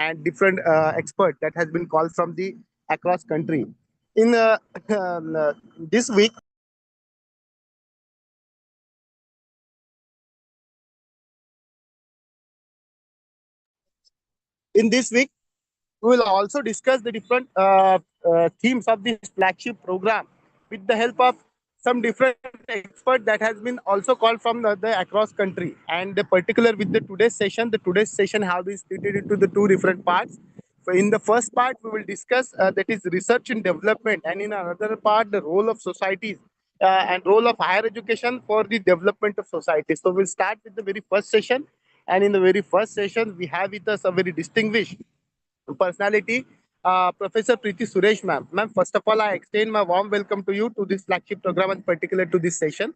and different expert that has been called from the across country. In this week, we will also discuss the different themes of this flagship program with the help of some different expert that has been also called from the across country. And particular with the today's session have been split into the two different parts. So in the first part, we will discuss that is research and development, and in another part, the role of societies and role of higher education for the development of society. So we'll start with the very first session, and in the very first session, we have with us a very distinguished personality, Professor Preeti Suresh, ma'am. Ma'am, first of all, I extend my warm welcome to you to this flagship program and particular to this session.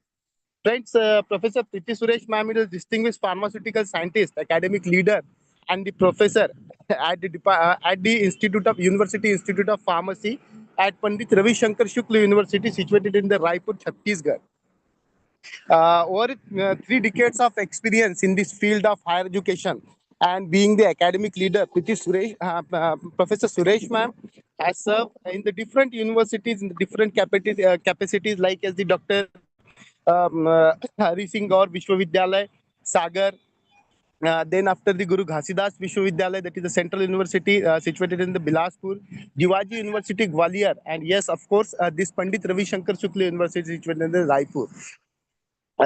Friends, Professor Preeti Suresh, ma'am, is a distinguished pharmaceutical scientist, academic leader, and the professor at the University Institute of Pharmacy at Pandit Ravi Shankar Shukla University, situated in the Raipur, Chhattisgarh. Over 3 decades of experience in this field of higher education and being the academic leader, Professor Suresh ma'am has served in the different universities in the different capacities like as the Dr. Hari Singh Gaur Vishwavidyalay, Sagar. Then after the Guru Ghasidas Vishwavidyalay, that is the Central University situated in the Bilaspur, Jivaji University Gwalior, and yes, of course, this Pandit Ravi Shankar Shukla University situated in the Raipur.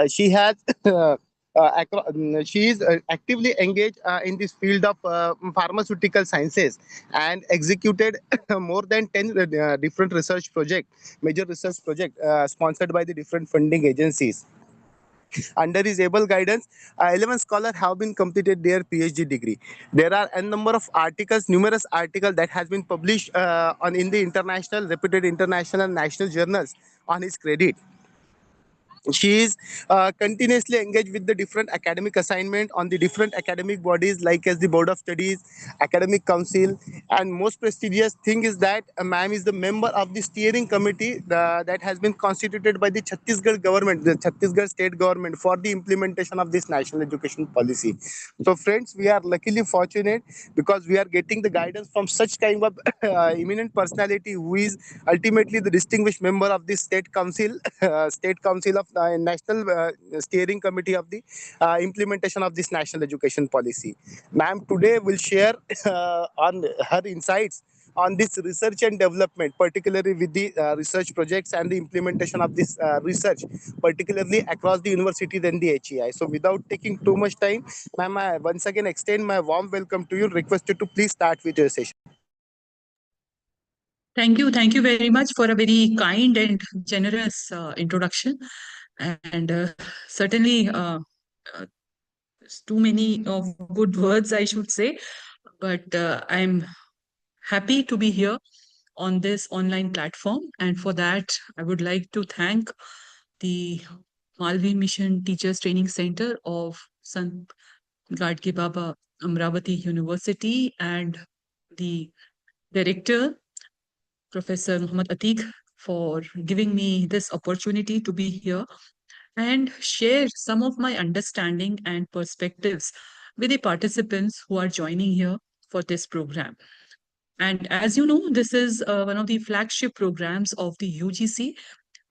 She has she is actively engaged in this field of pharmaceutical sciences and executed more than 10 different research projects, major research projects sponsored by the different funding agencies. Under his able guidance, 11 scholars have been completed their PhD degree. There are a number of articles, numerous articles that has been published on in the international, reputed international and national journals on his credit. She is continuously engaged with the different academic assignment on the different academic bodies like as the Board of Studies, Academic Council, and most prestigious thing is that ma'am is the member of the steering committee that has been constituted by the Chhattisgarh government, the Chhattisgarh state government, for the implementation of this national education policy. So friends, we are luckily fortunate because we are getting the guidance from such kind of eminent personality who is ultimately the distinguished member of the state council, state council of national steering committee of the implementation of this national education policy. Ma'am today will share on her insights on this research and development, particularly with the research projects and the implementation of this research, particularly across the universities and the HEI. So without taking too much time, ma'am, I once again extend my warm welcome to you, requested to please start with your session. Thank you. Thank you very much for a very kind and generous introduction. And certainly, too many of good words, I should say. But I'm happy to be here on this online platform. And for that, I would like to thank the Malvi Mission Teachers Training Center of Sant Gadki Baba Amravati University and the director, Professor Muhammad Atiq, for giving me this opportunity to be here and share some of my understanding and perspectives with the participants who are joining here for this program. And as you know, this is one of the flagship programs of the UGC,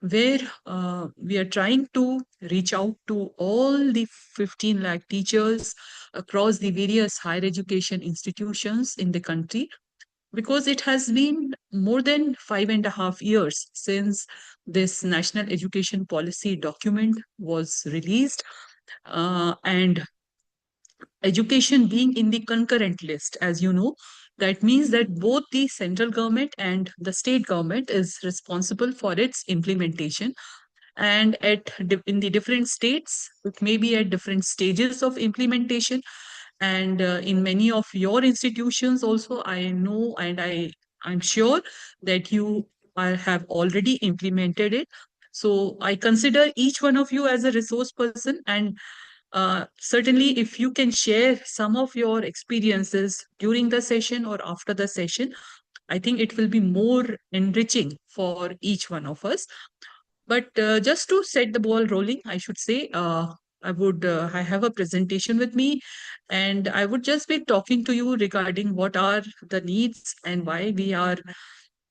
where we are trying to reach out to all the 15 lakh teachers across the various higher education institutions in the country, because it has been more than 5.5 years since this national education policy document was released, and education being in the concurrent list, as you know, that means that both the central government and the state government is responsible for its implementation. And in the different states, it may be at different stages of implementation. And in many of your institutions also, I know and I'm sure that you have already implemented it. So I consider each one of you as a resource person, and certainly if you can share some of your experiences during the session or after the session, I think it will be more enriching for each one of us. But just to set the ball rolling, I should say, I have a presentation with me, and I would just be talking to you regarding what are the needs and why we are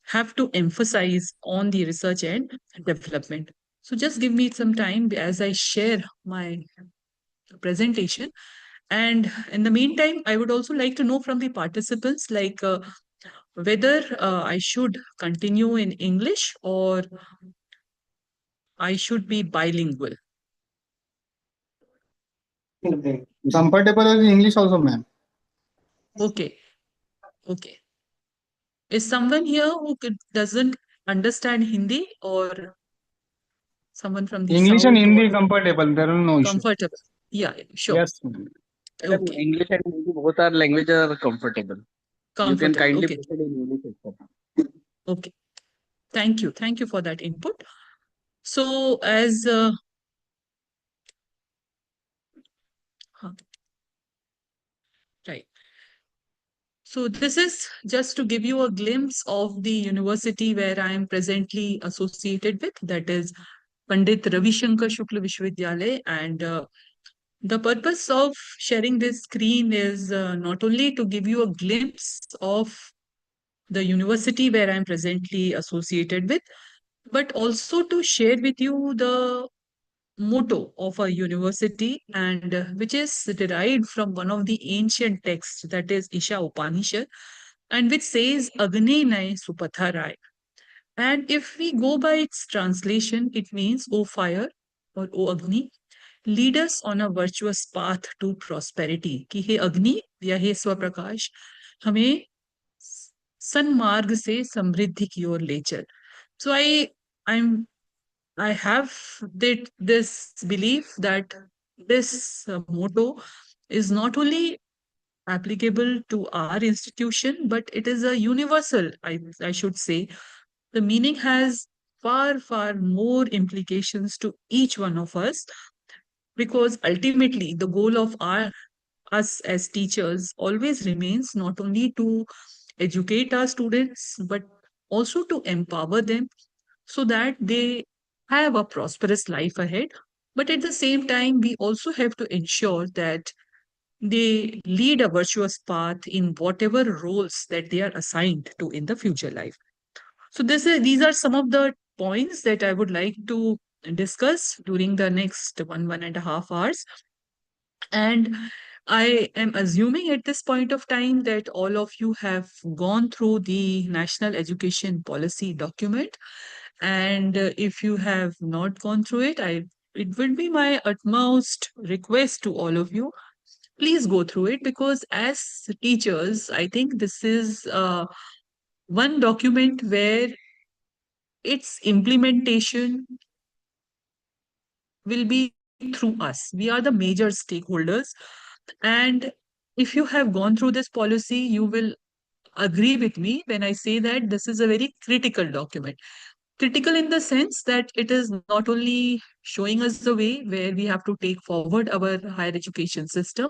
have to emphasize on the research and development. So just give me some time as I share my presentation. And in the meantime, I would also like to know from the participants, like whether I should continue in English or I should be bilingual. Comfortable in English also, ma'am. Okay, okay. Is someone here who doesn't understand Hindi or someone from the English and south or Hindi comfortable. There are no issue. comfortable? Yeah, sure. Yes, ma'am. Madam, Okay, English and Hindi, both our language are comfortable. You can comfortable. kindly Okay, proceed in English itself. okay. Thank you. Thank you for that input. So, as huh, right. So, this is just to give you a glimpse of the university where I am presently associated with, that is Pandit Ravi Shankar Shukla Vishwavidyalaya. And the purpose of sharing this screen is not only to give you a glimpse of the university where I'm presently associated with, but also to share with you the motto of a university, and which is derived from one of the ancient texts, that is Isha Upanishad, and which says Agne Nay Supatharai. And if we go by its translation, it means O fire or O Agni, lead us on a virtuous path to prosperity. कि हे अग्नि या हे स्वप्रकाश हमें सन्मार्ग से समृद्धि की ओर ले चल. So I have this belief that this motto is not only applicable to our institution, but it is a universal, I should say. The meaning has far, far more implications to each one of us, because ultimately the goal of us as teachers always remains not only to educate our students, but also to empower them so that they have a prosperous life ahead. But at the same time, we also have to ensure that they lead a virtuous path in whatever roles that they are assigned to in the future life. So these are some of the points that I would like to discuss during the next 1.5 hours. And I am assuming at this point of time that all of you have gone through the National Education Policy document. And if you have not gone through it, it would be my utmost request to all of you, please go through it, because as teachers, I think this is one document where its implementation will be through us. We are the major stakeholders. And if you have gone through this policy, you will agree with me when I say that this is a very critical document. Critical in the sense that it is not only showing us the way where we have to take forward our higher education system,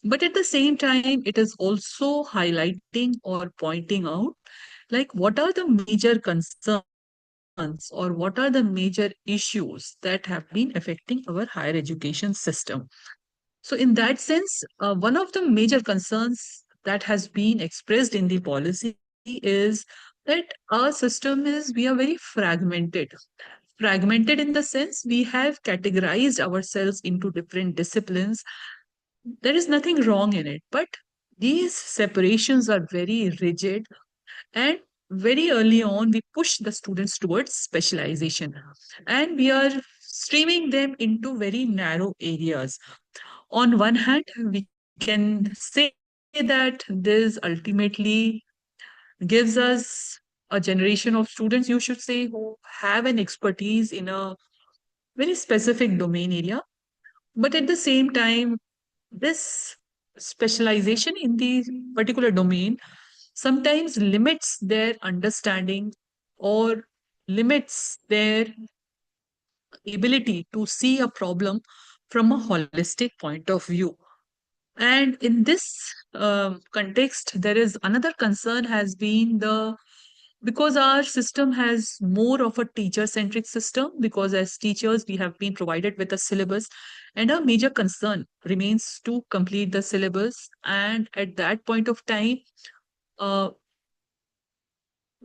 but at the same time, it is also highlighting or pointing out like what are the major concerns or what are the major issues that have been affecting our higher education system. So, in that sense, one of the major concerns that has been expressed in the policy is that our system is, we are very fragmented. Fragmented in the sense we have categorized ourselves into different disciplines. There is nothing wrong in it, but these separations are very rigid, and very early on, we push the students towards specialization, and we are streaming them into very narrow areas. On one hand, we can say that this ultimately gives us a generation of students, you should say, who have an expertise in a very specific domain area. But at the same time, this specialization in the particular domain sometimes limits their understanding or limits their ability to see a problem from a holistic point of view. And in this context, there is another concern has been the because our system has more of a teacher-centric system, because as teachers, we have been provided with a syllabus, and our major concern remains to complete the syllabus. And at that point of time, uh,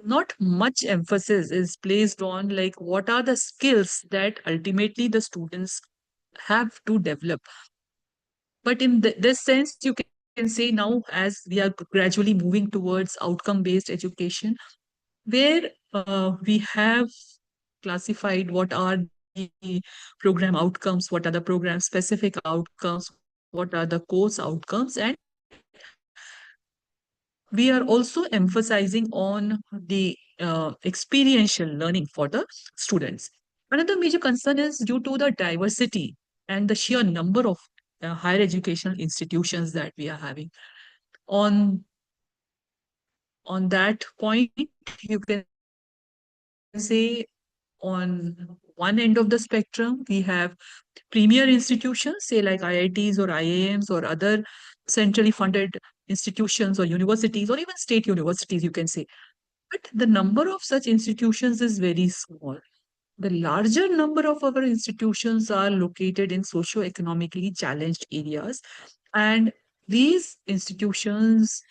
not much emphasis is placed on like what are the skills that ultimately the students have to develop. But in this sense, you can say now, as we are gradually moving towards outcome-based education, where we have classified what are the program outcomes, what are the program specific outcomes, what are the course outcomes, and we are also emphasizing on the experiential learning for the students. Another major concern is due to the diversity and the sheer number of higher educational institutions that we are having. On on that point, you can say on one end of the spectrum, we have premier institutions, say like IITs or IIMs or other centrally funded institutions or universities or even state universities, you can say. But the number of such institutions is very small. The larger number of our institutions are located in socio-economically challenged areas, and these institutions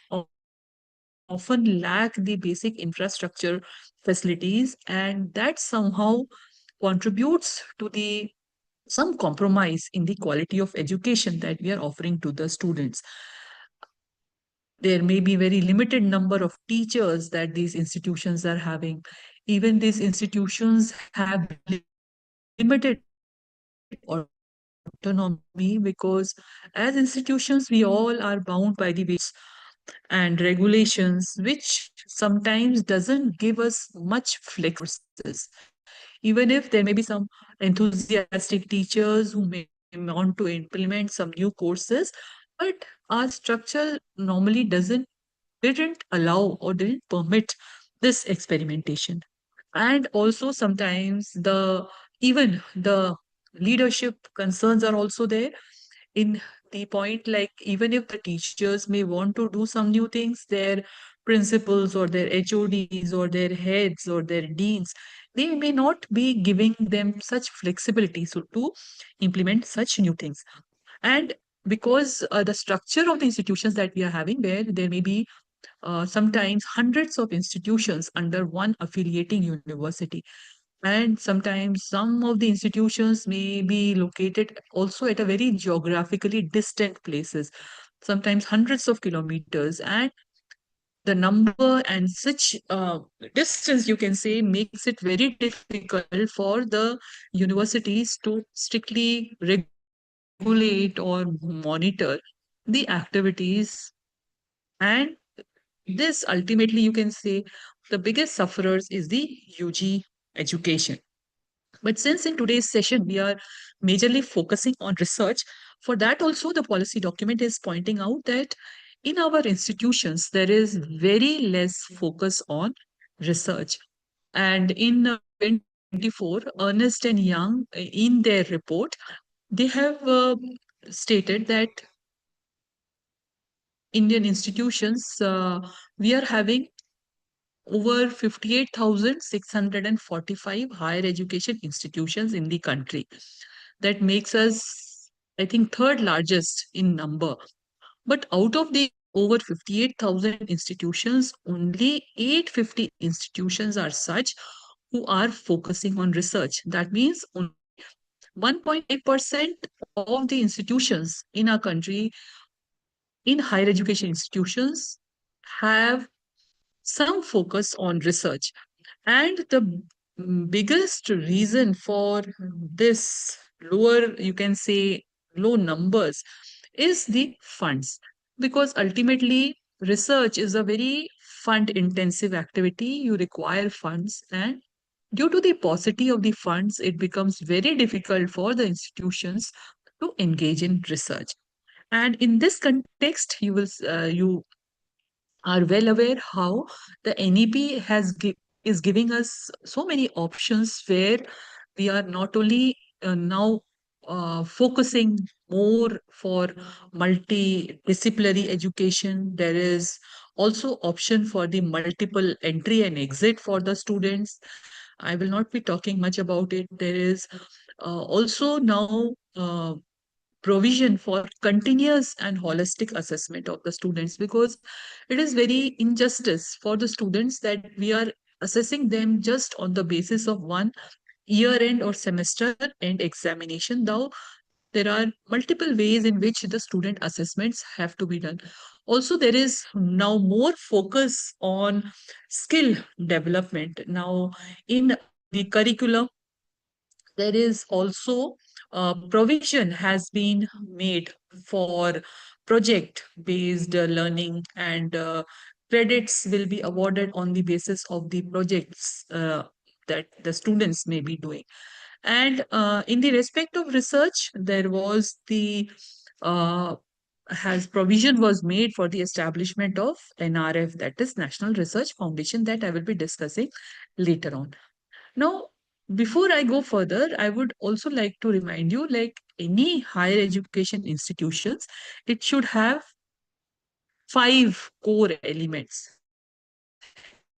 often lack the basic infrastructure facilities, and that somehow contributes to the some compromise in the quality of education that we are offering to the students. There may be very limited number of teachers that these institutions are having. Even these institutions have limited autonomy, because as institutions, we all are bound by the and regulations, which sometimes doesn't give us much flexibility to offer courses. Even if there may be some enthusiastic teachers who may want to implement some new courses, but our structure normally didn't allow or didn't permit this experimentation. And also sometimes even the leadership concerns are also there, in the point like even if the teachers may want to do some new things, their principals or their HODs or their heads or their deans, they may not be giving them such flexibility so to implement such new things. And because the structure of the institutions that we are having, where there may be sometimes hundreds of institutions under one affiliating university, and sometimes some of the institutions may be located also at a very geographically distant places, sometimes hundreds of kilometers, and the number and such distance, you can say, makes it very difficult for the universities to strictly regulate or monitor the activities. And this ultimately, you can say, the biggest sufferers is the UG education. But since in today's session we are majorly focusing on research, for that also the policy document is pointing out that in our institutions there is very less focus on research. And in 2024, Ernest and Young, in their report, they have stated that Indian institutions, we are having over 58,645 higher education institutions in the country. That makes us, I think, third largest in number. But out of the over 58,000 institutions, only 850 institutions are such who are focusing on research. That means only 1.5% of the institutions in our country, in higher education institutions, have some focus on research. And the biggest reason for this lower, you can say, low numbers is the funds. Because ultimately, research is a very fund intensive activity. You require funds, and due to the paucity of the funds, it becomes very difficult for the institutions to engage in research. And in this context, you are well aware how the NEP is giving us so many options, where we are not only now focusing more for multidisciplinary education. There is Also option for the multiple entry and exit for the students. I will not be talking much about it. There is also now provision for continuous and holistic assessment of the students, because it is very injustice for the students that we are assessing them just on the basis of one year end or semester end examination. Now there are multiple ways in which the student assessments have to be done. Also, there is now more focus on skill development. Now, in the curriculum, there is also provision has been made for project-based learning, and credits will be awarded on the basis of the projects that the students may be doing. And in the respect of research, there was the uh, has provision was made for the establishment of NRF, that is National Research Foundation, that I will be discussing later on. Now, before I go further, I would also like to remind you, like any higher education institutions, it should have 5 core elements.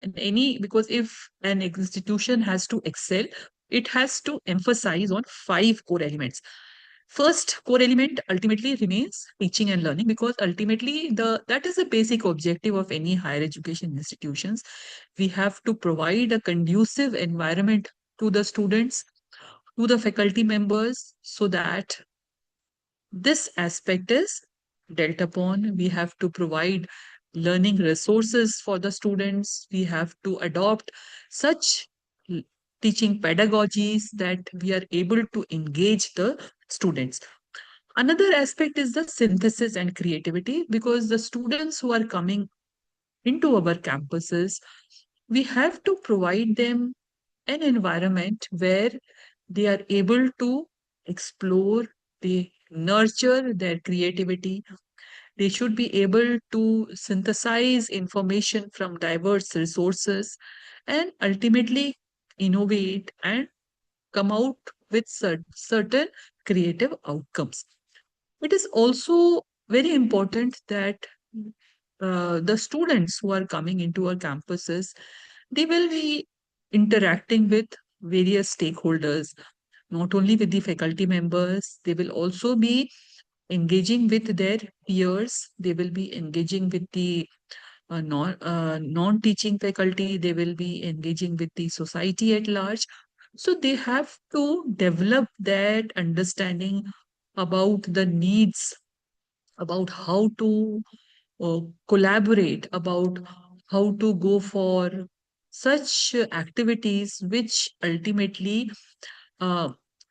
And because if an institution has to excel, it has to emphasize on 5 core elements. First core element ultimately remains teaching and learning, because ultimately that is the basic objective of any higher education institutions. We have to provide a conducive environment to the students, to the faculty members, so that this aspect is dealt upon. We have to provide learning resources for the students. We have to adopt such l- teaching pedagogies that we are able to engage the students. Another aspect is the synthesis and creativity, because the students who are coming into our campuses, we have to provide them an environment where they are able to explore, they nurture their creativity. They should be able to synthesize information from diverse resources and ultimately innovate and come out with certain creative outcomes. It is also very important that the students who are coming into our campuses, they will be interacting with various stakeholders, not only with the faculty members, they will also be engaging with their peers, they will be engaging with the non-teaching faculty, they will be engaging with the society at large. So they have to develop that understanding about the needs, about how to collaborate, about how to go for such activities which ultimately uh,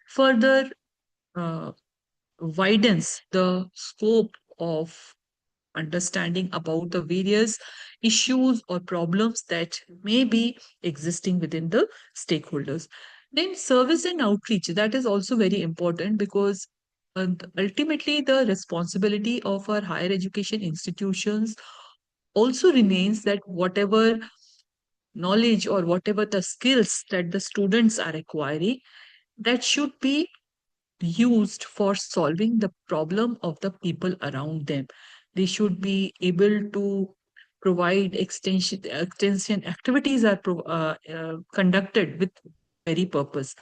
further uh, widens the scope of understanding about the various issues or problems that may be existing within the stakeholders. Then service and outreach, that is also very important, because ultimately the responsibility of our higher education institutions also remains that whatever knowledge or whatever the skills that the students are acquiring, that should be used for solving the problem of the people around them. They should be able to provide extension activities are conducted with very purpose.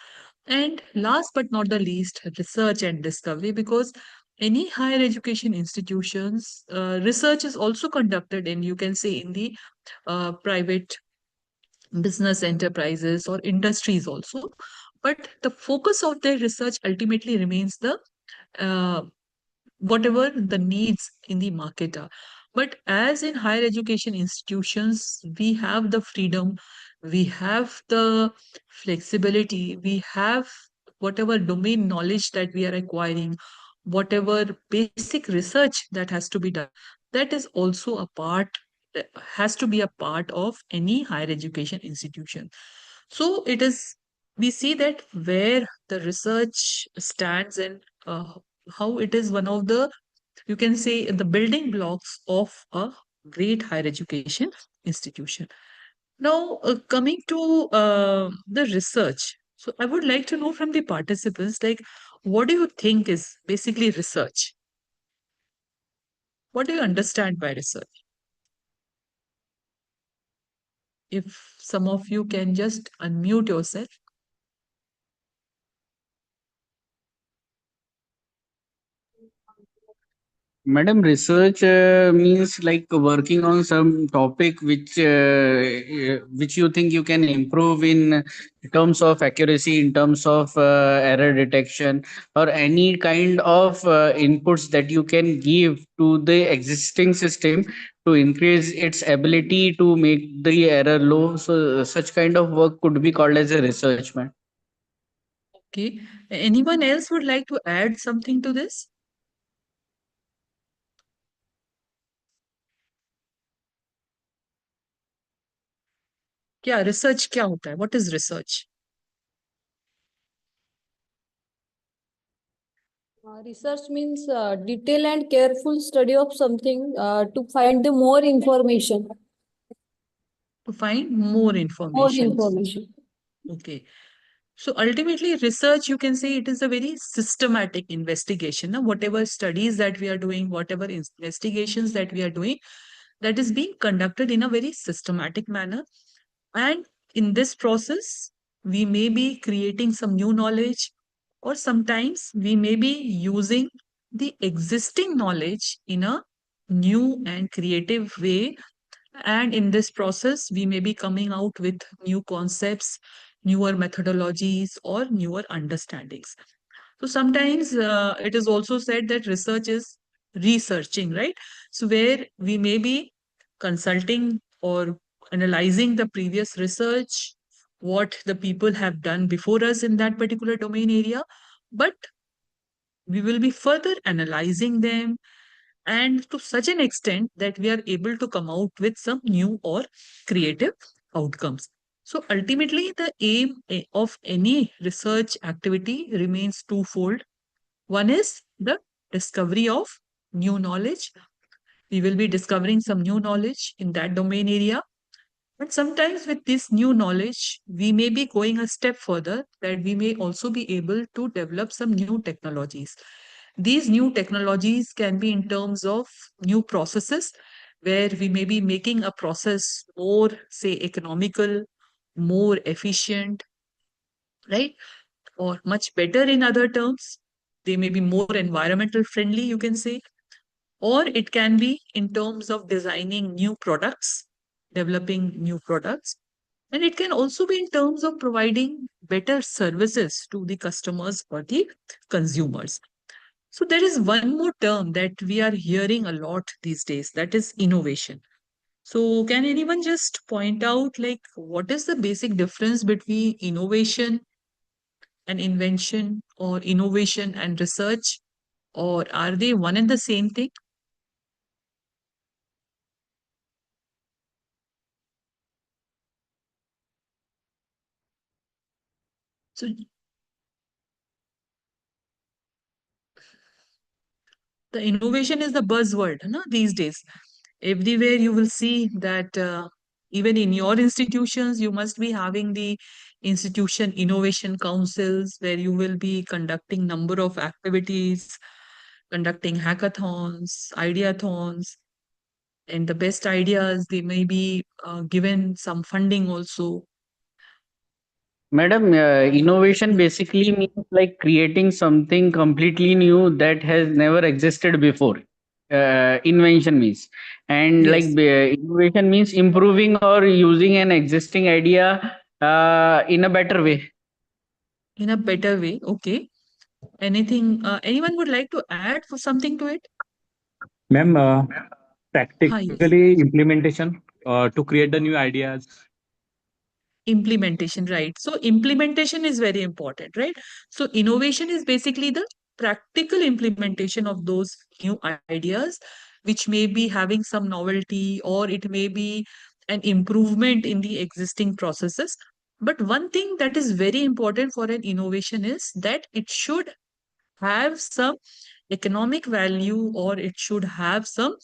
And last but not the least, research and discovery, because any higher education institutions, research is also conducted, and you can say in the private business enterprises or industries also. But the focus of their research ultimately remains the uh, whatever the needs in the market are. But as in higher education institutions, we have the freedom, we have the flexibility, we have whatever domain knowledge that we are acquiring, whatever basic research that has to be done, that is also a part, has to be a part of any higher education institution. So it is, we see that where the research stands, and how it is one of the, you can say, the building blocks of a great higher education institution. Now, coming to the research. So I would like to know from the participants, like, what do you think is basically research? What do you understand by research? if some of you can just unmute yourself. Madam, research means like working on some topic which you think you can improve in terms of accuracy, in terms of error detection, or any kind of inputs that you can give to the existing system to increase its ability to make the error low. So such kind of work could be called as a research, man. Okay. Anyone else would like to add something to this? क्या research क्या होता है? What is research? Research means detailed and careful study of something to find the more information. To find more information. More information. Okay. So ultimately, research, you can say it is a very systematic investigation. Now, whatever studies that we are doing, whatever investigations that we are doing, that is being conducted in a very systematic manner. And in this process, we may be creating some new knowledge, or sometimes we may be using the existing knowledge in a new and creative way. And in this process, we may be coming out with new concepts, newer methodologies, or newer understandings. So sometimes it is also said that research is researching, right? So where we may be consulting or analyzing the previous research, what the people have done before us in that particular domain area, but we will be further analyzing them, and to such an extent that we are able to come out with some new or creative outcomes. So ultimately, the aim of any research activity remains twofold. One is the discovery of new knowledge. We will be discovering some new knowledge in that domain area. But sometimes with this new knowledge, we may be going a step further, that we may also be able to develop some new technologies. These new technologies can be in terms of new processes, where we may be making a process more, say, economical, more efficient, right? Or much better in other terms. They may be more environmental friendly, you can say. Or it can be in terms of designing new products, developing new products. And it can also be in terms of providing better services to the customers or the consumers. So there is one more term that we are hearing a lot these days, that is innovation. So can anyone just point out, like, what is the basic difference between innovation and invention, or innovation and research, or are they one and the same thing? So the innovation is the buzzword, no, these days. Everywhere you will see that even in your institutions, you must be having the institution innovation councils, where you will be conducting number of activities, conducting hackathons, ideathons, and the best ideas, they may be given some funding also. Madam, innovation basically means like creating something completely new that has never existed before. Invention means, and like Yes, innovation means improving or using an existing idea in a better way. in a better way. Okay. Anything, anyone would like to add for something to it? Ma'am, Yes. practically implementation to create the new ideas. Implementation, right? So implementation is very important, right? So innovation is basically the practical implementation of those new ideas, which may be having some novelty, or it may be an improvement in the existing processes. But one thing that is very important for an innovation is that it should have some economic value, or it should have some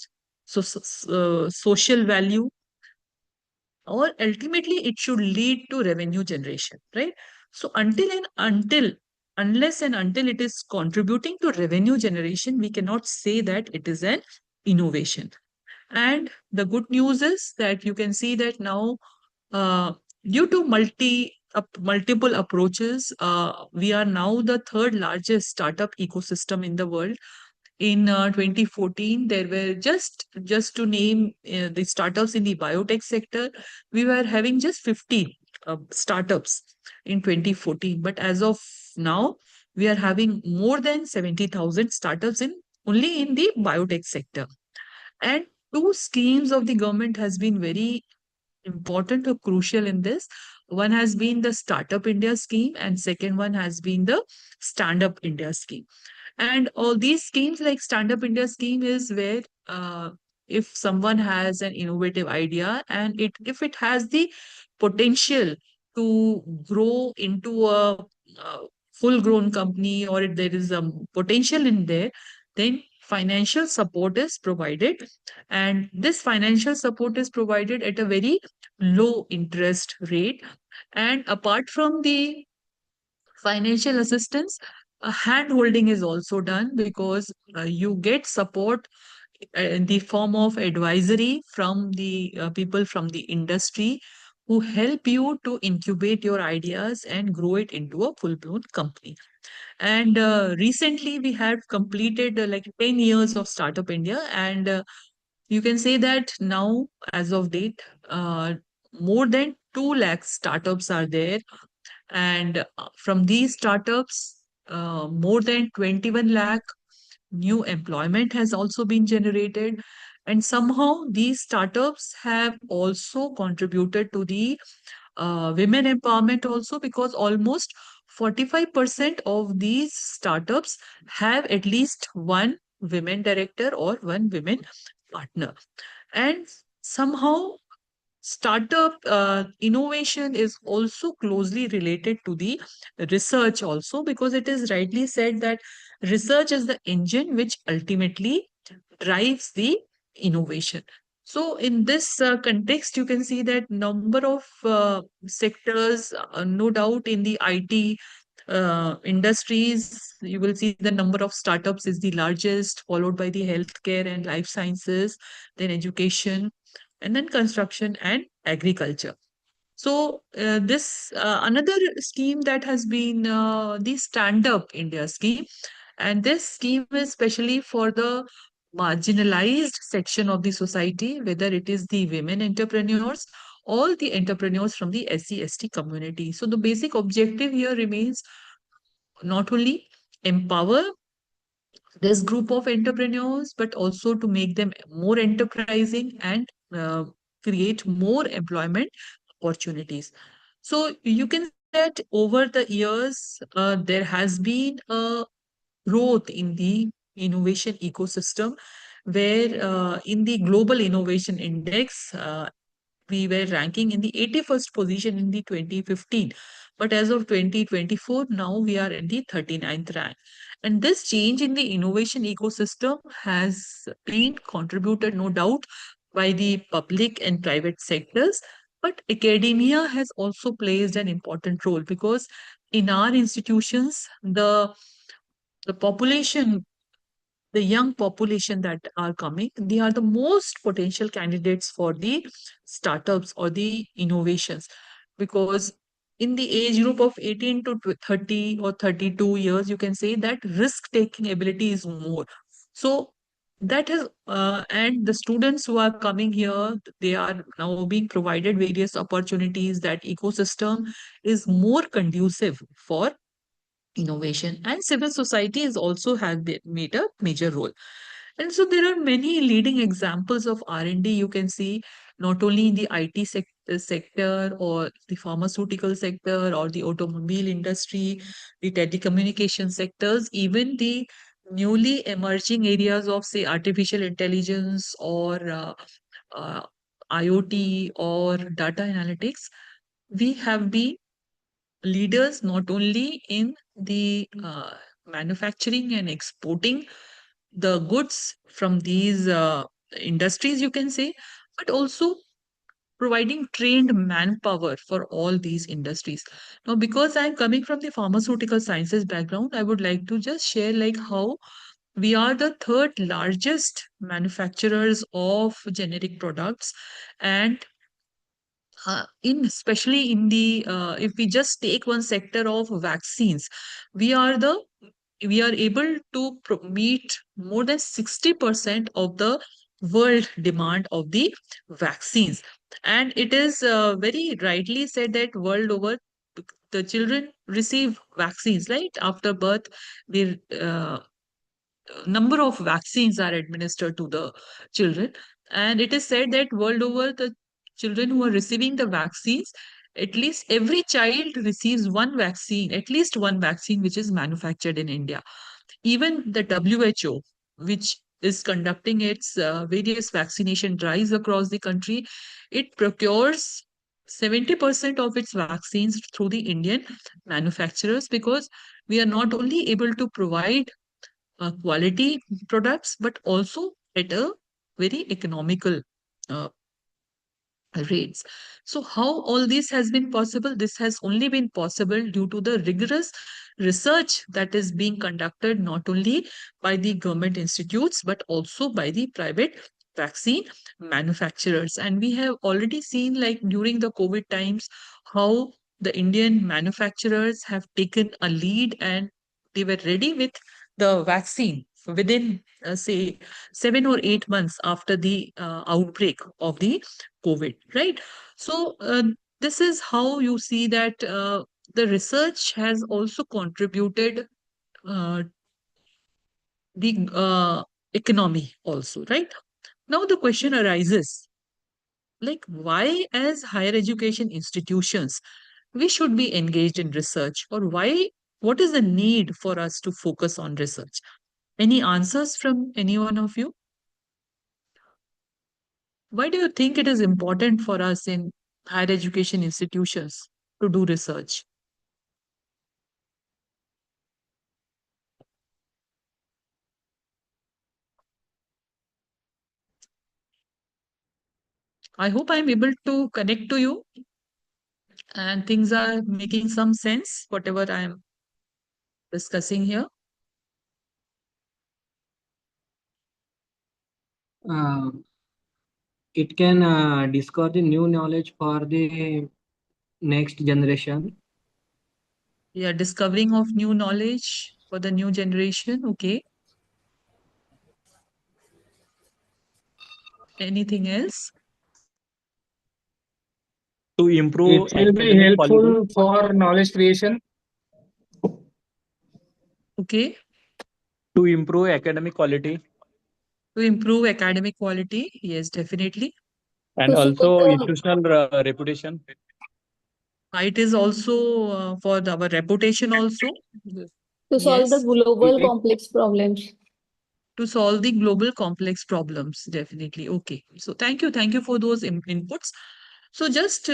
social value, or ultimately it should lead to revenue generation, right? So unless and until it is contributing to revenue generation, we cannot say that it is an innovation. And the good news is that you can see that now Uh, Due to multiple approaches, we are now the third largest startup ecosystem in the world. In 2014, there were just to name the startups in the biotech sector, we were having just 50 startups in 2014. But as of now, we are having more than 70,000 startups in only in the biotech sector. And two schemes of the government has been very important or crucial in this. One has been the Startup India scheme, and second one has been the Stand Up India scheme. And all these schemes, like Stand Up India scheme, is where if someone has an innovative idea and if it has the potential to grow into a full grown company, or if there is a potential in there, then financial support is provided. And this financial support is provided at a very low interest rate. And apart from the financial assistance, hand holding is also done, because you get support in the form of advisory from the people from the industry, who help you to incubate your ideas and grow it into a full-blown company. And recently we have completed like 10 years of Startup India, and you can say that now, as of date, more than 2 lakh startups are there. And from these startups, more than 21 lakh new employment has also been generated. And somehow these startups have also contributed to the women empowerment also, because almost 45% of these startups have at least one women director or one women partner. And somehow startup innovation is also closely related to the research also, because it is rightly said that research is the engine which ultimately drives the innovation. So in this context, you can see that number of sectors, no doubt in the IT industries, you will see the number of startups is the largest, followed by the healthcare and life sciences, then education, and then construction and agriculture. So this another scheme that has been the Stand Up India scheme, and this scheme is specially for the marginalized section of the society, whether it is the women entrepreneurs or the entrepreneurs from the SC/ST community. So the basic objective here remains not only empower this group of entrepreneurs, but also to make them more enterprising and create more employment opportunities. So you can see that over the years, there has been a growth in the innovation ecosystem, where in the Global Innovation Index, we were ranking in the 81st position in the 2015. But as of 2024, now we are in the 39th rank. And this change in the innovation ecosystem has been contributed, no doubt, by the public and private sectors. But academia has also played an important role, because in our institutions, the population, the young population that are coming, they are the most potential candidates for the startups or the innovations, because in the age group of 18 to 30 or 32 years, you can say that risk-taking ability is more. So that is, and the students who are coming here, they are now being provided various opportunities. That ecosystem is more conducive for innovation, and civil society is also made a major role. And so there are many leading examples of R&D you can see, not only in the IT sector or the pharmaceutical sector or the automobile industry, the telecommunication sectors, even the newly emerging areas of, say, artificial intelligence or uh, IoT or data analytics. We have been leaders not only in the manufacturing and exporting the goods from these industries, you can say, but also providing trained manpower for all these industries. Now, because I'm coming from the pharmaceutical sciences background, I would like to just share like how we are the third largest manufacturers of generic products, and especially in the if we just take one sector of vaccines, we are able to meet more than 60% of the world demand of the vaccines. And it is very rightly said that world over the children receive vaccines, right? After birth, the number of vaccines are administered to the children. And it is said that world over, the children who are receiving the vaccines, at least every child receives one vaccine, at least one vaccine, which is manufactured in India. Even the WHO, which is conducting its various vaccination drives across the country, it procures 70% of its vaccines through the Indian manufacturers, because we are not only able to provide quality products, but also at a very economical uh, rates. So how all this has been possible? This has only been possible due to the rigorous research that is being conducted not only by the government institutes, but also by the private vaccine manufacturers. And we have already seen, like during the COVID times, how the Indian manufacturers have taken a lead, and they were ready with the vaccine within, say, 7 or 8 months after the outbreak of the COVID, right? So this is how you see that the research has also contributed uh, the economy also, right? Now the question arises, like, why as higher education institutions we should be engaged in research, or why, what is the need for us to focus on research? Any answers from any one of you? Why do you think it is important for us in higher education institutions to do research? I hope I'm able to connect to you and things are making some sense, whatever I am discussing here. Uh, it can discover the new knowledge for the next generation. Yeah, discovering of new knowledge for the new generation. Okay. Anything else? To It improve will be academic quality. helpful for knowledge creation. Okay. To improve academic quality To improve academic quality. Yes, definitely. and To support also the institutional reputation. It is also for our reputation also. to solve the Yes. global complex problems. To solve the global complex problems, definitely. Okay. So thank you for those inputs. So just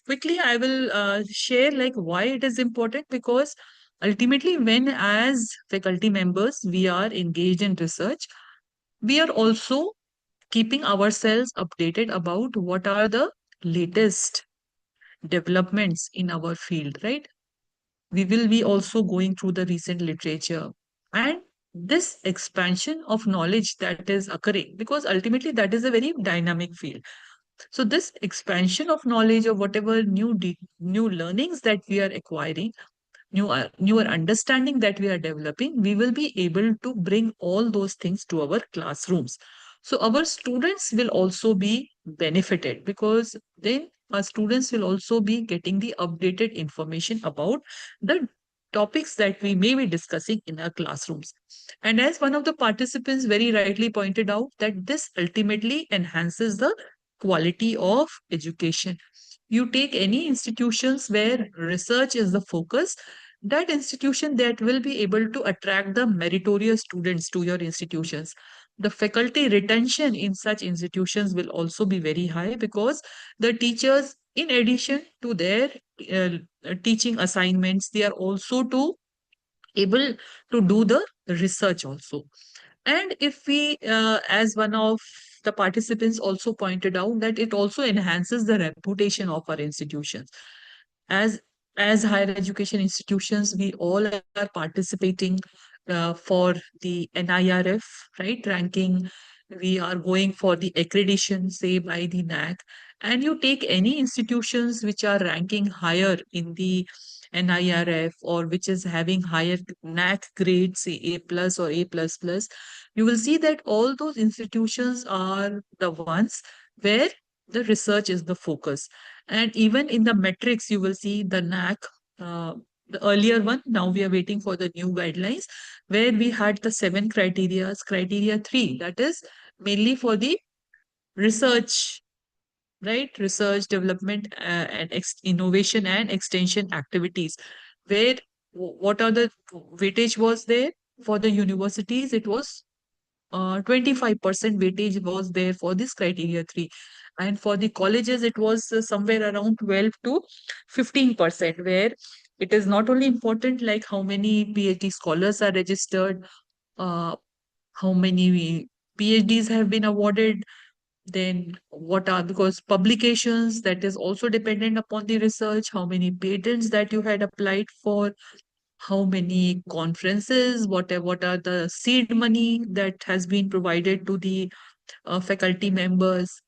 quickly, I will share like why it is important, because ultimately, when as faculty members we are engaged in research, we are also keeping ourselves updated about what are the latest developments in our field, right? We will be also going through the recent literature, and this expansion of knowledge that is occurring, because ultimately that is a very dynamic field. So this expansion of knowledge, or whatever new learnings that we are acquiring, newer understanding that we are developing, we will be able to bring all those things to our classrooms. So our students will also be benefited, because then our students will also be getting the updated information about the topics that we may be discussing in our classrooms. And as one of the participants very rightly pointed out, that this ultimately enhances the quality of education. You take any institutions where research is the focus, that institution that will be able to attract the meritorious students to your institutions. The faculty retention in such institutions will also be very high, because the teachers, in addition to their uh, teaching assignments, they are also able to do the research also. And if we, as one of the participants also pointed out, that it also enhances the reputation of our institutions. As as higher education institutions, we all are participating for the NIRF, right, ranking. We are going for the accreditation, say by the NAC, And you take any institutions which are ranking higher in the NIRF or which is having higher NAC grades, say A plus or A plus plus, you will see that all those institutions are the ones where the research is the focus. And even in the metrics, you will see the NAC, the earlier one, now we are waiting for the new guidelines, where we had the 7 criteria, criteria 3, that is mainly for the research, right? Research, development, and innovation and extension activities, where what are the weightage was there for the universities? It was 25% weightage was there for this criteria 3. And for the colleges, it was somewhere around 12 to 15%, where it is not only important like how many PhD scholars are registered, uh, how many PhDs have been awarded, then what are, because publications, that is also dependent upon the research, how many patents that you had applied for, how many conferences, what are the seed money that has been provided to the faculty members,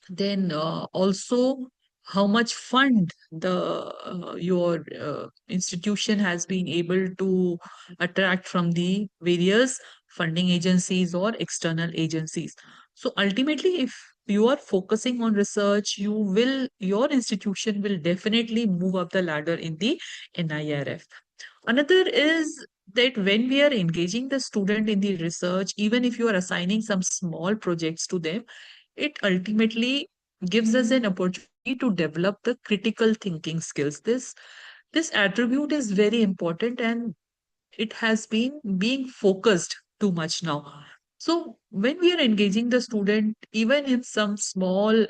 then also how much fund the your institution has been able to attract from the various funding agencies or external agencies. So ultimately, if you are focusing on research, your institution will definitely move up the ladder in the NIRF. Another is that when we are engaging the student in the research, even if you are assigning some small projects to them, it ultimately gives us an opportunity to develop the critical thinking skills. This attribute is very important, and it has been being focused too much now. So when we are engaging the student, even in some small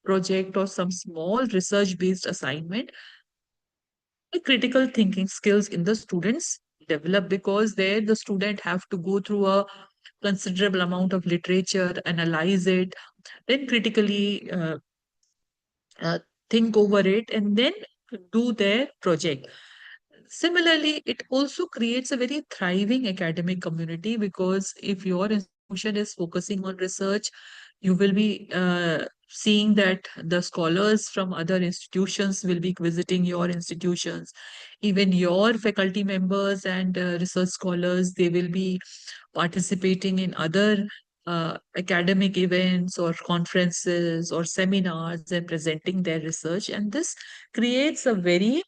project or some small research based assignment, the critical thinking skills in the students develop, because there the student have to go through a considerable amount of literature, analyze it, then critically uh, think over it, and then do their project. Similarly, it also creates a very thriving academic community, because if your institution is focusing on research, you will be seeing that the scholars from other institutions will be visiting your institutions. Even your faculty members and research scholars, they will be participating in other academic events or conferences or seminars and presenting their research. And this creates a very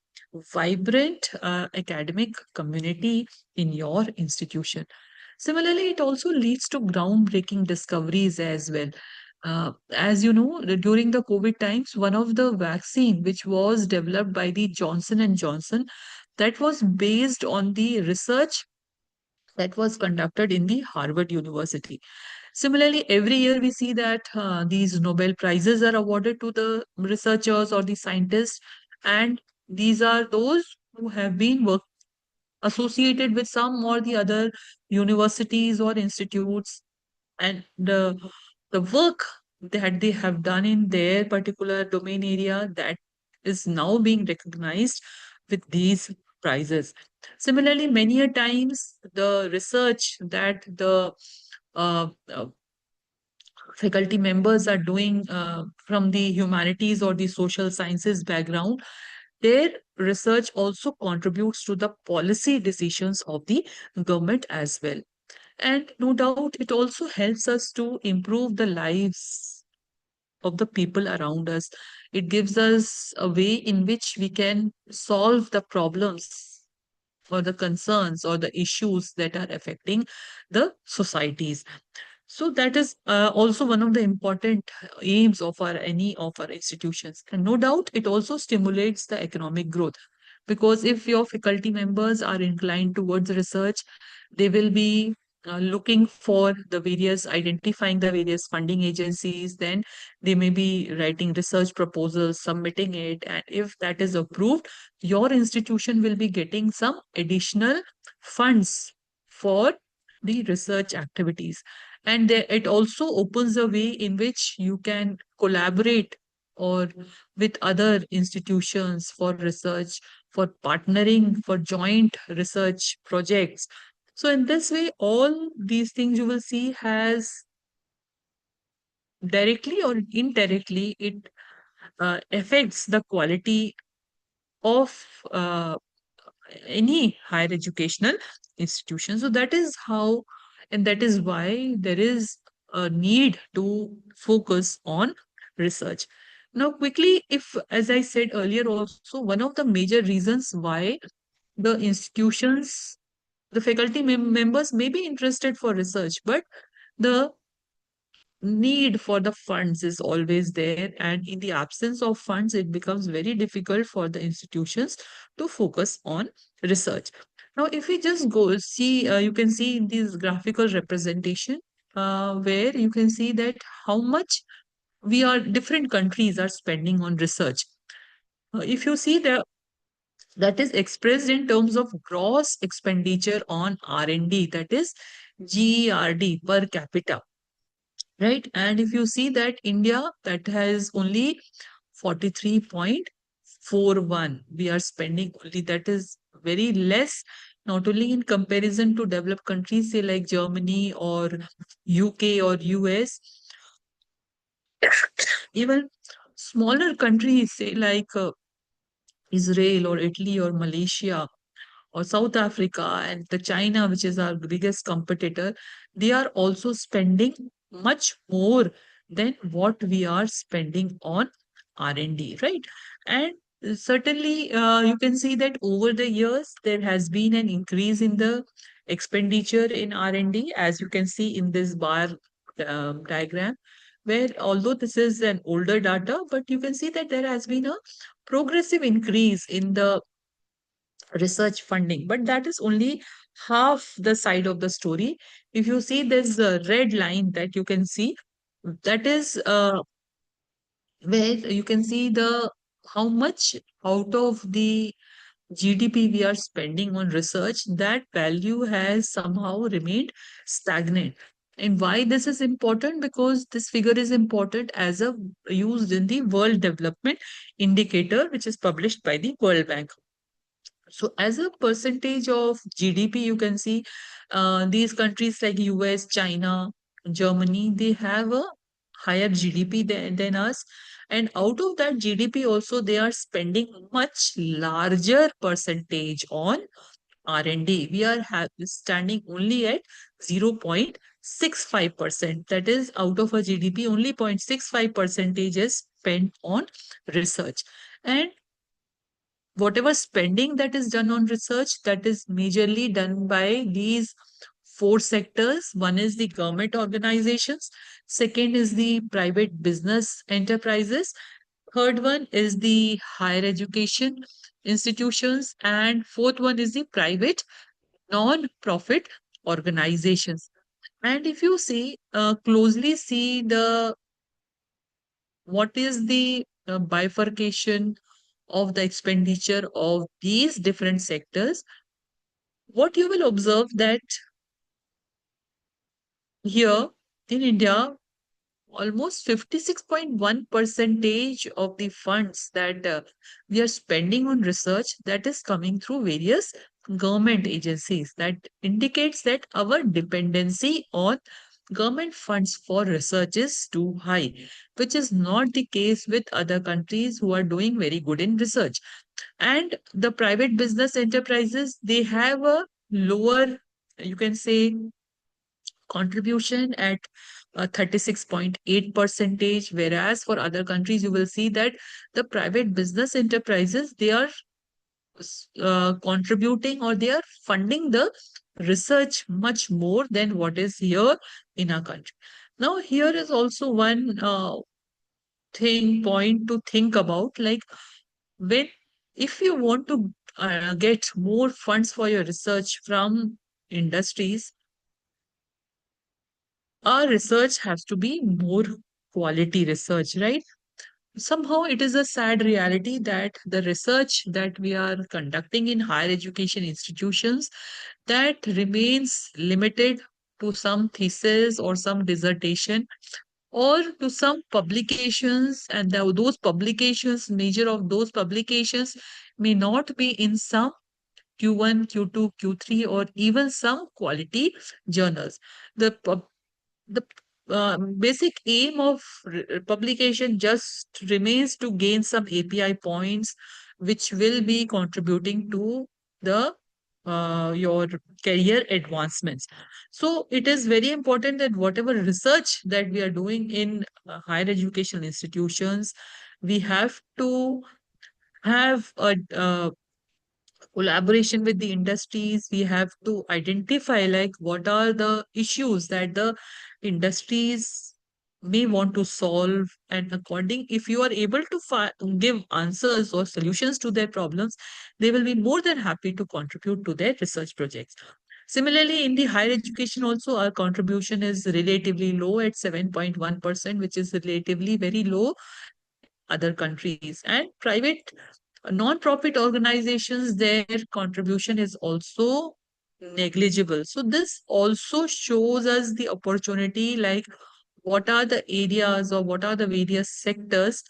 vibrant academic community in your institution. Similarly, it also leads to groundbreaking discoveries as well. As you know, during the COVID times, one of the vaccine which was developed by the Johnson and Johnson, that was based on the research that was conducted in the Harvard University. Similarly, every year we see that these Nobel Prizes are awarded to the researchers or the scientists, and these are those who have been associated with some or the other universities or institutes, and the work that they have done in their particular domain area, that is now being recognized with these prizes. Similarly, many a times the research that the uh, uh, faculty members are doing from the humanities or the social sciences background, their research also contributes to the policy decisions of the government as well. And no doubt, it also helps us to improve the lives of the people around us. It gives us a way in which we can solve the problems or the concerns or the issues that are affecting the societies. So that is also one of the important aims of any of our institutions. And no doubt, it also stimulates the economic growth, because if your faculty members are inclined towards research, they will be looking for the various, identifying the various funding agencies, then they may be writing research proposals, submitting it, and if that is approved, your institution will be getting some additional funds for the research activities. And it also opens a way in which you can collaborate or with other institutions for research, for partnering, for joint research projects. So in this way, all these things you will see has directly or indirectly, it affects the quality of any higher educational institution. So that is how, and that is why there is a need to focus on research. Now, quickly, if, as I said earlier, also one of the major reasons why the institutions, the faculty members may be interested for research, but the need for the funds is always there, and in the absence of funds it becomes very difficult for the institutions to focus on research. Now if we just go see, you can see in this graphical representation, where you can see that how much different countries are spending on research. If you see that is expressed in terms of gross expenditure on R&D, that is GERD per capita, right? And if you see that India, that has only 43.41, we are spending only, that is very less, not only in comparison to developed countries, say like Germany or UK or US, even smaller countries, say like Israel or Italy or Malaysia or South Africa and the China, which is our biggest competitor, they are also spending much more than what we are spending on R&D, right? And certainly, you can see that over the years, there has been an increase in the expenditure in R&D, as you can see in this bar diagram, where although this is an older data, but you can see that there has been a progressive increase in the research funding, but that is only half the side of the story. If you see, there's a red line that you can see, that is where you can see the how much out of the GDP we are spending on research, that value has somehow remained stagnant. And why this is important? Because this figure is important as a used in the World Development Indicator, which is published by the World Bank. So as a percentage of GDP, you can see these countries like US, China, Germany, they have a higher GDP than us. And out of that GDP also, they are spending much larger percentage on R&D. We are standing only at 0.65%. That is, out of a GDP, only 0.65% is spent on research. And whatever spending that is done on research, that is majorly done by these four sectors. One is the government organizations, second is the private business enterprises, third one is the higher education institutions, and fourth one is the private non-profit organizations. And if you see closely, see the what is the bifurcation of the expenditure of these different sectors, what you will observe that here in India, almost 56.1% of the funds that we are spending on research, that is coming through various government agencies. That indicates that our dependency on government funds for research is too high, which is not the case with other countries who are doing very good in research. And the private business enterprises, they have a lower, you can say, contribution at 36.8%, whereas for other countries, you will see that the private business enterprises, they are contributing or they are funding the research much more than what is here in our country. Now, here is also one point to think about, like when, if you want to get more funds for your research from industries, our research has to be more quality research, right? Somehow it is a sad reality that the research that we are conducting in higher education institutions, that remains limited to some thesis or some dissertation or to some publications, and those publications, major of those publications may not be in some Q1, Q2, Q3, or even some quality journals. The basic aim of publication just remains to gain some API points, which will be contributing to the your career advancements. So it is very important that whatever research that we are doing in higher educational institutions, we have to have a collaboration with the industries. We have to identify like what are the issues that the industries may want to solve, and according, if you are able to give answers or solutions to their problems, they will be more than happy to contribute to their research projects. Similarly, in the higher education also, our contribution is relatively low at 7.1%, which is relatively very low other countries. And private non-profit organizations, their contribution is also negligible. So this also shows us the opportunity, like what are the areas or what are the various sectors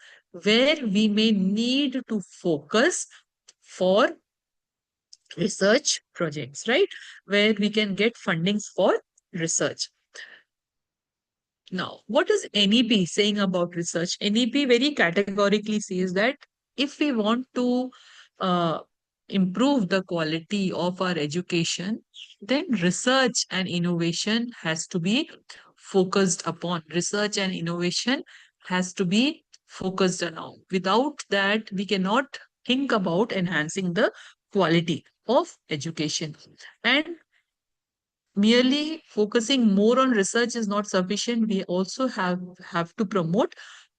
where we may need to focus for research projects, right? Where we can get fundings for research. Now, what is NEP saying about research? NEP very categorically says that if we want to uh, improve the quality of our education, then research and innovation has to be focused upon. Research and innovation has to be focused on. Without that, we cannot think about enhancing the quality of education. And merely focusing more on research is not sufficient. We also have to promote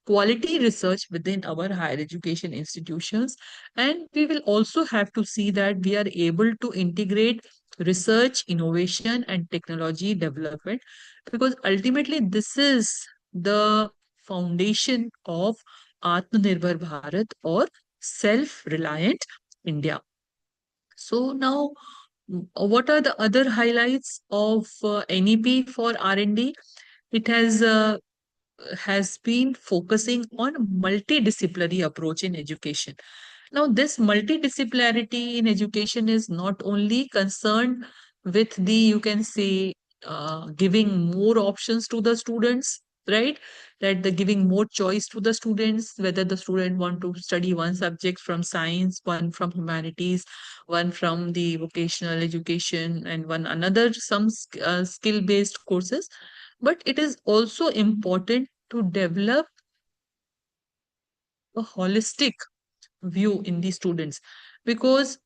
quality research within our higher education institutions. And we will also have to see that we are able to integrate research, innovation, and technology development, because ultimately this is the foundation of Atmanirbhar Bharat or self-reliant India. So now, what are the other highlights of NEP for R&D? It has been focusing on multidisciplinary approach in education. Now, this multidisciplinarity in education is not only concerned with the, you can say, giving more options to the students, right? That the giving more choice to the students, whether the student want to study one subject from science, one from humanities, one from the vocational education, and one another some skill-based courses. But it is also important to develop a holistic view in the students, because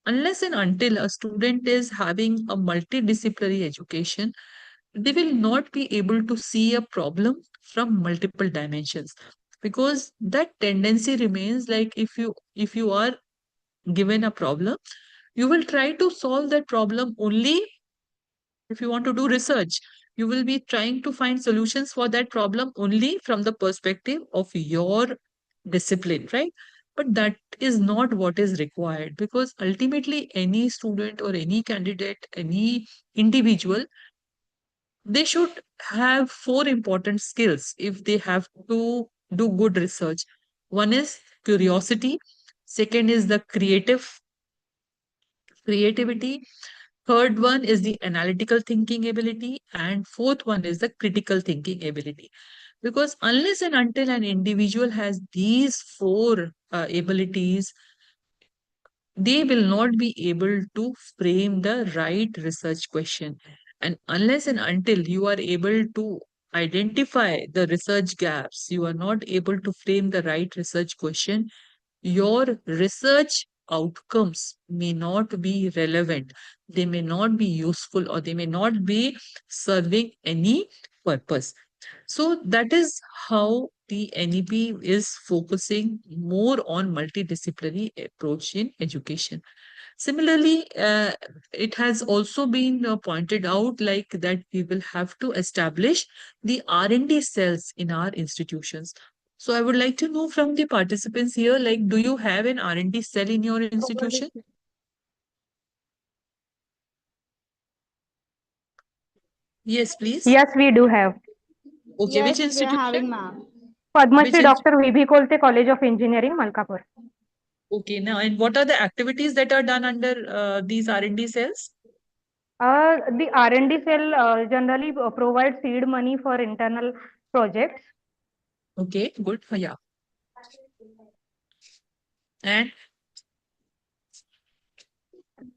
unless and until a student is having a multidisciplinary education, they will not be able to see a problem from multiple dimensions, because that tendency remains like if you are given a problem, you will try to solve that problem only. If you want to do research, you will be trying to find solutions for that problem only from the perspective of your discipline, right? But that is not what is required, because ultimately any student or any candidate, any individual, they should have four important skills if they have to do good research. One is curiosity, second is the creativity, third one is the analytical thinking ability, and fourth one is the critical thinking ability. Because unless and until an individual has these four abilities, they will not be able to frame the right research question. And unless and until you are able to identify the research gaps, you are not able to frame the right research question, your research outcomes may not be relevant, they may not be useful, or they may not be serving any purpose. So that is how the NEP is focusing more on multidisciplinary approach in education. Similarly, it has also been pointed out like that we will have to establish the R&D cells in our institutions. So I would like to know from the participants here, like, do you have an R&D cell in your institution? Yes, please. Yes, we do have. Okay, which Yes, we are institution? having, ma'am. Padma Shri Which Dr. V.B. Kolte College of Engineering, Malkapur. Okay, now, and what are the activities that are done under these R&D cells? The R&D cell generally provides seed money for internal projects. Okay, good. Yeah. And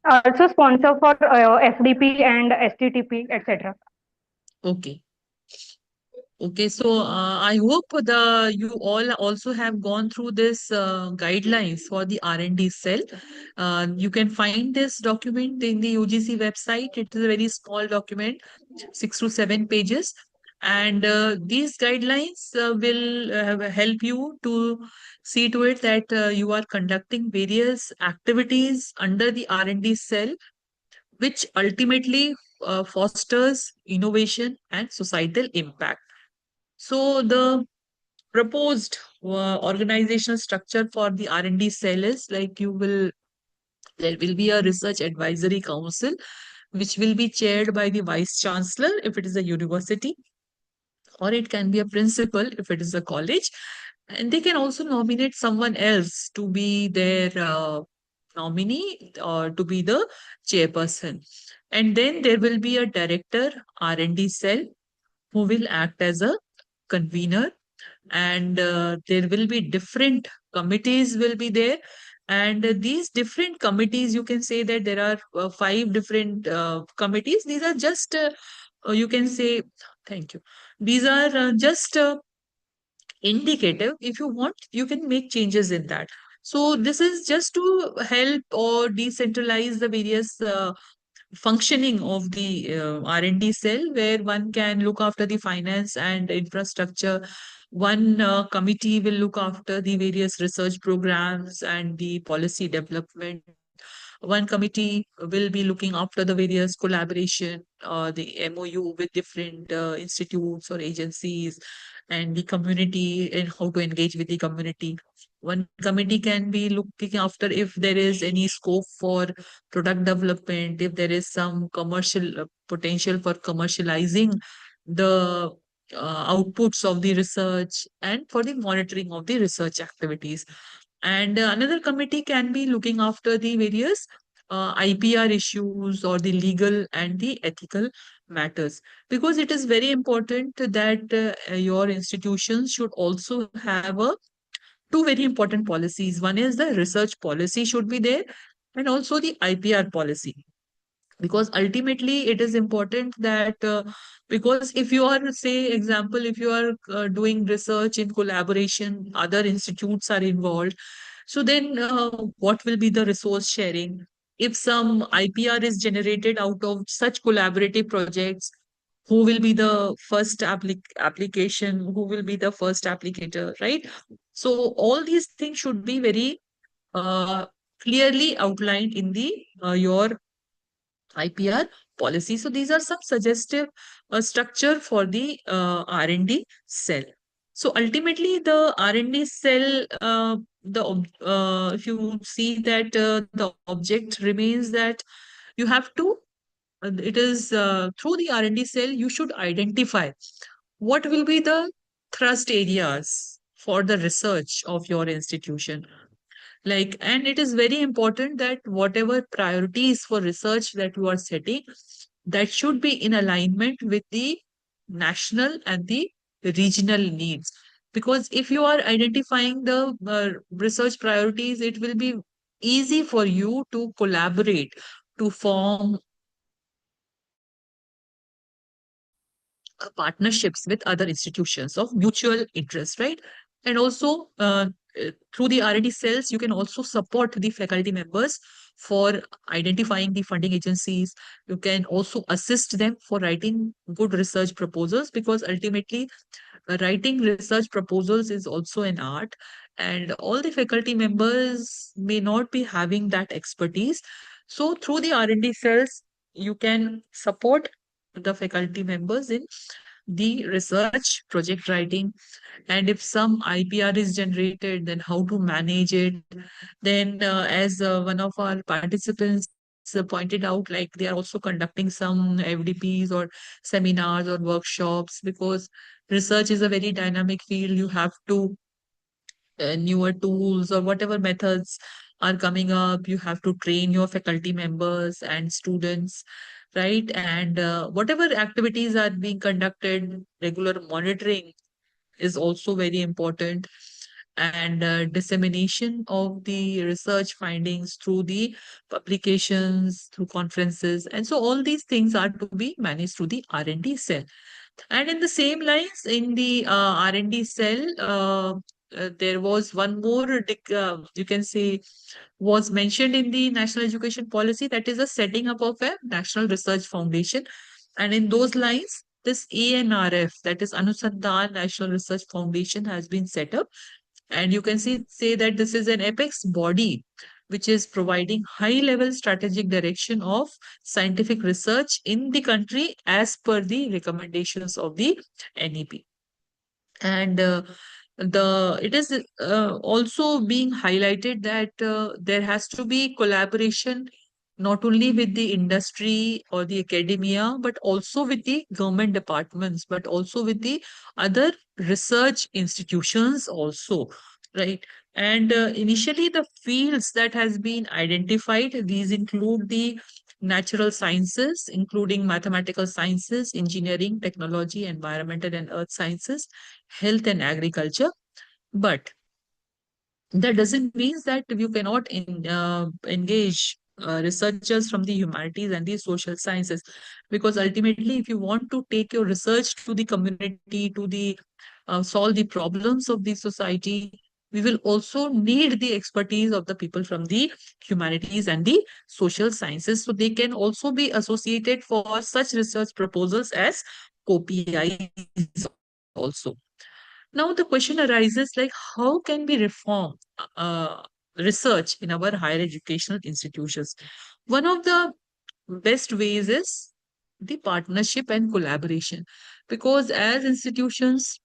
Also sponsor for SDP and STTP, etc. okay. Okay, so I hope you all also have gone through this guidelines for the R&D cell. You can find this document in the UGC website. It is a very small document, 6 to 7 pages, and these guidelines will help you to see to it that you are conducting various activities under the R&D cell, which ultimately fosters innovation and societal impact. So the proposed organizational structure for the R&D cell is like there will be a research advisory council, which will be chaired by the vice chancellor if it is a university, or it can be a principal if it is a college. And they can also nominate someone else to be their nominee or to be the chairperson. And then there will be a director R&D cell who will act as a convener, and there will be different committees will be there, and these different committees, you can say that there are 5 different committees. These are just you can say, thank you, these are just indicative. If you want, you can make changes in that. So this is just to help or decentralize the various functioning of the R&D cell, where one can look after the finance and infrastructure. One committee will look after the various research programs and the policy development. One committee will be looking after the various collaboration, the MOU with different institutes or agencies, and the community and how to engage with the community. One committee can be looking after if there is any scope for product development, if there is some commercial potential for commercializing the outputs of the research, and for the monitoring of the research activities. And another committee can be looking after the various IPR issues or the legal and the ethical matters, because it is very important that your institutions should also have two very important policies. One is the research policy should be there, and also the IPR policy, because ultimately it is important that because if you are, say example, if you are doing research in collaboration, other institutes are involved, so then what will be the resource sharing? If some IPR is generated out of such collaborative projects, who will be the first application, who will be the first applicator, right? So all these things should be very uh, clearly outlined in the your IPR policy. So these are some suggestive structure for the R&D cell. So ultimately, the R&D cell, if you see that the object remains that you have to, it is through the R&D cell, you should identify what will be the thrust areas for the research of your institution. Like, and it is very important that whatever priorities for research that you are setting, that should be in alignment with the national and the regional needs. Because if you are identifying the research priorities, it will be easy for you to collaborate, to form partnerships with other institutions of mutual interest, right? And also, through the R&D cells, you can also support the faculty members for identifying the funding agencies. You can also assist them for writing good research proposals, because ultimately, writing research proposals is also an art, and all the faculty members may not be having that expertise. So, through the R&D cells, you can support the faculty members in the research project writing. And if some IPR is generated, then how to manage it. Then as one of our participants pointed out, like they are also conducting some FDPs or seminars or workshops, because research is a very dynamic field. You have to newer tools or whatever methods are coming up, you have to train your faculty members and students. right? And whatever activities are being conducted, regular monitoring is also very important, and dissemination of the research findings through the publications, through conferences, and so all these things are to be managed through the R&D cell. And in the same lines, in the R&D cell, there was one more, you can say, was mentioned in the national education policy, that is the setting up of a national research foundation. And in those lines, this ANRF, that is Anusandhan National Research Foundation, has been set up. And you can say that this is an apex body which is providing high level strategic direction of scientific research in the country as per the recommendations of the NEP. And it is also being highlighted that there has to be collaboration not only with the industry or the academia, but also with the government departments, but also with the other research institutions also, right? And initially, the fields that has been identified, these include the natural sciences, including mathematical sciences, engineering, technology, environmental and earth sciences, health and agriculture. But that doesn't mean that you cannot engage researchers from the humanities and the social sciences, because ultimately, if you want to take your research to the community, to the solve the problems of the society, we will also need the expertise of the people from the humanities and the social sciences, so they can also be associated for such research proposals as co-PIs also. Now the question arises, like, how can we reform uh, research in our higher educational institutions? One of the best ways is the partnership and collaboration, because as institutions,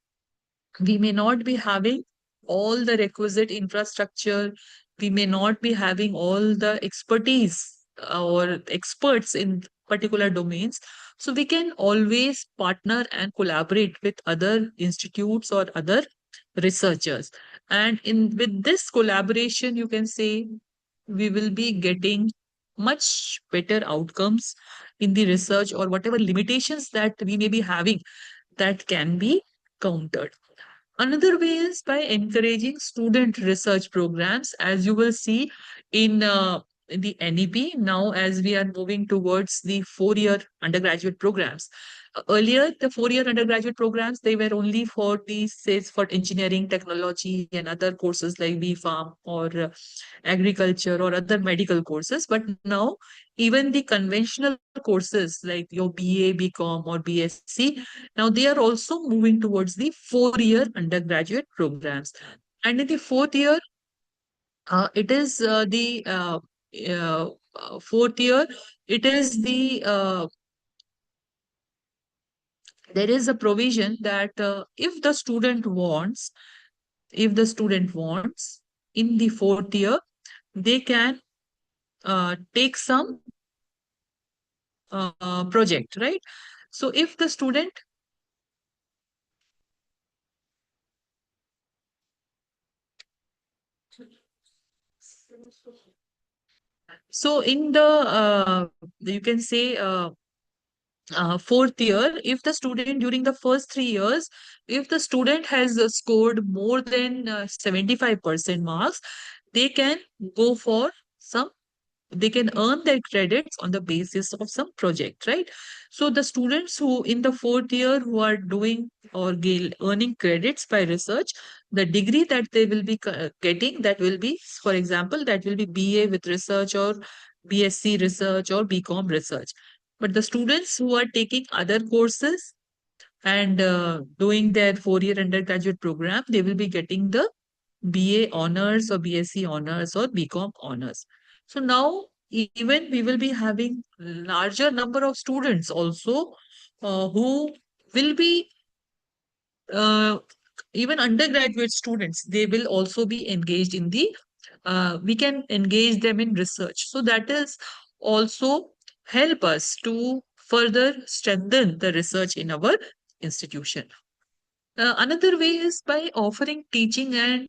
we may not be having all the requisite infrastructure, we may not be having all the expertise or experts in particular domains. So we can always partner and collaborate with other institutes or other researchers. And in with this collaboration, you can say we will be getting much better outcomes in the research, or whatever limitations that we may be having, that can be countered. Another way is by encouraging student research programs, as you will see in the NEP now, as we are moving towards the 4-year undergraduate programs. Earlier, the 4-year undergraduate programs, they were only for the, say, for engineering, technology, and other courses like B.Pharm or agriculture or other medical courses. But now, even the conventional courses like your BA, BCom, or BSc, now they are also moving towards the 4-year undergraduate programs. And in the 4th year, it is the uh, 4th year, it is the there is a provision that if the student wants, in the 4th year, they can take some project, right? So if the student so in the you can say 4th year, if the student during the first 3 years, if the student has scored more than 75% marks, they can go for some, they can earn their credits on the basis of some project, right? So the students who in the 4th year who are doing or earning credits by research, the degree that they will be getting, that will be, for example, that will be BA with research or BSc research or BCom research. But the students who are taking other courses and doing their 4-year undergraduate program, they will be getting the BA honors or BSc honors or BCom honors. So now even we will be having larger number of students also who will be uh, even undergraduate students, they will also be engaged in the we can engage them in research. So that is also help us to further strengthen the research in our institution. Another way is by offering teaching and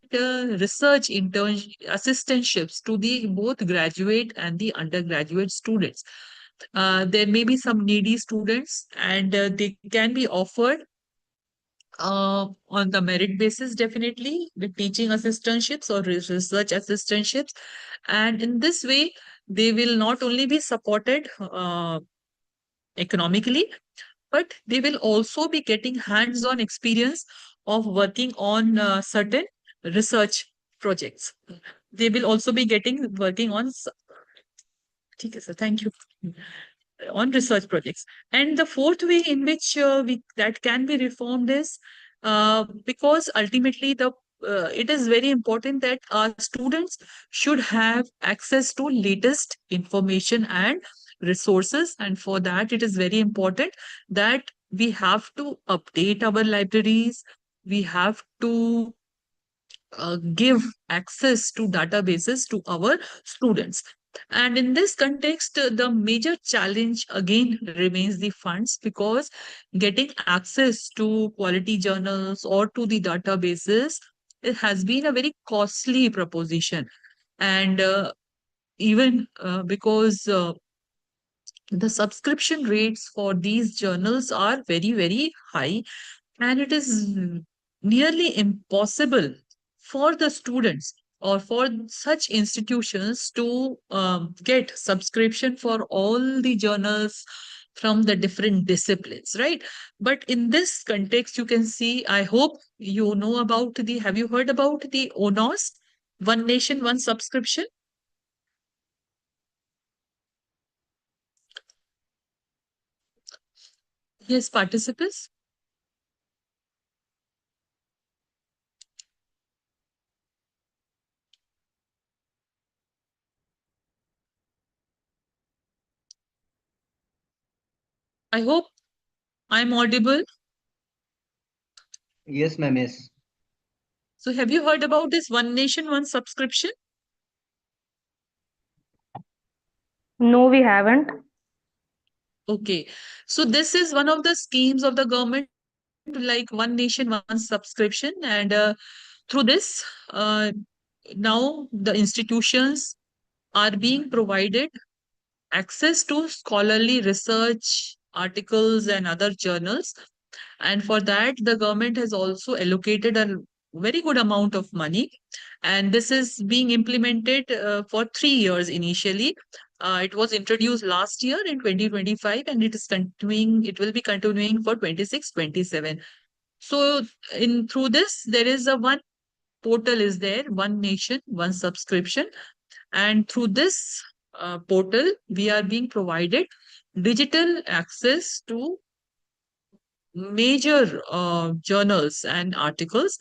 research intern assistantships to the both graduate and the undergraduate students. There may be some needy students, and they can be offered on the merit basis, definitely, with teaching assistantships or research assistantships. And in this way, they will not only be supported economically, but they will also be getting hands-on experience of working on certain research projects. They will also be getting working on. Okay, sir, thank you. On research projects. And the fourth way in which that can be reformed is because ultimately it is very important that our students should have access to latest information and resources. And for that, it is very important that we have to update our libraries. We have to give access to databases to our students. And in this context, the major challenge again remains the funds, because getting access to quality journals or to the databases, it has been a very costly proposition. And even because the subscription rates for these journals are very, very high, and it is nearly impossible for the students or for such institutions to get subscription for all the journals from the different disciplines, right? But in this context, you can see, I hope you know about have you heard about the ONOS, One Nation, One Subscription? Yes, participants. I hope I'm audible. Yes, ma'am. Yes. So have you heard about this One Nation, One Subscription? No, we haven't. Okay. So this is one of the schemes of the government, like One Nation, One Subscription. And through this, now the institutions are being provided access to scholarly research articles and other journals. And for that, the government has also allocated a very good amount of money. And this is being implemented for 3 years initially. It was introduced last year in 2025, and it will be continuing for 26-27. So through this, there is a one portal is there, One Nation, One Subscription. And through this portal, we are being provided digital access to major journals and articles.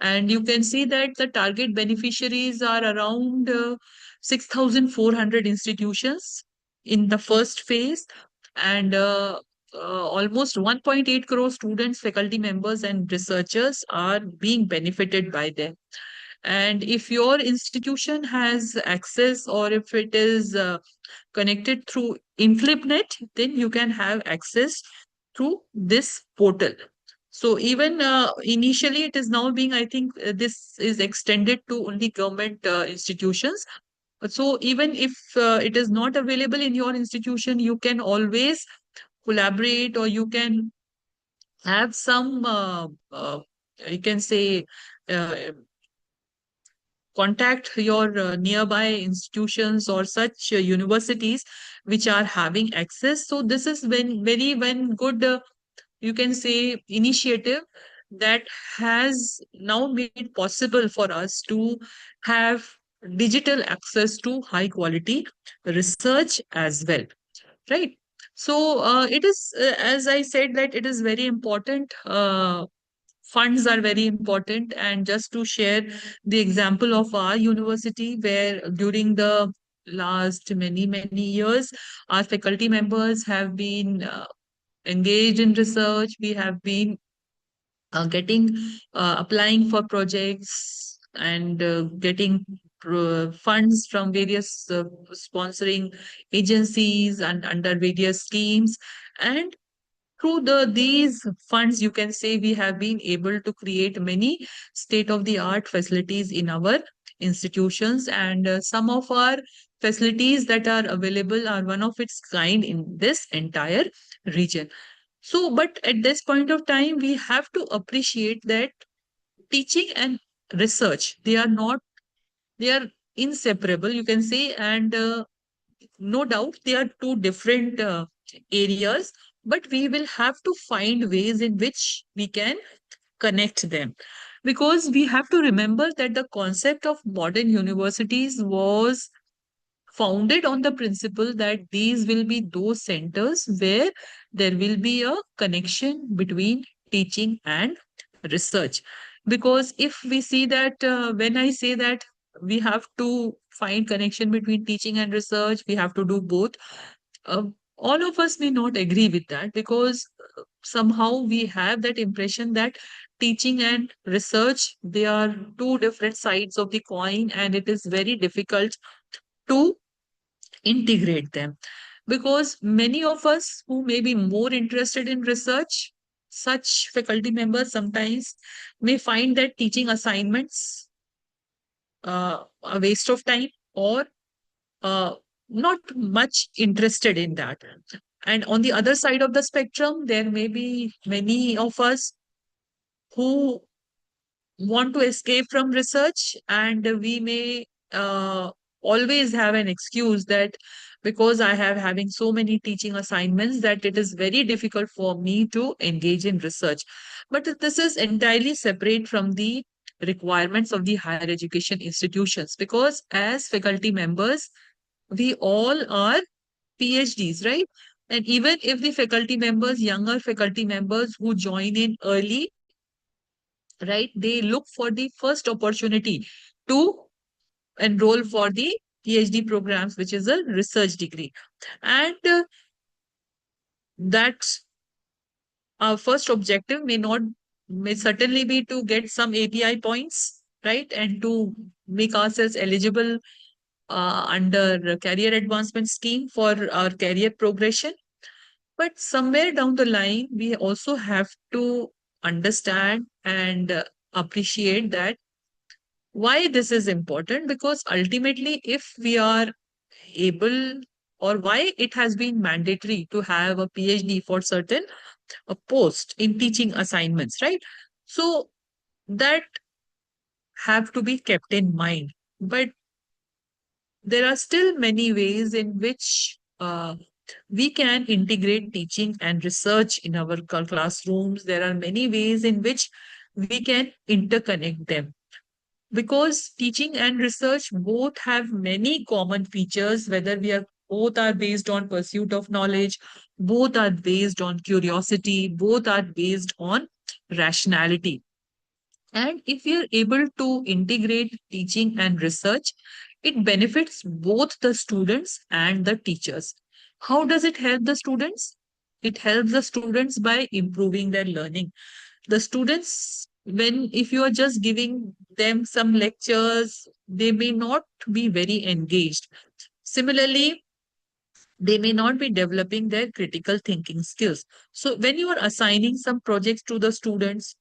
And you can see that the target beneficiaries are around 6,400 institutions in the first phase, and almost 1.8 crore students, faculty members, and researchers are being benefited by them. And if your institution has access, or if it is connected through InflipNet, then you can have access through this portal. So even initially, it is now being, I think this is extended to only government institutions. So even if it is not available in your institution, you can always collaborate, or you can have some, you can say, uh, contact your nearby institutions or such universities which are having access. So this is when good, you can say, initiative that has now made possible for us to have digital access to high quality research as well, right? So it is, as I said, that it is very important. Funds are very important. And just to share the example of our university, where during the last many years, our faculty members have been engaged in research. We have been getting applying for projects, and getting funds from various sponsoring agencies and under various schemes. And through these funds, you can say, we have been able to create many state-of-the-art facilities in our institutions, and some of our facilities that are available are one of its kind in this entire region. So, but at this point of time, we have to appreciate that teaching and research, they are inseparable, you can say, and no doubt they are two different areas, but we will have to find ways in which we can connect them. Because we have to remember that the concept of modern universities was founded on the principle that these will be those centers where there will be a connection between teaching and research. Because if we see that, when I say that we have to find connection between teaching and research, we have to do both. Uh, all of us may not agree with that, because somehow we have that impression that teaching and research, they are two different sides of the coin, and it is very difficult to integrate them. Because many of us who may be more interested in research, such faculty members sometimes may find that teaching assignments a waste of time, or uh, not much interested in that. And on the other side of the spectrum, there may be many of us who want to escape from research, and we may always have an excuse that because I have having so many teaching assignments that it is very difficult for me to engage in research. But this is entirely separate from the requirements of the higher education institutions, because as faculty members, we all are PhDs, right? And even if the faculty members, younger faculty members who join in early, right, they look for the first opportunity to enroll for the PhD programs, which is a research degree. And that our first objective may certainly be to get some API points, right? And to make ourselves eligible under career advancement scheme for our career progression. But somewhere down the line, we also have to understand and appreciate that why this is important, because ultimately, if we are able, or why it has been mandatory to have a PhD for certain post in teaching assignments, right? So that have to be kept in mind. But there are still many ways in which we can integrate teaching and research in our classrooms. There are many ways in which we can interconnect them, because teaching and research both have many common features, whether we are both are based on pursuit of knowledge, both are based on curiosity, both are based on rationality. And if we are able to integrate teaching and research, it benefits both the students and the teachers. How does it help the students? It helps the students by improving their learning. The students, when if you are just giving them some lectures, they may not be very engaged. Similarly, they may not be developing their critical thinking skills. So when you are assigning some projects to the students,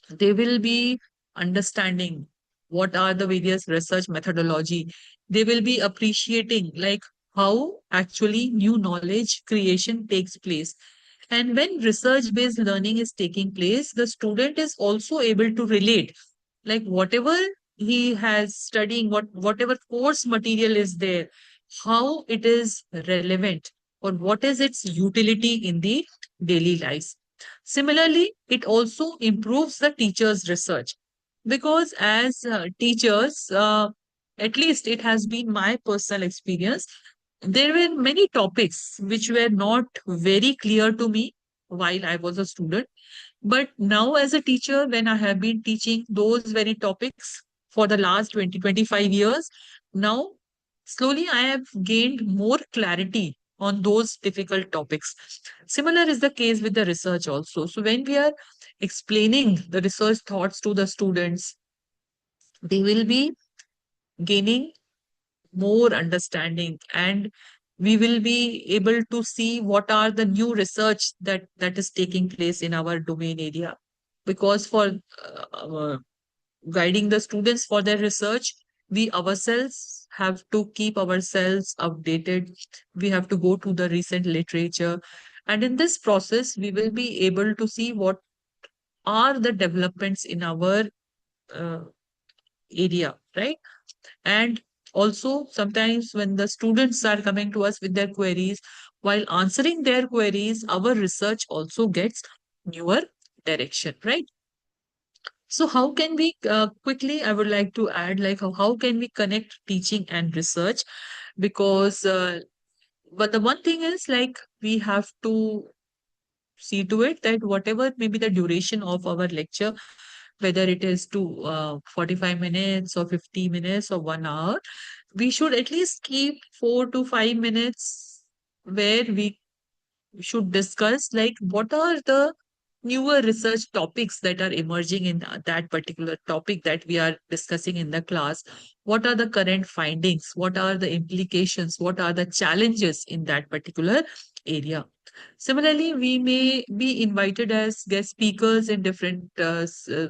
they will be understanding what are the various research methodology. They will be appreciating like how actually new knowledge creation takes place. And when research based learning is taking place, the student is also able to relate, like whatever he has studying, whatever course material is there, how it is relevant, or what is its utility in the daily lives. Similarly, it also improves the teacher's research, because as teachers, at least it has been my personal experience, there were many topics which were not very clear to me while I was a student. But now, as a teacher, when I have been teaching those very topics for the last 20-25 years, now slowly I have gained more clarity on those difficult topics. Similar is the case with the research also. So, when we are explaining the research thoughts to the students, they will be gaining more understanding, and we will be able to see what are the new research that is taking place in our domain area. Because for guiding the students for their research, we ourselves have to keep ourselves updated. We have to go to the recent literature. And in this process, we will be able to see what are the developments in our uh, area, right? And also, sometimes when the students are coming to us with their queries, while answering their queries, our research also gets newer direction, right? So how can we quickly, I would like to add, like how can we connect teaching and research? Because, but the one thing is like we have to see to it that whatever may be the duration of our lecture, whether it is to 45 minutes or 50 minutes or 1 hour, we should at least keep 4 to 5 minutes where we should discuss like what are the newer research topics that are emerging in that particular topic that we are discussing in the class. What are the current findings? What are the implications? What are the challenges in that particular area? Similarly, we may be invited as guest speakers in different,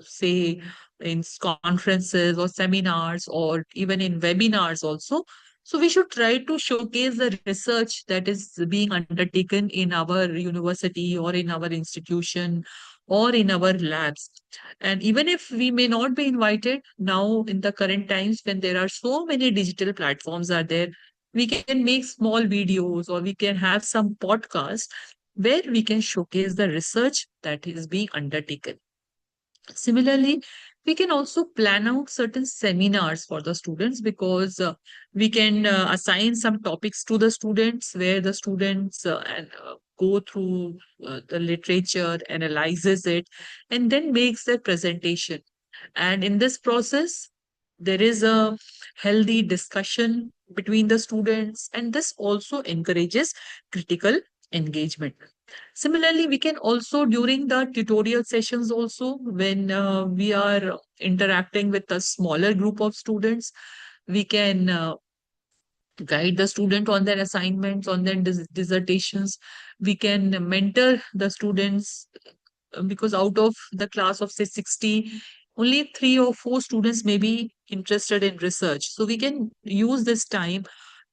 say, in conferences or seminars or even in webinars also. So we should try to showcase the research that is being undertaken in our university or in our institution or in our labs. And even if we may not be invited now in the current times when there are so many digital platforms are there, we can make small videos or we can have some podcasts where we can showcase the research that is being undertaken. Similarly, we can also plan out certain seminars for the students because we can assign some topics to the students where the students go through the literature, analyzes it, and then makes their presentation. And in this process, there is a healthy discussion between the students, and this also encourages critical engagement. Similarly, we can also during the tutorial sessions also when we are interacting with a smaller group of students, we can guide the student on their assignments, on their dissertations. We can mentor the students because out of the class of say 60, only 3 or 4 students may be interested in research. So we can use this time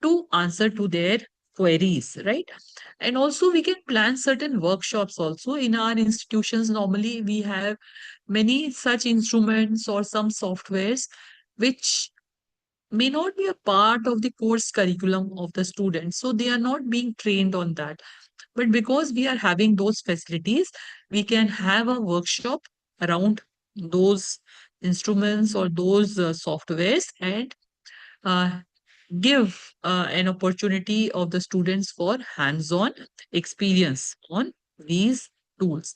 to answer to their queries, right? And also we can plan certain workshops also in our institutions. Normally we have many such instruments or some softwares which may not be a part of the course curriculum of the students. So they are not being trained on that. But because we are having those facilities, we can have a workshop around those instruments or those softwares and uh, give an opportunity of the students for hands-on experience on these tools.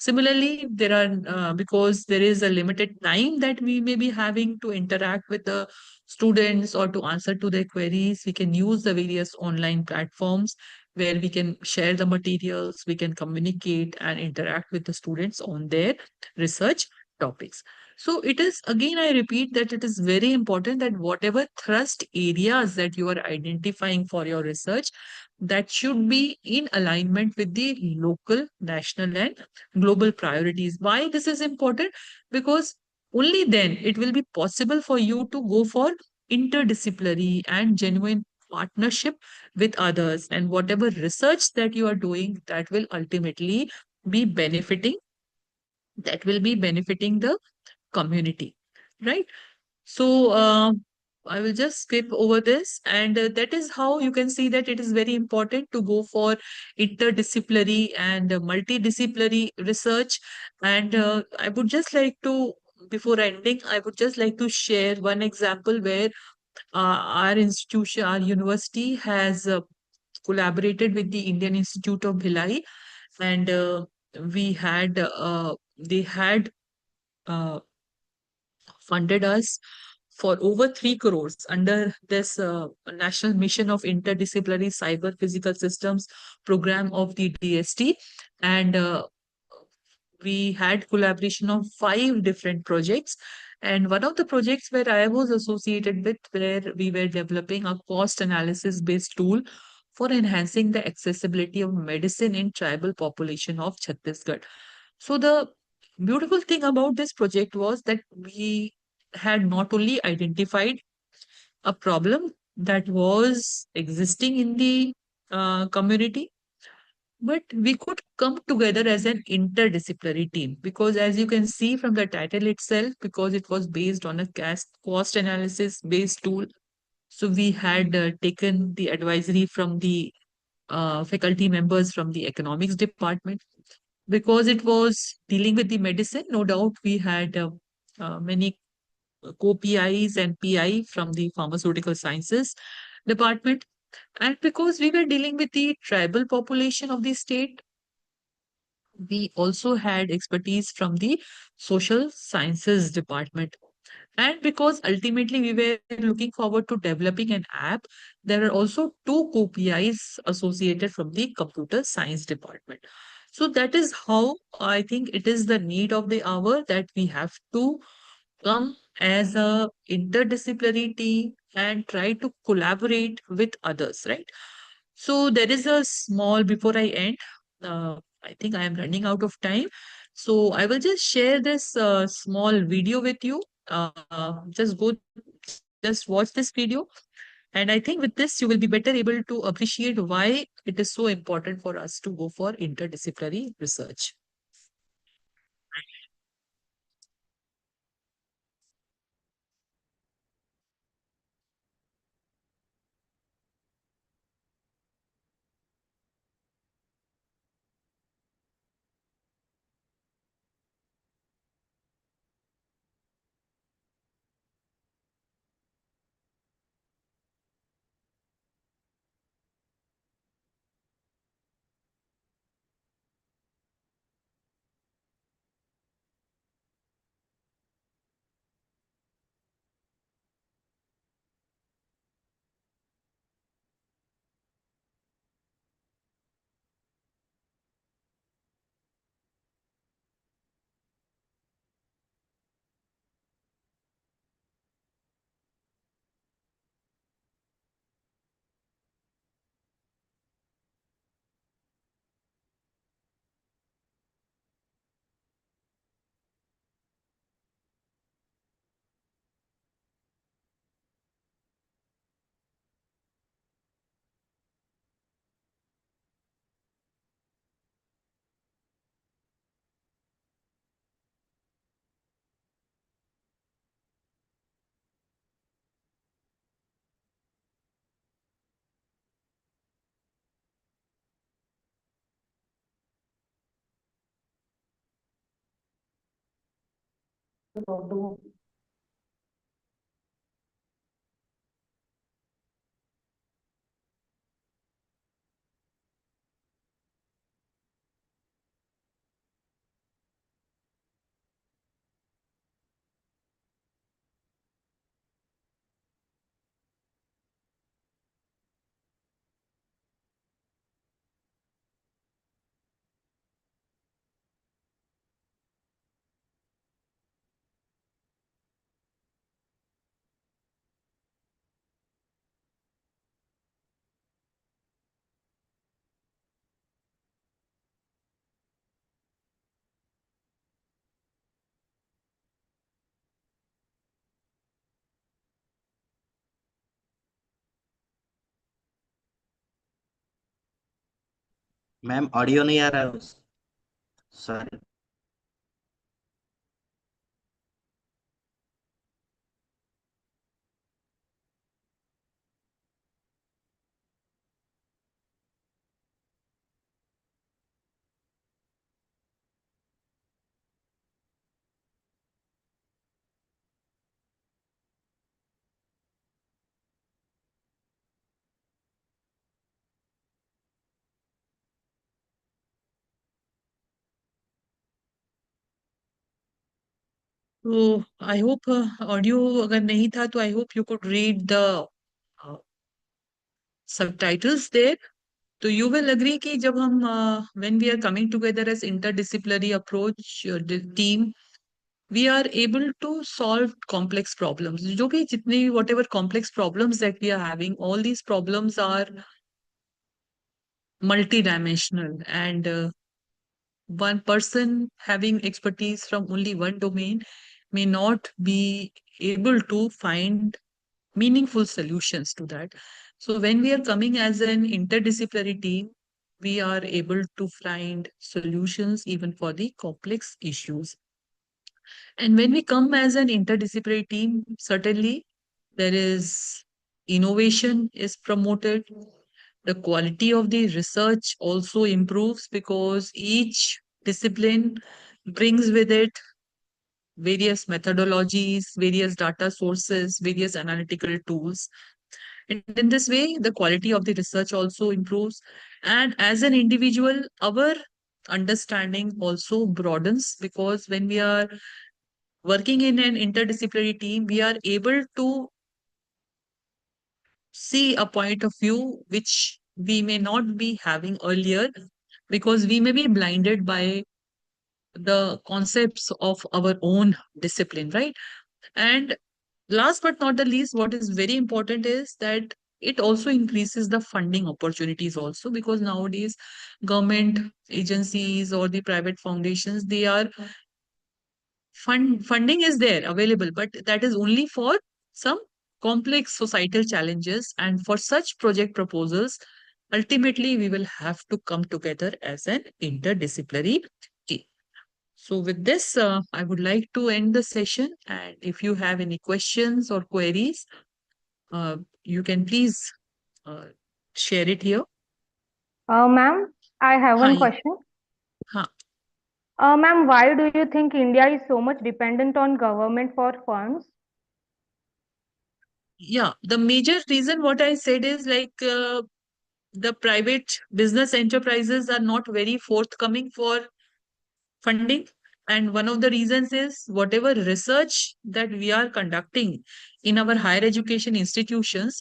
Similarly, there are because there is a limited time that we may be having to interact with the students or to answer to their queries, we can use the various online platforms where we can share the materials, we can communicate and interact with the students on their research topics. So it is, again, I repeat that it is very important that whatever thrust areas that you are identifying for your research, that should be in alignment with the local, national, and global priorities. Why this is important? Because only then it will be possible for you to go for interdisciplinary and genuine partnership with others. And whatever research that you are doing, that will ultimately be benefiting, that will be benefiting the community, right? So I will just skip over this, and that is how you can see that it is very important to go for interdisciplinary and multidisciplinary research. And I would just like to, before ending, I would just like to share one example where our institution, our university has collaborated with the Indian Institute of Bhilai, and we had they had uh, funded us for over 3 crores under this National Mission of Interdisciplinary Cyber Physical Systems program of the DST. And we had collaboration of 5 different projects. And one of the projects where I was associated with, where we were developing a cost analysis based tool for enhancing the accessibility of medicine in tribal population of Chhattisgarh. So the beautiful thing about this project was that we had not only identified a problem that was existing in the community, but we could come together as an interdisciplinary team, because as you can see from the title itself, because it was based on a cost analysis based tool. So we had taken the advisory from the faculty members from the economics department, because it was dealing with the medicine. No doubt we had many co-PIs and PI from the pharmaceutical sciences department. And because we were dealing with the tribal population of the state, we also had expertise from the social sciences department. And because ultimately we were looking forward to developing an app, there are also two co-PIs associated from the computer science department. So that is how I think it is the need of the hour that we have to come as a interdisciplinary team and try to collaborate with others, right? So there is a small, before I end, I think I am running out of time. So I will just share this small video with you. Just watch this video. And I think with this, you will be better able to appreciate why it is so important for us to go for interdisciplinary research. Ma'am audio नहीं आ रहा है sorry. तो I hope audio अगर नहीं था तो I hope you could read the subtitles there. तो you will agree कि जब हम when we are coming together as interdisciplinary approach the team, we are able to solve complex problems. जो भी जितने whatever complex problems that we are having, all these problems are multidimensional, and one person having expertise from only one domain may not be able to find meaningful solutions to that. So when we are coming as an interdisciplinary team, we are able to find solutions even for the complex issues. And when we come as an interdisciplinary team, certainly there is innovation is promoted. The quality of the research also improves because each discipline brings with it various methodologies, various data sources, various analytical tools. And in this way, the quality of the research also improves. And as an individual, our understanding also broadens because when we are working in an interdisciplinary team, we are able to see a point of view which we may not be having earlier because we may be blinded by the concepts of our own discipline, right? And last but not the least, what is very important is that it also increases the funding opportunities also because nowadays government agencies or the private foundations, they are funding is there available, but that is only for some complex societal challenges. And for such project proposals, ultimately we will have to come together as an interdisciplinary team. So with this, I would like to end the session. And if you have any questions or queries, you can please uh, share it here. Ma'am, I have one Hi. question. Huh. Ma'am, why do you think India is so much dependent on government for funds? Yeah, the major reason what I said is like the private business enterprises are not very forthcoming for funding. And one of the reasons is whatever research that we are conducting in our higher education institutions,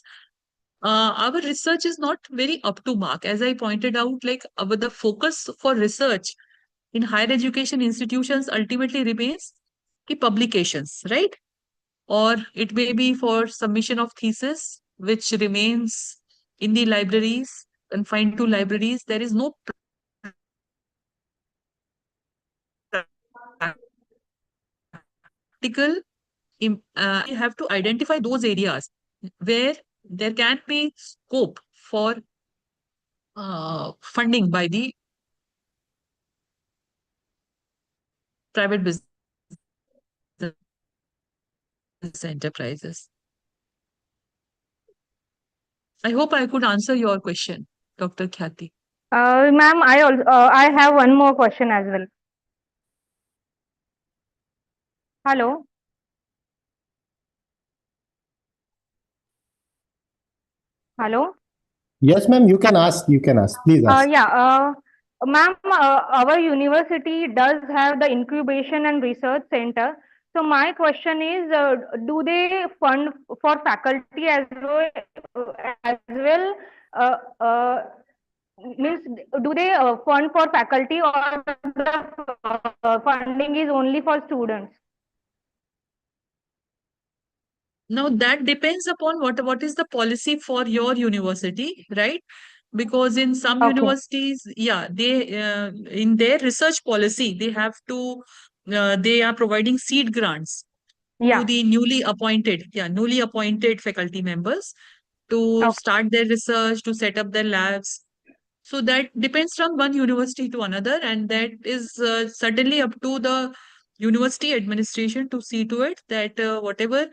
our research is not very up to mark. As I pointed out, like the focus for research in higher education institutions ultimately remains the publications, right? Or it may be for submission of thesis, which remains in the libraries, confined to libraries. There is no practical, we have to identify those areas where there can be scope for funding by the private business enterprises. I hope I could answer your question, Dr. Khyati. Ma'am, I have one more question as well. Hello. Hello. Yes, ma'am, you can ask. You can ask. Please ask. Ma'am, our university does have the incubation and research center. So my question is, do they fund for faculty as well? As well, uh, uh, means do they fund for faculty or the funding is only for students? Now that depends upon what is the policy for your university, right? Because in some Okay. universities, yeah, they in their research policy they have to they are providing seed grants to Yeah. the newly appointed faculty members to Okay. start their research, to set up their labs. So that depends from one university to another, and that is certainly up to the university administration to see to it that whatever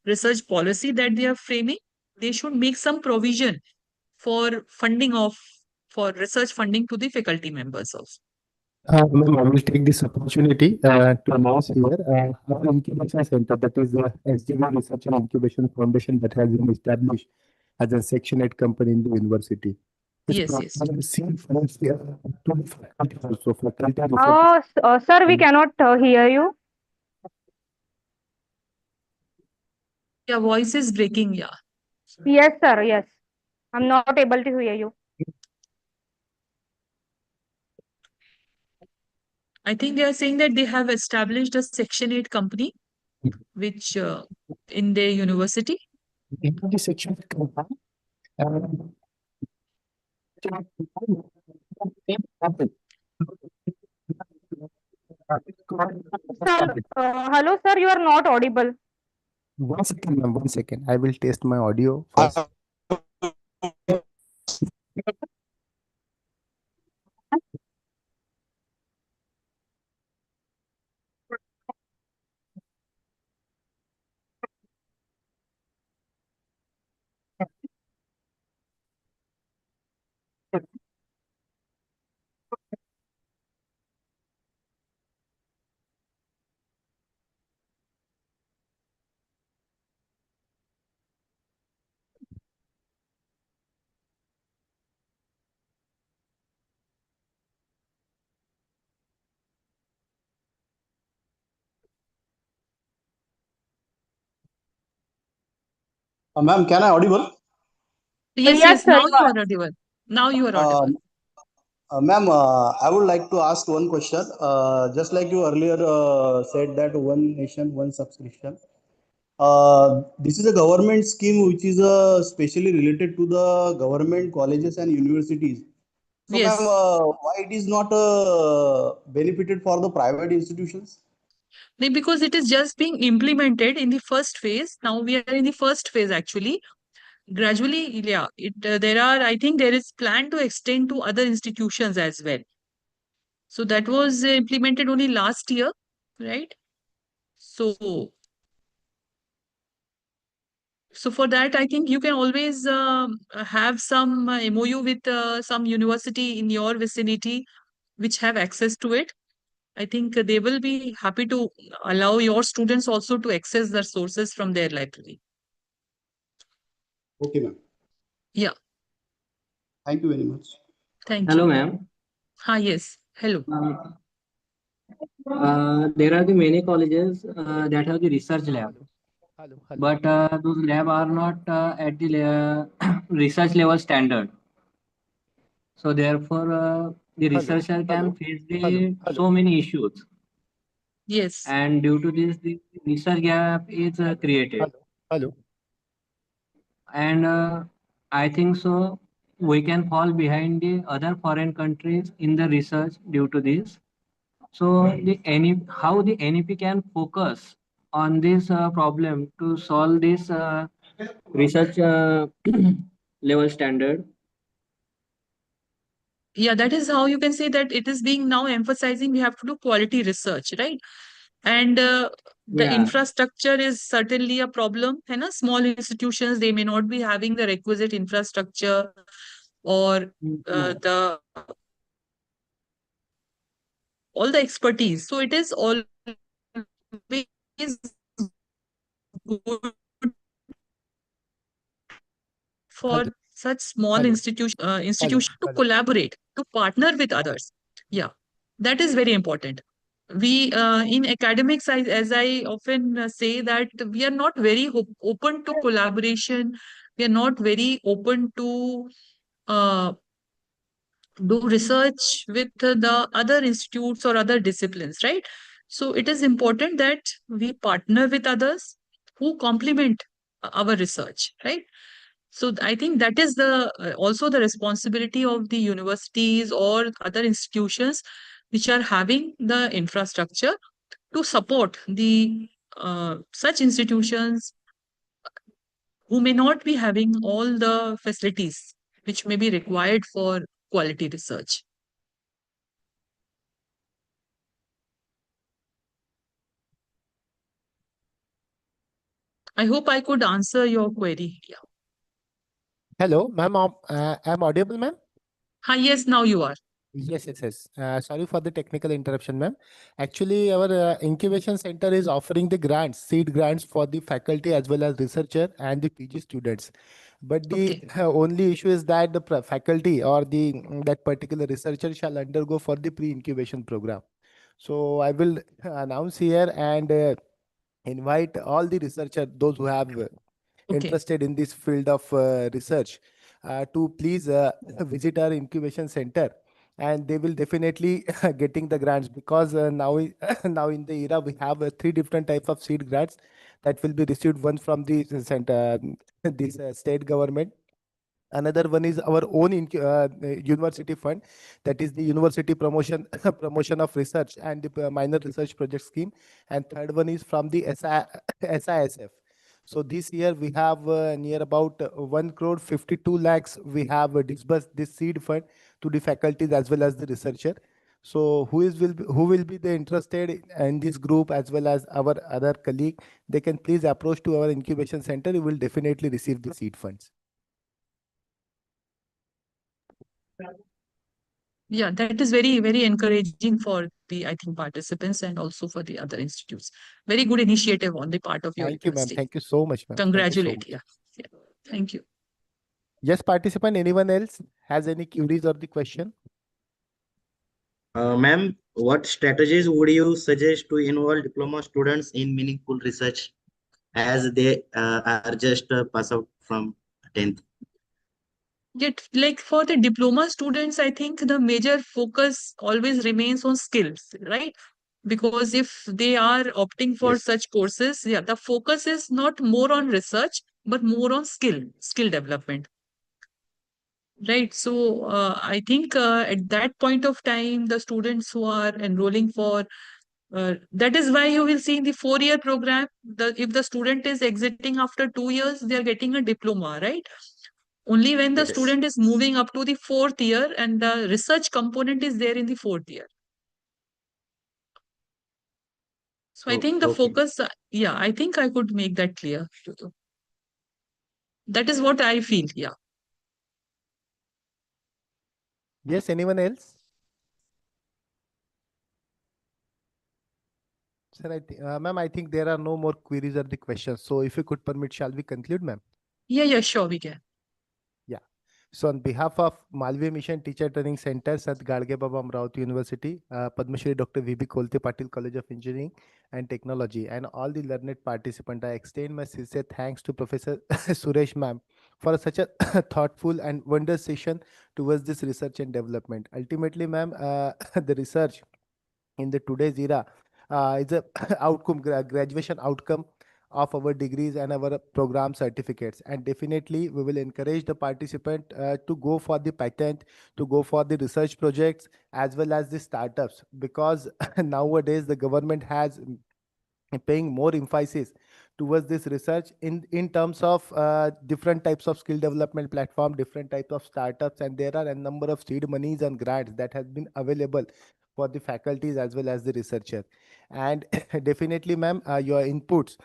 research policy that they are framing, they should make some provision for funding of for research funding to the faculty members also. Ma'am, I will take this opportunity to announce here our incubation center, that is the SGBAU Research and Incubation Foundation, that has been established as a Section 8 company in the university. Yes, yes. Seed funds to the faculty also, faculty research. Sir, we cannot hear you. Your voice is breaking, yeah. Yes, sir. Yes. I'm not able to hear you. I think they are saying that they have established a Section 8 company, which in their university. In the Section 8 company, Sir, hello, sir. You are not audible. One second, ma'am. 1 second. I will test my audio first. Ma'am, can I audible? Yes, Yes, yes, sir, now you you are. are audible. Now you are Uh, audible. Ma'am, I would like to ask one question. Just like you earlier said that one nation, one subscription. This is a government scheme which is specially related to the government colleges and universities. So, ma'am, Yes. why it is not benefited for the private institutions? Because it is just being implemented in the first phase. Now we are in the first phase actually. Gradually, yeah, there are, I think there is plan to extend to other institutions as well. So that was implemented only last year, right? So, so for that, I think you can always have some MOU with some university in your vicinity which have access to it. I think they will be happy to allow your students also to access the sources from their library. Okay, ma'am. Yeah, Thank you very much. thank Hello, you. ma'am. Yes, hello. There are the many colleges that have the research lab, Hello, hello. but those lab are not at the research level standard. So therefore, the Hello, researcher can hello, face hello, the hello, so many issues, Yes. and due to this, the research gap is created. hello, hello. And I think so. We can fall behind the other foreign countries in the research due to this. So the how the NEP can focus on this problem to solve this research level standard. Yeah, that is how you can say that it is being now emphasizing we have to do quality research, right? And the Yeah. infrastructure is certainly a problem. And small institutions, they may not be having the requisite infrastructure or No. the all the expertise. So it is always good for Hello, such small hello, hello, institution to hello. collaborate, to partner with others. Yeah, that is very important. We in academics, as I often say that we are not very open to collaboration. We are not very open to uh, do research with the other institutes or other disciplines, right? So it is important that we partner with others who complement our research, right? So I think that is the also the responsibility of the universities or other institutions which are having the infrastructure to support the such institutions who may not be having all the facilities which may be required for quality research. I hope I could answer your query. Yeah. Hello, ma'am. I'm audible, ma'am. Yes, now you are. Yes, yes, yes. Sorry for the technical interruption, ma'am. Actually, our incubation center is offering the grants, seed grants for the faculty as well as researcher and the PG students. But the Okay. only issue is that the faculty or the that particular researcher shall undergo for the pre-incubation program. So I will announce here and invite all the researcher, those who have Okay. interested in this field of research, to please visit our incubation center, and they will definitely getting the grants, because now in the era we have three different types of seed grants that will be received. One from the center, this state government. Another one is our own university fund, that is the university promotion promotion of research and the minor research project scheme. And third one is from the SISF. So this year we have near about 1 crore 52 lakhs. We have disbursed this seed fund to the faculties as well as the researcher. So who will be the interested in this group as well as our other colleague? They can please approach to our incubation center. You will definitely receive the seed funds. Yeah, that is very, very encouraging for the, I think, participants and also for the other institutes. Very good initiative on the part of your Thank you, ma'am. university. Thank you so much, ma'am. Thank you so Congratulate. much. Yeah. Yeah. Thank you. Yes, participant, anyone else has any queries or the question? Ma'am, what strategies would you suggest to involve diploma students in meaningful research as they are just pass out from 10th? Yet, like for the diploma students, I think the major focus always remains on skills, right? Because if they are opting for Yes. such courses, yeah, the focus is not more on research, but more on skill development. Right. So I think at that point of time, the students who are enrolling for that is why you will see in the 4-year program, if the student is exiting after 2 years, they are getting a diploma, right? Only when the Yes. student is moving up to the 4th year and the research component is there in the 4th year. So I think the Okay. focus, yeah, I think I could make that clear to you. That is what I feel. Yeah. Yes, anyone else? Sir, ma'am, I think there are no more queries or the questions. So if you could permit, shall we conclude, ma'am? Yeah, sure, we can. Yeah. So on behalf of Malviya Mission Teacher Training Center, Sat Gadge Baba Amravati University, Padma Shri Dr. V.B. Kolte Patil College of Engineering and Technology, and all the learned participants, I extend my sincere thanks to Professor Suresh ma'am for such a thoughtful and wondrous session towards this research and development. Ultimately, ma'am, the research in the today's era is a graduation outcome of our degrees and our program certificates, and definitely we will encourage the participant to go for the patent, to go for the research projects as well as the startups, because nowadays the government has paying more emphasis towards this research in terms of different types of skill development platform, different types of startups, and there are a number of seed monies and grants that has been available for the faculties as well as the researcher. And definitely, ma'am, your inputs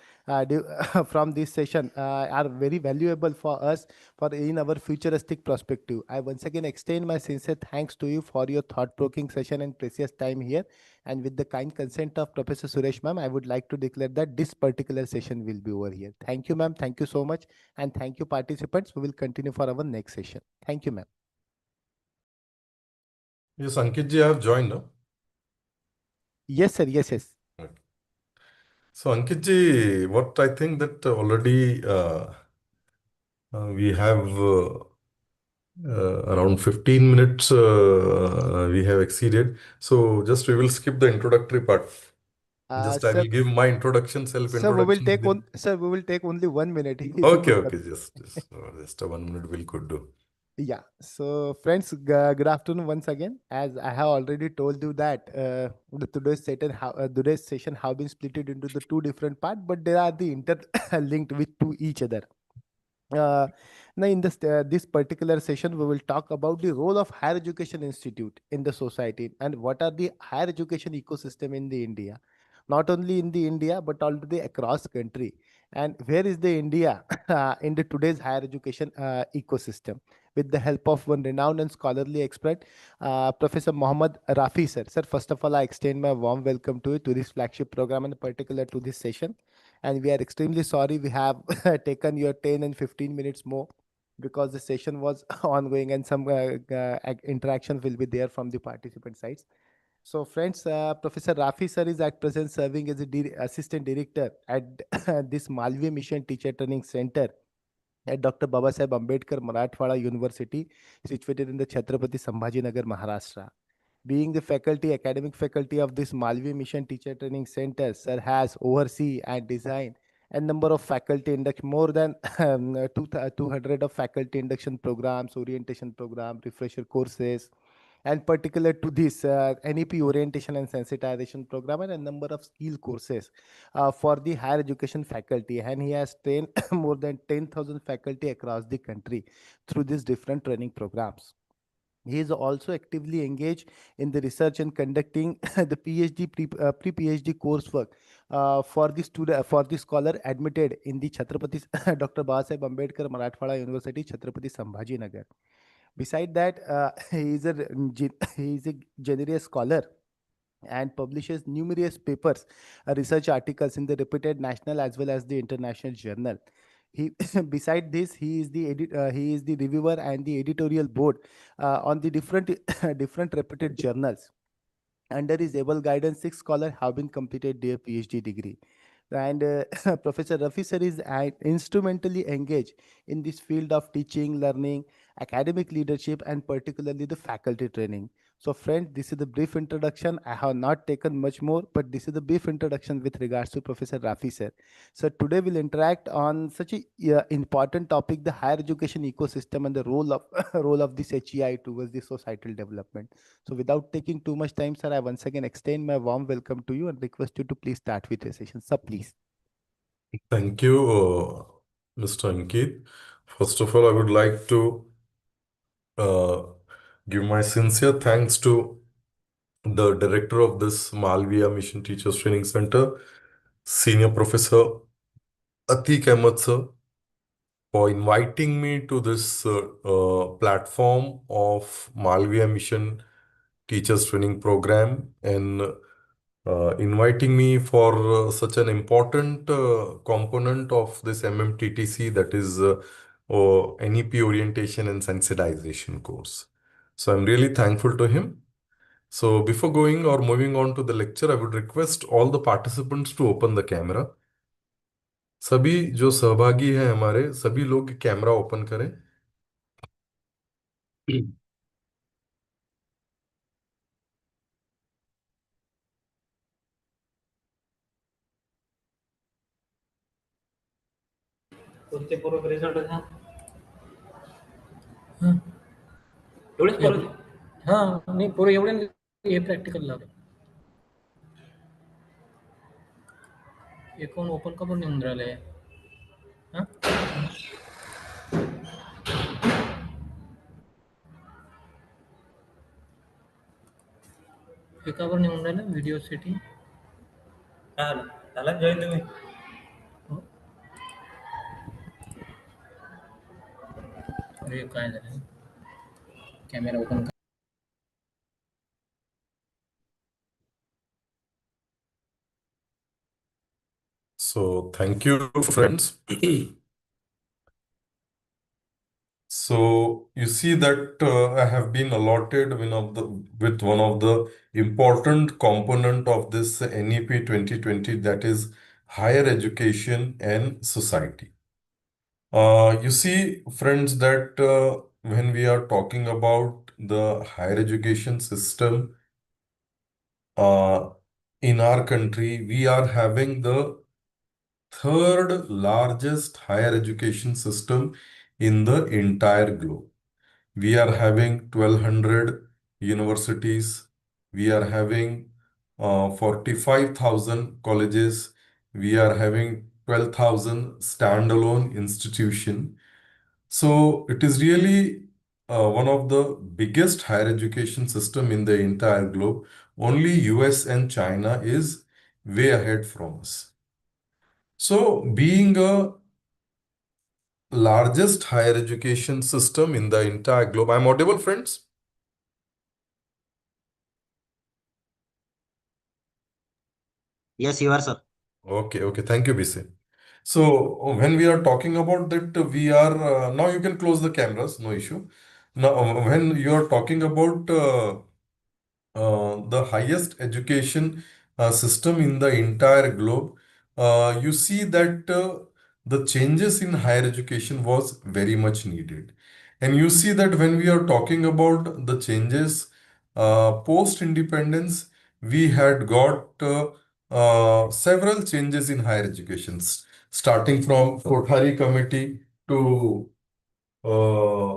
from this session are very valuable for us for in our futuristic perspective. I once again extend my sincere thanks to you for your thought-provoking session and precious time here. And with the kind consent of Professor Suresh ma'am, I would like to declare that this particular session will be over here. Thank you, ma'am. Thank you so much. And thank you, participants. We will continue for our next session. Thank you, ma'am. Yes, Ankit ji, I have joined. No? Yes, sir. Yes, yes. Okay. So Ankit ji, what I think that already we have around 15 minutes we have exceeded. So just we will skip the introductory part. Just I Sir, will give my introduction, sir, we will self-introduction. take on, sir, we will take only 1 minute. If you Okay, could okay, just a 1 minute will could do. Yeah. So, friends, good afternoon once again. As I have already told you that today's session have been split into the two different parts, but they are the interlinked with to each other. Uh, Now, in this particular session, we will talk about the role of higher education institute in the society and what are the higher education ecosystem in the India, not only in the India but already across country. And where is the India in the today's higher education ecosystem? With the help of one renowned and scholarly expert, Professor Mohammad Rafi sir. Sir, first of all, I extend my warm welcome to you to this flagship program and particular to this session. And we are extremely sorry we have taken your 10 and 15 minutes more because the session was ongoing and some interactions will be there from the participant sides. So friends, Professor Rafi sir is at present serving as a assistant director at this Malviya Mission Teacher Training Center at Dr. Babasaheb Ambedkar Marathwada University, situated in the Chhatrapati Sambhajinagar, Maharashtra. Being the academic faculty of this Malviya Mission Teacher Training Center, sir has oversee and design a number of faculty induction, more than 200 of faculty induction programs, orientation program, refresher courses, and particular to this NEP orientation and sensitization program and a number of skill courses for the higher education faculty. And he has trained more than 10,000 faculty across the country through these different training programs. He is also actively engaged in the research and conducting the PhD pre-PhD coursework for the student for the scholar admitted in the Chhatrapati Dr. Babasaheb Ambedkar Marathwada University, Chhatrapati Sambhaji Nagar. Beside that, he is a generous scholar and publishes numerous papers, research articles in the reputed national as well as the international journal. He, beside this, he is the reviewer and the editorial board on the different different reputed journals. Under his able guidance, 6 scholars have been completed their PhD degree. And Professor Rafi sir is instrumentally engaged in this field of teaching, learning, academic leadership, and particularly the faculty training. So, friends, this is the brief introduction. I have not taken much more, but this is the brief introduction with regards to Professor Rafi sir. So, today we'll interact on such a important topic: the higher education ecosystem and the role of role of this HEI towards the societal development. So without taking too much time, sir, I once again extend my warm welcome to you and request you to please start with your session. Sir, please. Thank you, Mr. Ankit. First of all, I would like to give my sincere thanks to the director of this Malviya Mission Teachers Training Center, Senior Professor Atik Ahmed sir, for inviting me to this platform of Malviya Mission Teachers Training Program and inviting me for such an important component of this MMTTC, that is NEP orientation and sensitization course. So I'm really thankful to him. So before going or moving on to the lecture, I would request all the participants to open the camera. सभी जो सहभागी हैं हमारे, सभी लोग camera open करें. कोणते पूर्व रिझल्ट हा एवढेच पूर्व हा नाही पूर्व एवढे हे प्रॅक्टिकल लागलं एकूण ओपन का पण निघून राहिले हा एकावर निघून राहिलं व्हिडिओ सेटिंग त्याला जॉईन तुम्ही अरे काय झालं camera open So thank you, friends. So you see that I have been allotted with one of the important component of this NEP 2020, that is higher education and society. You see, friends, that when we are talking about the higher education system in our country, we are having the third largest higher education system in the entire globe. We are having 1,200 universities. We are having 45,000 colleges. We are having 12,000 standalone institutions. So it is really one of the biggest higher education system in the entire globe. Only US and China is way ahead from us. So being a largest higher education system in the entire globe. I'm audible, friends? Yes, you are, sir. Okay. Thank you, BC. So when we are talking about that, we are now you can close the cameras, no issue. Now, when you are talking about the highest education system in the entire globe, you see that the changes in higher education was very much needed. And you see that when we are talking about the changes post-independence, we had got several changes in higher education, starting from Kothari Committee to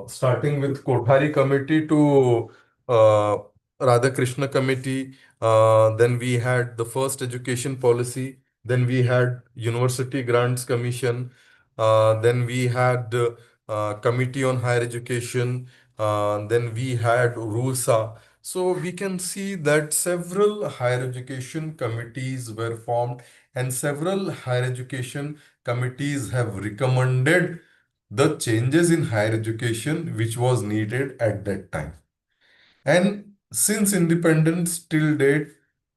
starting with Kothari Committee to uh, Radhakrishna Committee. Then we had the first education policy. Then we had University Grants Commission. Then we had Committee on Higher Education. Then we had RUSA. So we can see that several higher education committees were formed, and several higher education committees have recommended the changes in higher education which was needed at that time. And since independence till date,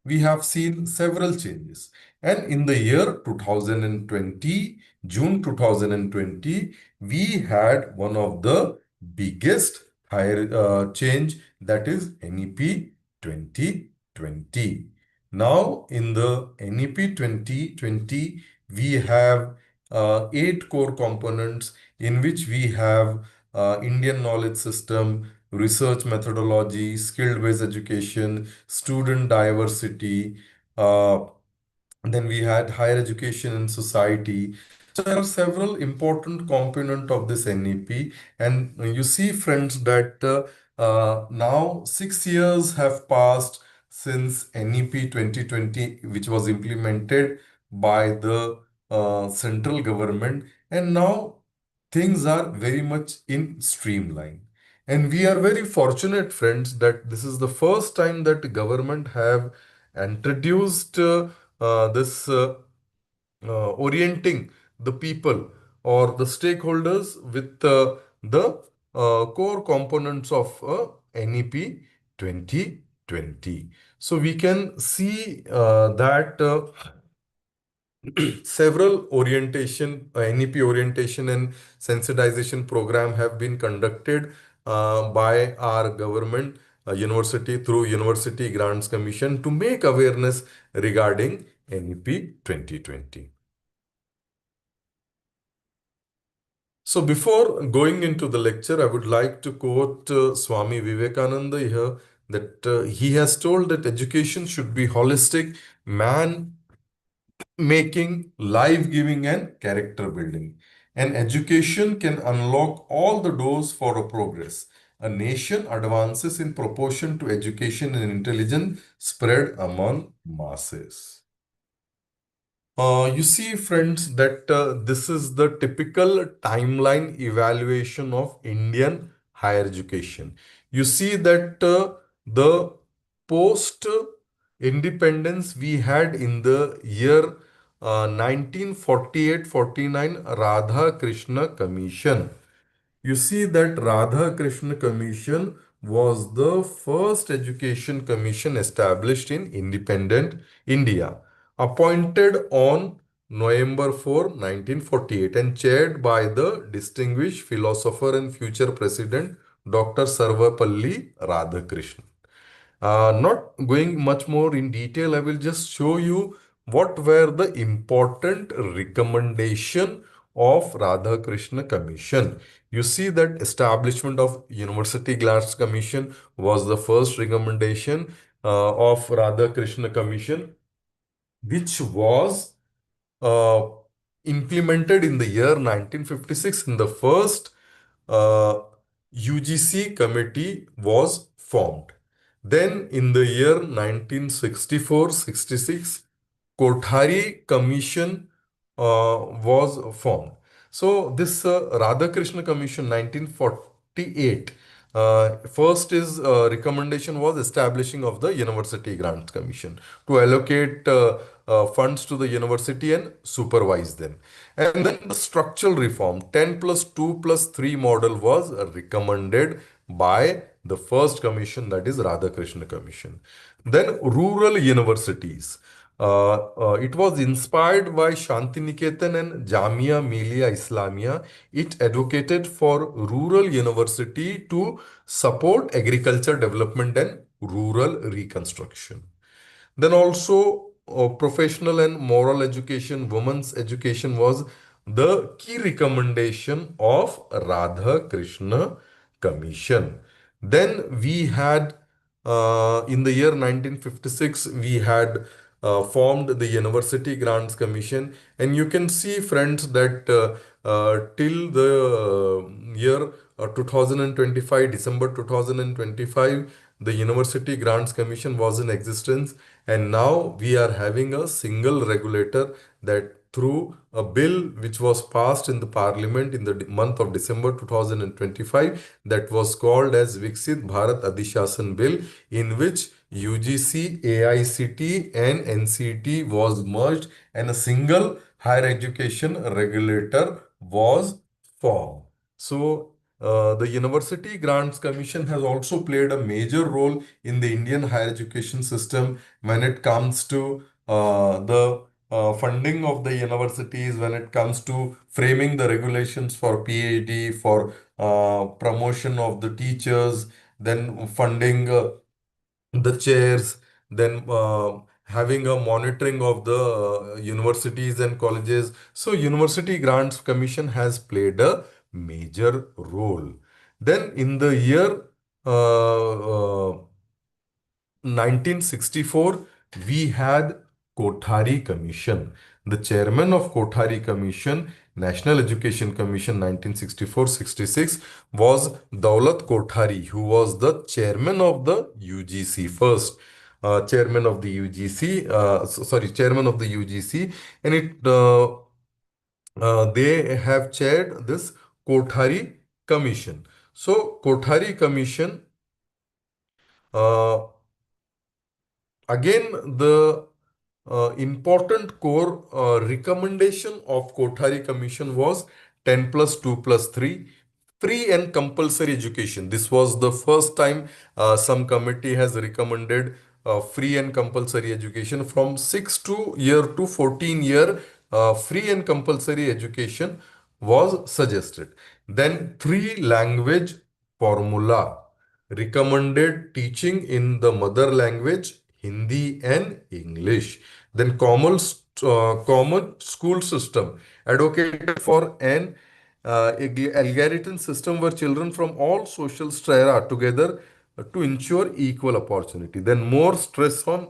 we have seen several changes. And in the year 2020, June 2020, we had one of the biggest higher change, that is NEP 2020. Now, in the NEP 2020, we have 8 core components in which we have Indian knowledge system, research methodology, skill-based education, student diversity. Uh, then we had higher education and society. So there are several important components of this NEP. And you see, friends, that now 6 years have passed since NEP 2020, which was implemented by the central government. And now things are very much in streamline. And we are very fortunate, friends, that this is the first time that government have introduced this orienting the people or the stakeholders with the core components of NEP 2020. So we can see that several orientation, NEP orientation and sensitization program have been conducted by our government university through University Grants Commission to make awareness regarding NEP 2020. So before going into the lecture, I would like to quote Swami Vivekananda here, that he has told that education should be holistic, man making, life giving, and character building. And education can unlock all the doors for a progress. A nation advances in proportion to education and intelligence spread among masses. You see, friends, that this is the typical timeline evaluation of Indian higher education. You see that the post independence we had in the year 1948-49 Radha Krishna Commission. You see that Radha Krishna Commission was the first education commission established in independent India, appointed on November 4, 1948, and chaired by the distinguished philosopher and future president Dr. Sarvapalli Radhakrishnan. Not going much more in detail, I will just show you what were the important recommendation of Radhakrishna Commission. You see that establishment of University Grants Commission was the first recommendation of Radhakrishna Commission, which was uh, implemented in the year 1956. In the first uh, UGC committee was formed. Then in the year 1964-66, Kothari Commission was formed. So this Radhakrishna Commission 1948, first is recommendation was establishing of the University Grants Commission to allocate funds to the university and supervise them. And then the structural reform 10+2+3 model was recommended by the first commission, that is Radhakrishna Commission. Then rural universities. It was inspired by Shantiniketan and Jamia Millia Islamia. It advocated for rural university to support agriculture development and rural reconstruction. Then also professional and moral education, women's education was the key recommendation of Radha Krishna Commission. Then we had in the year 1956 we had formed the University Grants Commission, and you can see, friends, that till the year 2025, December 2025, the University Grants Commission was in existence, and now we are having a single regulator that through a bill which was passed in the parliament in the month of December 2025, that was called as Viksit Bharat Adhishashan Bill, in which UGC, AICT and NCT was merged and a single higher education regulator was formed. So, the University Grants Commission has also played a major role in the Indian higher education system when it comes to the funding of the universities, when it comes to framing the regulations for PhD, for promotion of the teachers, then funding the chairs, then having a monitoring of the universities and colleges. So, University Grants Commission has played a major role. Then, in the year 1964, we had Kothari Commission. The chairman of Kothari Commission, National Education Commission 1964-66, was Daulat Kothari, who was the chairman of the UGC first. Chairman of the UGC, chairman of the UGC, and they have chaired this Kothari Commission. So, Kothari Commission, uh, again, the important core recommendation of Kothari Commission was 10 plus 2 plus 3, free and compulsory education. This was the first time some committee has recommended free and compulsory education from 6 to year to 14 year. Free and compulsory education was suggested. Then three language formula recommended teaching in the mother language Hindi and English. Then common school system advocated for an egalitarian system where children from all social strata together to ensure equal opportunity. Then more stress on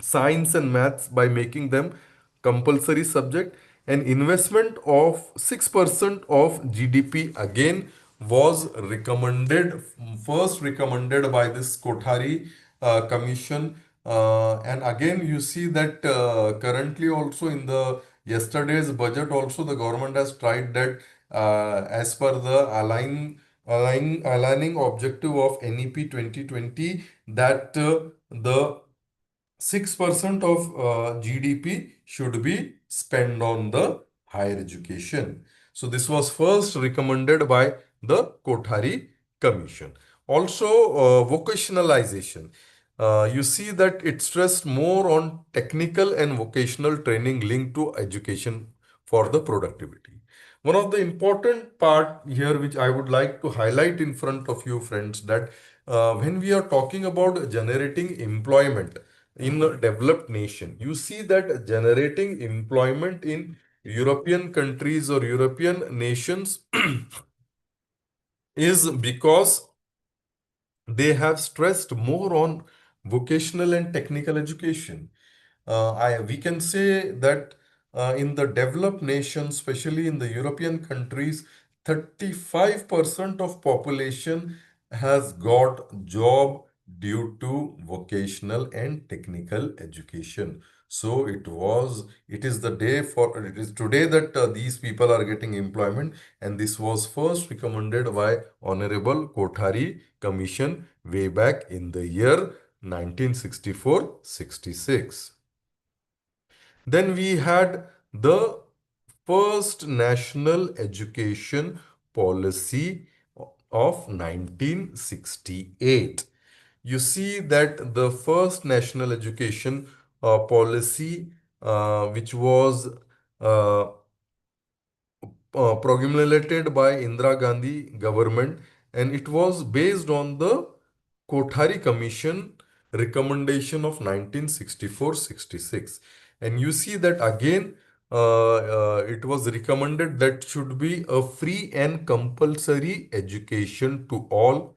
science and maths by making them compulsory subject. An investment of 6% of GDP again was recommended, first recommended by this Kothari Commission. And again, you see that currently also in the yesterday's budget also the government has tried that as per the aligning objective of NEP 2020, that the 6% of GDP should be spent on the higher education. So this was first recommended by the Kothari Commission. Also, vocationalization. You see that it stressed more on technical and vocational training linked to education for the productivity. One of the important part here which I would like to highlight in front of you friends, that when we are talking about generating employment in a developed nation, you see that generating employment in European countries or European nations is because they have stressed more on vocational and technical education. We can say that in the developed nations, especially in the European countries, 35% of population has got job due to vocational and technical education. So it is the day for, it is today that these people are getting employment, and this was first recommended by Honorable Kothari Commission way back in the year 1964-66. Then we had the first national education policy of 1968. You see that the first national education policy, which was promulgated by Indira Gandhi government, and it was based on the Kothari Commission recommendation of 1964-66. And you see that again, it was recommended that should be a free and compulsory education to all.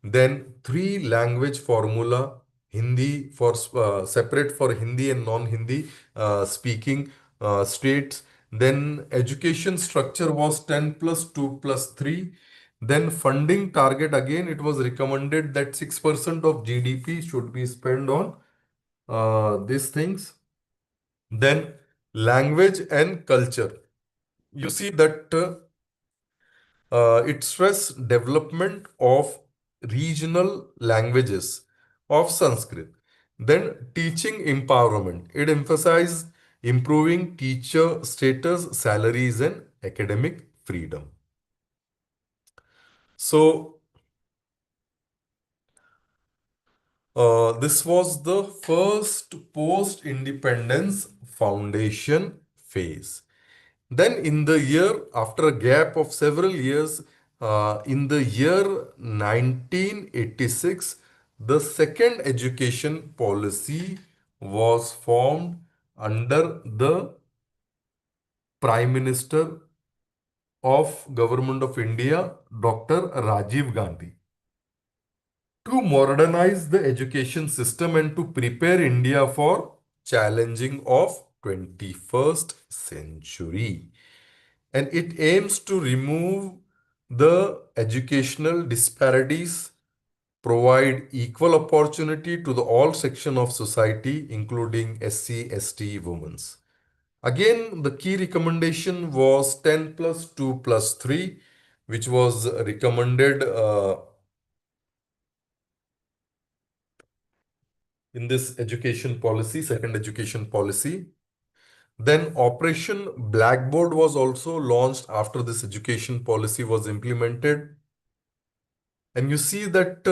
Then three language formula, Hindi for separate for Hindi and non-Hindi speaking states. Then education structure was 10 plus 2 plus 3. Then funding target, again, it was recommended that 6% of GDP should be spent on these things. Then language and culture. You see that it stress development of regional languages of Sanskrit. Then teaching empowerment. It emphasized improving teacher status, salaries, and academic freedom. So this was the first post-independence foundation phase. Then in the year, after a gap of several years, in the year 1986, the second education policy was formed under the Prime Minister of Government of India, Dr. Rajiv Gandhi, to modernize the education system and to prepare India for challenging of 21st century. And it aims to remove the educational disparities, provide equal opportunity to the all section of society, including SC, ST, women's. Again, the key recommendation was 10 plus 2 plus 3, which was recommended in this education policy, second education policy. Then Operation Blackboard was also launched after this education policy was implemented. And you see that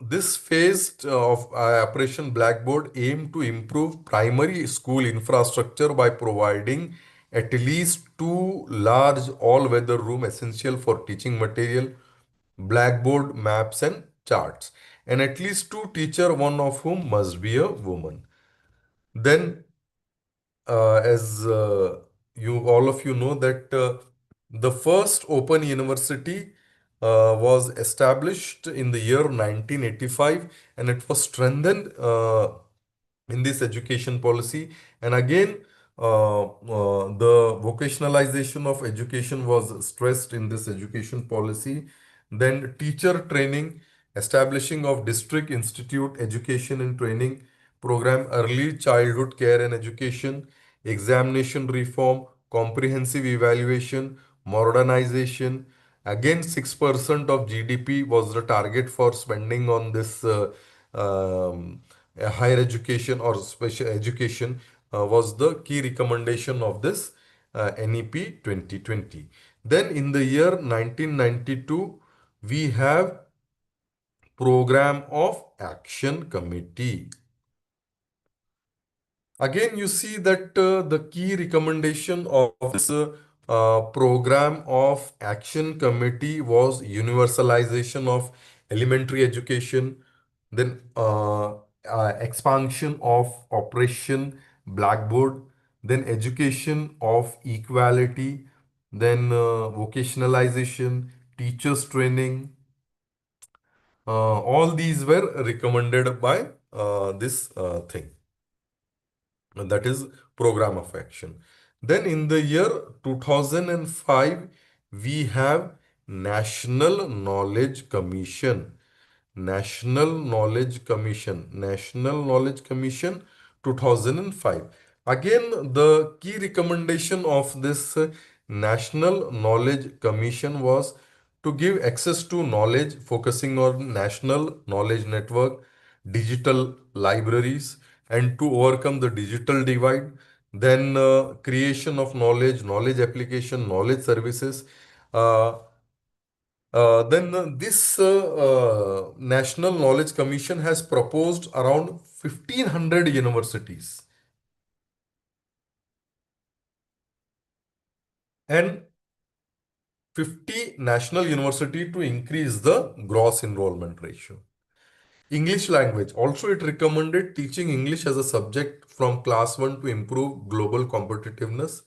this phase of Operation Blackboard aimed to improve primary school infrastructure by providing at least 2 large all-weather room essential for teaching material, blackboard, maps, and charts, and at least 2 teachers, one of whom must be a woman. Then, as you all of you know, that the first open university was established in the year 1985, and it was strengthened in this education policy. And again, the vocationalization of education was stressed in this education policy. Then teacher training, establishing of district institute education and training program, early childhood care and education, examination reform, comprehensive evaluation, modernization. Again, 6% of GDP was the target for spending on this higher education or special education was the key recommendation of this NEP 2020. Then in the year 1992, we have Program of Action Committee. Again, you see that the key recommendation of this Program of Action Committee was universalization of elementary education, then expansion of Operation Blackboard, then education of equality, then vocationalization, teachers training. All these were recommended by this thing. And that is program of action. Then in the year 2005, we have National Knowledge Commission. National Knowledge Commission. National Knowledge Commission 2005. Again, the key recommendation of this National Knowledge Commission was to give access to knowledge, focusing on national knowledge network, digital libraries, and to overcome the digital divide. Then creation of knowledge, knowledge application, knowledge services. Then this National Knowledge Commission has proposed around 1500 universities and 50 national university to increase the gross enrollment ratio. English language. Also, it recommended teaching English as a subject from class 1 to improve global competitiveness.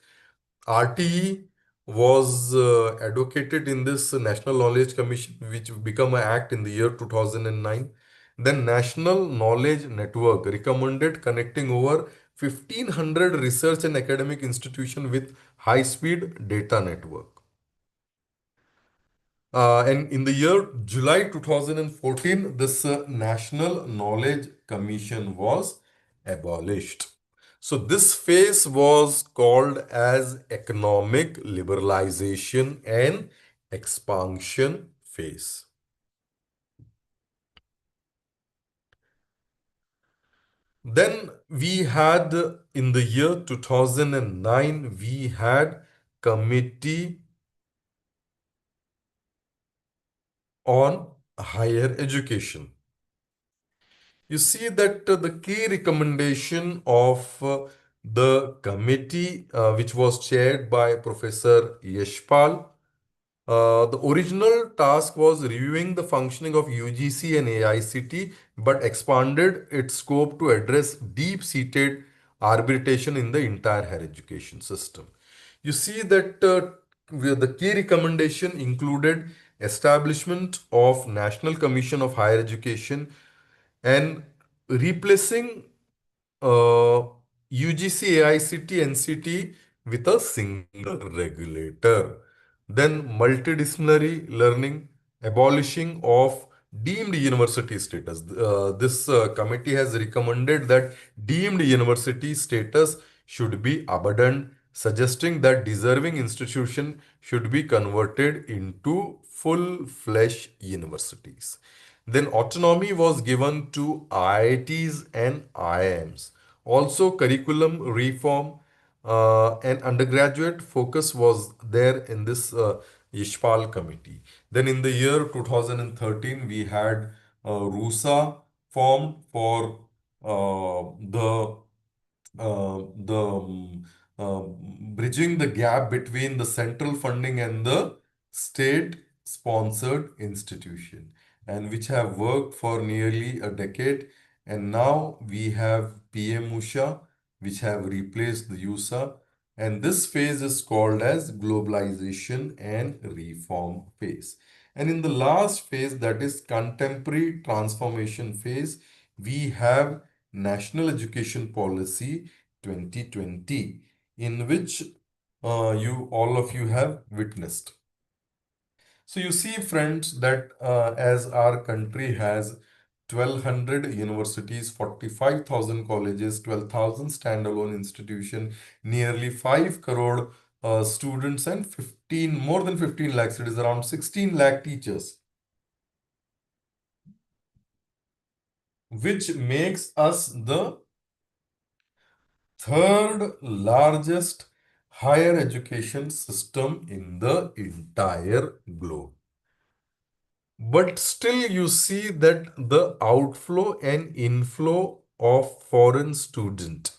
RTE was advocated in this National Knowledge Commission, which became an act in the year 2009. Then National Knowledge Network recommended connecting over 1500 research and academic institutions with high-speed data network. And in the year July 2014, this National Knowledge Commission was abolished. So this phase was called as economic liberalization and expansion phase. Then we had in the year 2009, we had Committee on Higher Education. You see that the key recommendation of the committee, which was chaired by Professor Yashpal, the original task was reviewing the functioning of UGC and AICT, but expanded its scope to address deep-seated arbitration in the entire higher education system. You see that the key recommendation included establishment of National Commission of Higher Education and replacing UGC, AICT, NCT with a single regulator. Then multidisciplinary learning, abolishing of deemed university status. This committee has recommended that deemed university status should be abandoned, suggesting that deserving institution should be converted into full-fledged universities. Then autonomy was given to IITs and IIMs. Also, curriculum reform and undergraduate focus was there in this Yashpal committee. Then in the year 2013, we had RUSA formed for bridging the gap between the central funding and the state sponsored institution, and which have worked for nearly a decade. And now we have PM Usha, which have replaced the USA. And this phase is called as globalization and reform phase. And in the last phase, that is contemporary transformation phase, we have National Education Policy 2020, in which all of you have witnessed. So you see, friends, that as our country has 1,200 universities, 45,000 colleges, 12,000 standalone institutions, nearly 5 crore students, and more than 15 lakhs, it is around 16 lakh teachers, which makes us the third largest higher education system in the entire globe. But still you see that the outflow and inflow of foreign student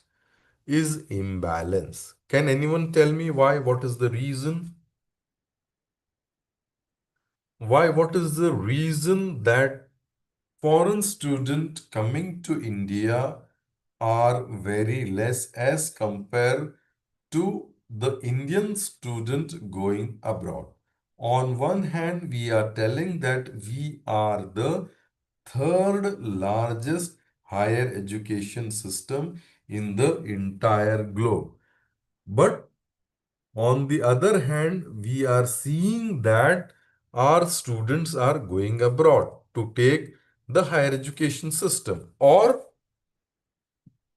is imbalance. Can anyone tell me why? What is the reason? Why? What is the reason that foreign student coming to India are very less as compared to the Indian student going abroad? On one hand, we are telling that we are the third largest higher education system in the entire globe. But on the other hand, we are seeing that our students are going abroad to take the higher education system, or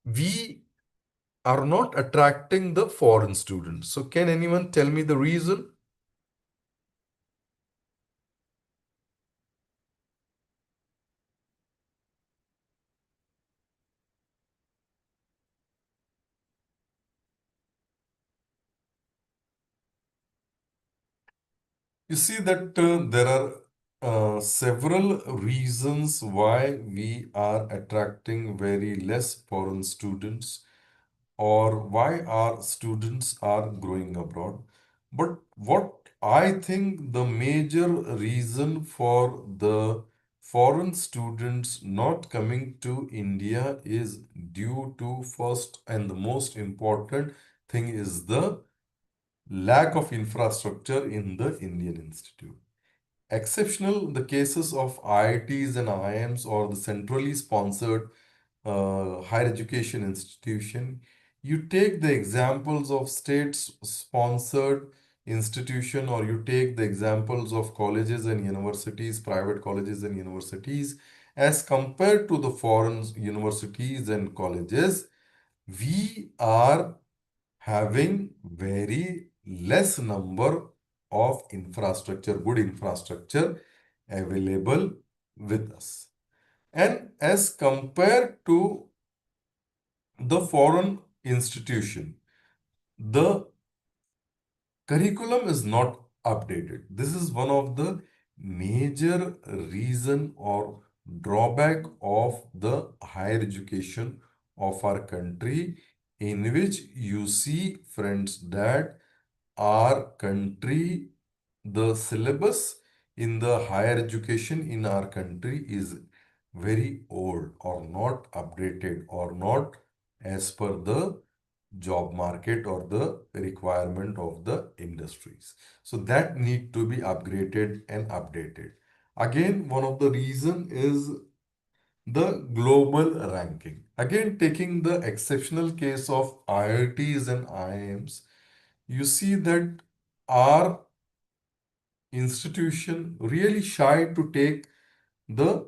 we are not attracting the foreign students. So can anyone tell me the reason? You see that there are several reasons why we are attracting very less foreign students, or why our students are growing abroad. But what I think the major reason for the foreign students not coming to India is due to, first and the most important thing, is the lack of infrastructure in the Indian Institute. Exceptional the cases of IITs and IIMs or the centrally sponsored higher education institution. You take the examples of state sponsored institution, or you take the examples of colleges and universities, private colleges and universities, as compared to the foreign universities and colleges, we are having very less number of infrastructure, good infrastructure available with us. And as compared to the foreign institution, the curriculum is not updated. This is one of the major reason or drawback of the higher education of our country, in which you see, friends, that our country, the syllabus in the higher education in our country is very old or not updated or not as per the job market or the requirement of the industries. So that need to be upgraded and updated. Again, one of the reason is the global ranking. Again, taking the exceptional case of IITs and IIMs, you see that our institution really shy to take the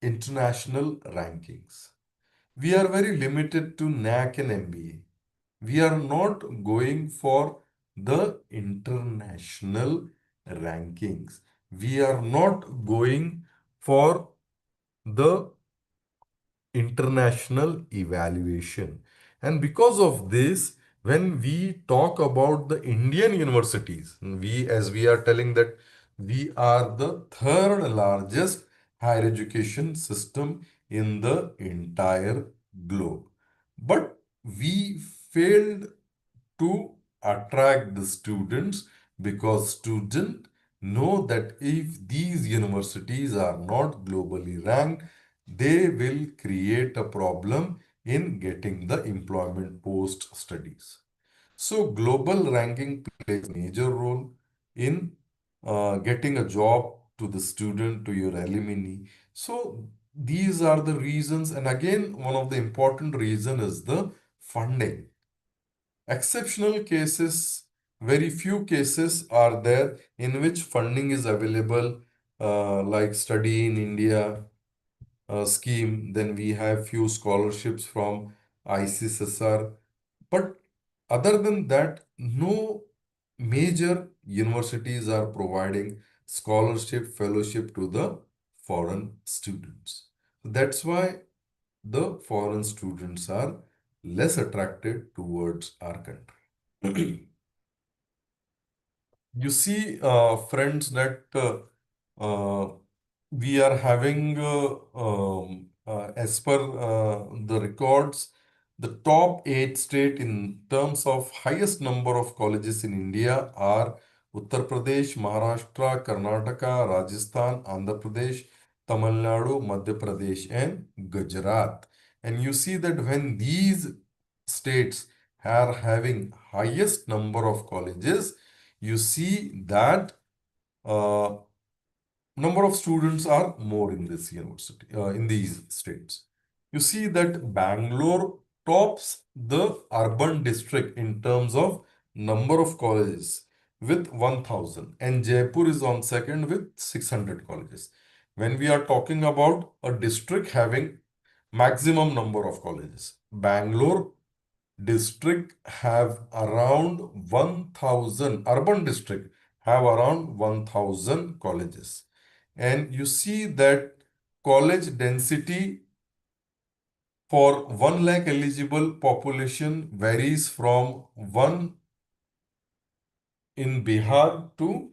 international rankings. We are very limited to NAC and MBA. We are not going for the international rankings. We are not going for the international evaluation. And because of this, when we talk about the Indian universities, as we are telling that we are the third largest higher education system in the entire globe. But we failed to attract the students because students know that if these universities are not globally ranked, they will create a problem in getting the employment post studies. So global ranking plays a major role in getting a job to the student, to your alumni. So these are the reasons. And again, one of the important reason is the funding. Exceptional cases, very few cases are there in which funding is available, like Study in India scheme. Then we have few scholarships from ICSSR. But other than that, no major universities are providing scholarship, fellowship to the foreign students. That's why the foreign students are less attracted towards our country. You see, friends, that uh, we are having, as per the records, the top 8 states in terms of highest number of colleges in India are Uttar Pradesh, Maharashtra, Karnataka, Rajasthan, Andhra Pradesh, Tamil Nadu, Madhya Pradesh, and Gujarat. And you see that when these states are having highest number of colleges, you see that uh, number of students are more in this university, in these states. You see that Bangalore tops the urban district in terms of number of colleges with 1000, and Jaipur is on second with 600 colleges. When we are talking about a district having maximum number of colleges, Bangalore district have around 1000, urban district have around 1000 colleges. And you see that college density for 1 lakh eligible population varies from 1 in Bihar to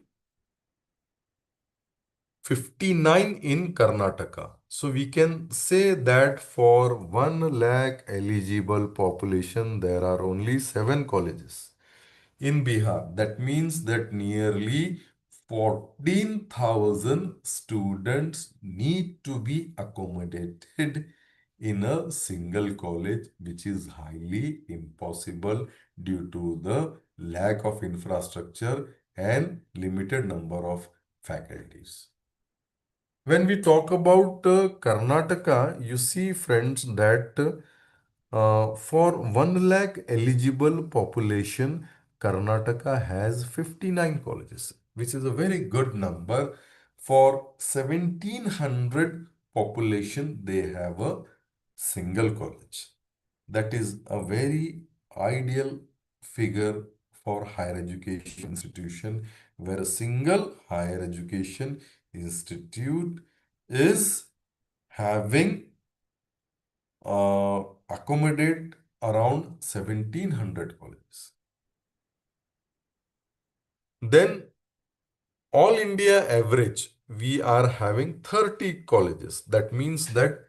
59 in Karnataka. So we can say that for 1 lakh eligible population, there are only 7 colleges in Bihar. That means that nearly 14,000 students need to be accommodated in a single college, which is highly impossible due to the lack of infrastructure and limited number of faculties. When we talk about Karnataka, you see, friends, that for 1 lakh eligible population, Karnataka has 59 colleges, which is a very good number. For 1700 population, they have a single college. That is a very ideal figure for higher education institution, where a single higher education institute is having accommodate around 1700 colleges. Then all India average, we are having 30 colleges. That means that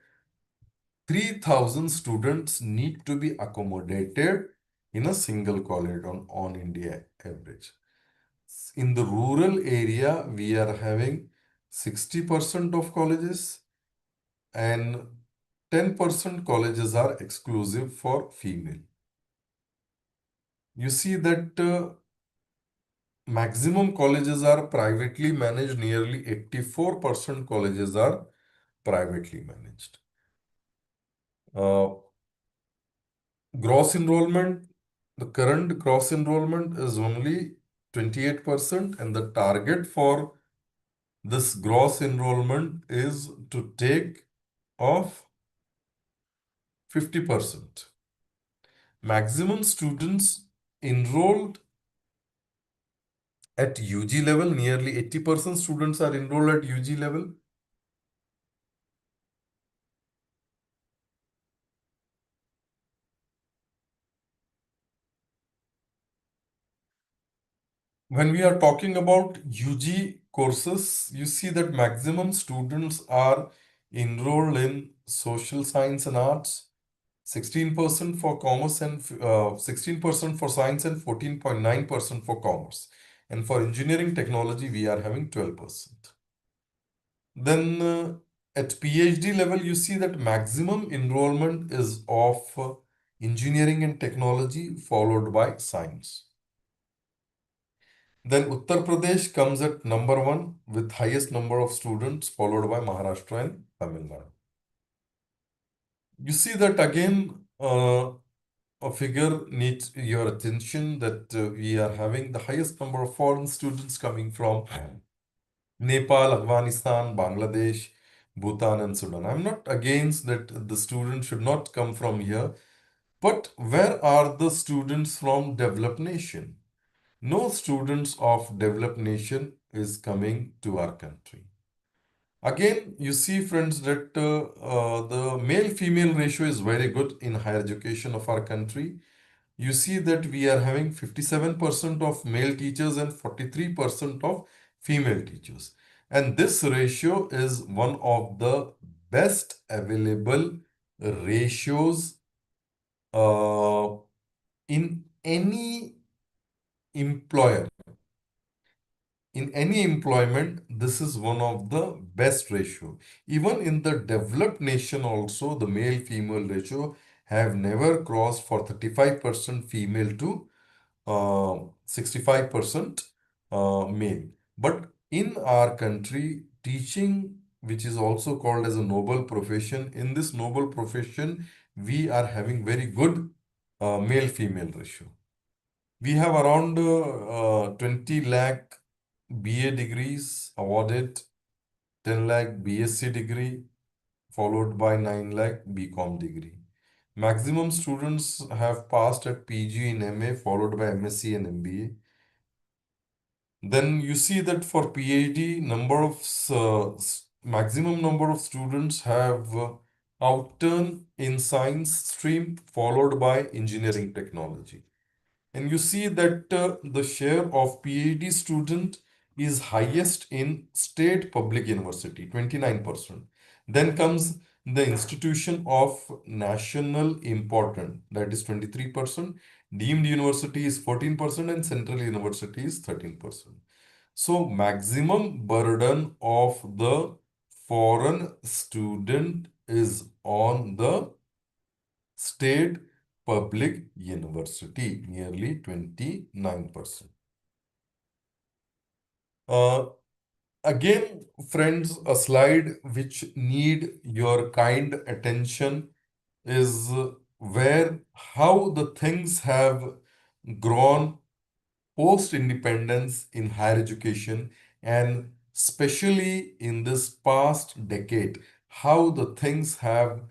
3000 students need to be accommodated in a single college on India average. In the rural area, we are having 60% of colleges and 10% colleges are exclusive for female. You see that maximum colleges are privately managed, nearly 84% colleges are privately managed. Gross enrollment, the current gross enrollment is only 28%, and the target for this gross enrollment is to take off 50%. Maximum students enrolled at UG level, nearly 80% students are enrolled at UG level. When we are talking about UG courses, you see that maximum students are enrolled in social science and arts, 16% for commerce and 16% for science and 14.9% for commerce. And for engineering technology, we are having 12%. Then at PhD level, you see that maximum enrollment is of engineering and technology followed by science. Then Uttar Pradesh comes at number 1 with highest number of students, followed by Maharashtra and Tamil Nadu. You see that again, a figure needs your attention that we are having the highest number of foreign students coming from Nepal, Afghanistan, Bangladesh, Bhutan, and Sudan. I'm not against that the students should not come from here, but where are the students from developed nation? No students of developed nation is coming to our country. Again, you see, friends, that the male-female ratio is very good in higher education of our country. You see that we are having 57% of male teachers and 43% of female teachers. And this ratio is one of the best available ratios in any employer. In any employment, this is one of the best ratio. Even in the developed nation also, the male-female ratio have never crossed for 35% female to 65% male. But in our country, teaching, which is also called as a noble profession, in this noble profession, we are having very good male-female ratio. We have around 20 lakh BA degrees awarded, 10 lakh BSc degree, followed by 9 lakh BCom degree. Maximum students have passed at PG in MA, followed by MSc and MBA. Then you see that for PhD, maximum number of students have outturned in science stream, followed by engineering technology. And you see that the share of PhD student is highest in state public university, 29%. Then comes the institution of national importance, that is 23%. Deemed university is 14% and central university is 13%. So maximum burden of the foreign student is on the state public university, nearly 29%. Again, friends, a slide which need your kind attention is how the things have grown post-independence in higher education, and especially in this past decade, how the things have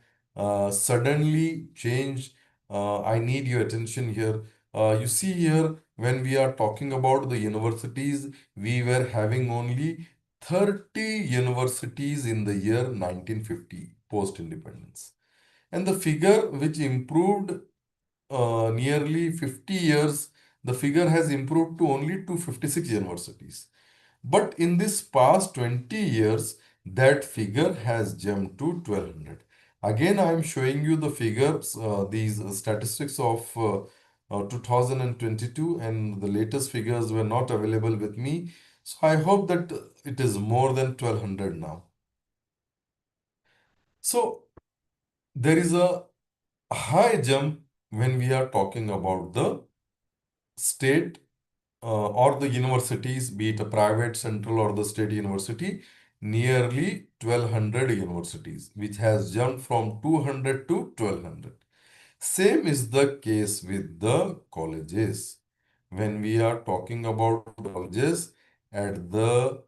suddenly changed. I need your attention here. You see here, when we are talking about the universities, we were having only 30 universities in the year 1950, post-independence. And the figure which improved nearly 50 years, the figure has improved to only 256 universities. But in this past 20 years, that figure has jumped to 1200. Again, I am showing you the figures, these statistics of 2022, and the latest figures were not available with me. So I hope that it is more than 1200 now. So there is a high jump when we are talking about the state or the universities, be it a private, central, or the state university, nearly 1200 universities, which has jumped from 200 to 1200. Same is the case with the colleges. When we are talking about colleges, at the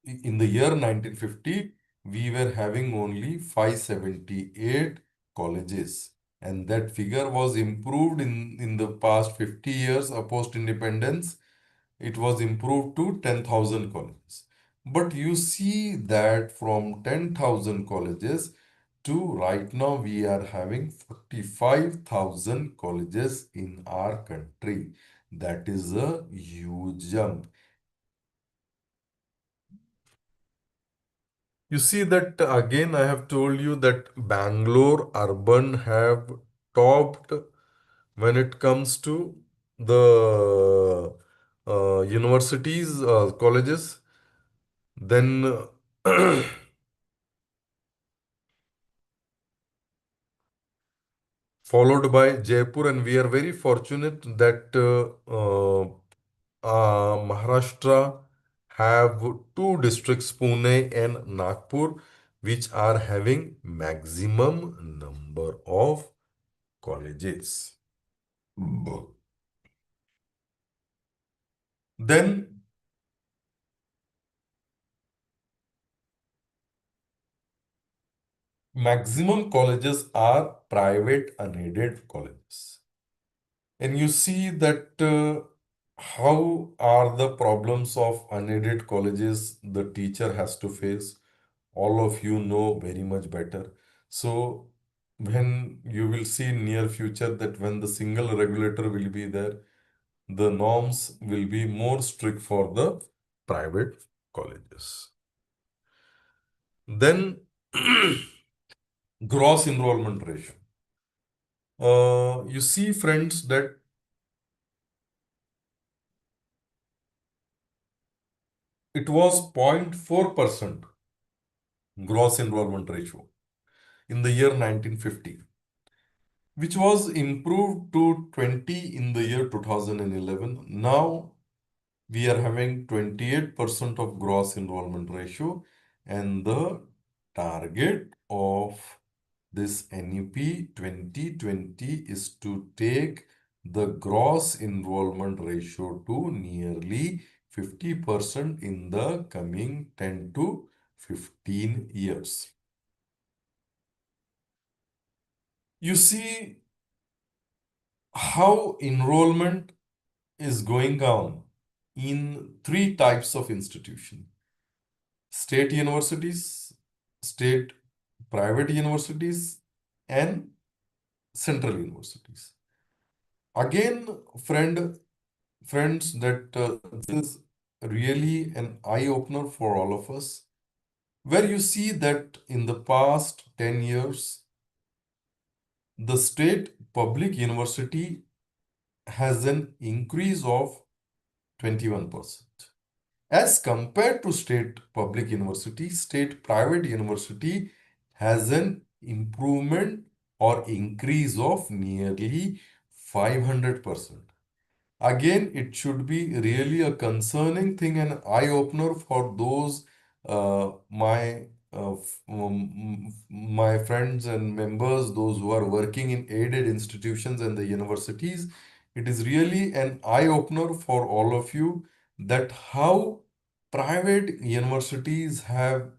in the year 1950, we were having only 578 colleges. And that figure was improved in the past 50 years of post-independence. It was improved to 10,000 colleges. But you see that from 10,000 colleges to right now, we are having 45,000 colleges in our country. That is a huge jump. You see that again, I have told you that Bangalore urban have topped when it comes to the universities, colleges. Then followed by Jaipur, and we are very fortunate that Maharashtra have two districts, Pune and Nagpur, which are having maximum number of colleges. Then maximum colleges are private unaided colleges. And you see that how are the problems of unaided colleges the teacher has to face. All of you know very much better. So when you will see in near future that when the single regulator will be there, the norms will be more strict for the private colleges. Then gross enrollment ratio. You see, friends, that it was 0.4% gross enrollment ratio in the year 1950, which was improved to 20 in the year 2011. Now we are having 28% of gross enrollment ratio, and the target of this NEP 2020 is to take the gross enrollment ratio to nearly 50% in the coming 10 to 15 years. You see how enrollment is going on in three types of institution: state universities, state private universities, and central universities. Again, friends, that this is really an eye-opener for all of us, where you see that in the past 10 years, the state public university has an increase of 21%. As compared to state public university, state private university has an improvement or increase of nearly 500%. Again, it should be really a concerning thing, an eye-opener for those my friends and members, those who are working in aided institutions and the universities. It is really an eye-opener for all of you that how private universities have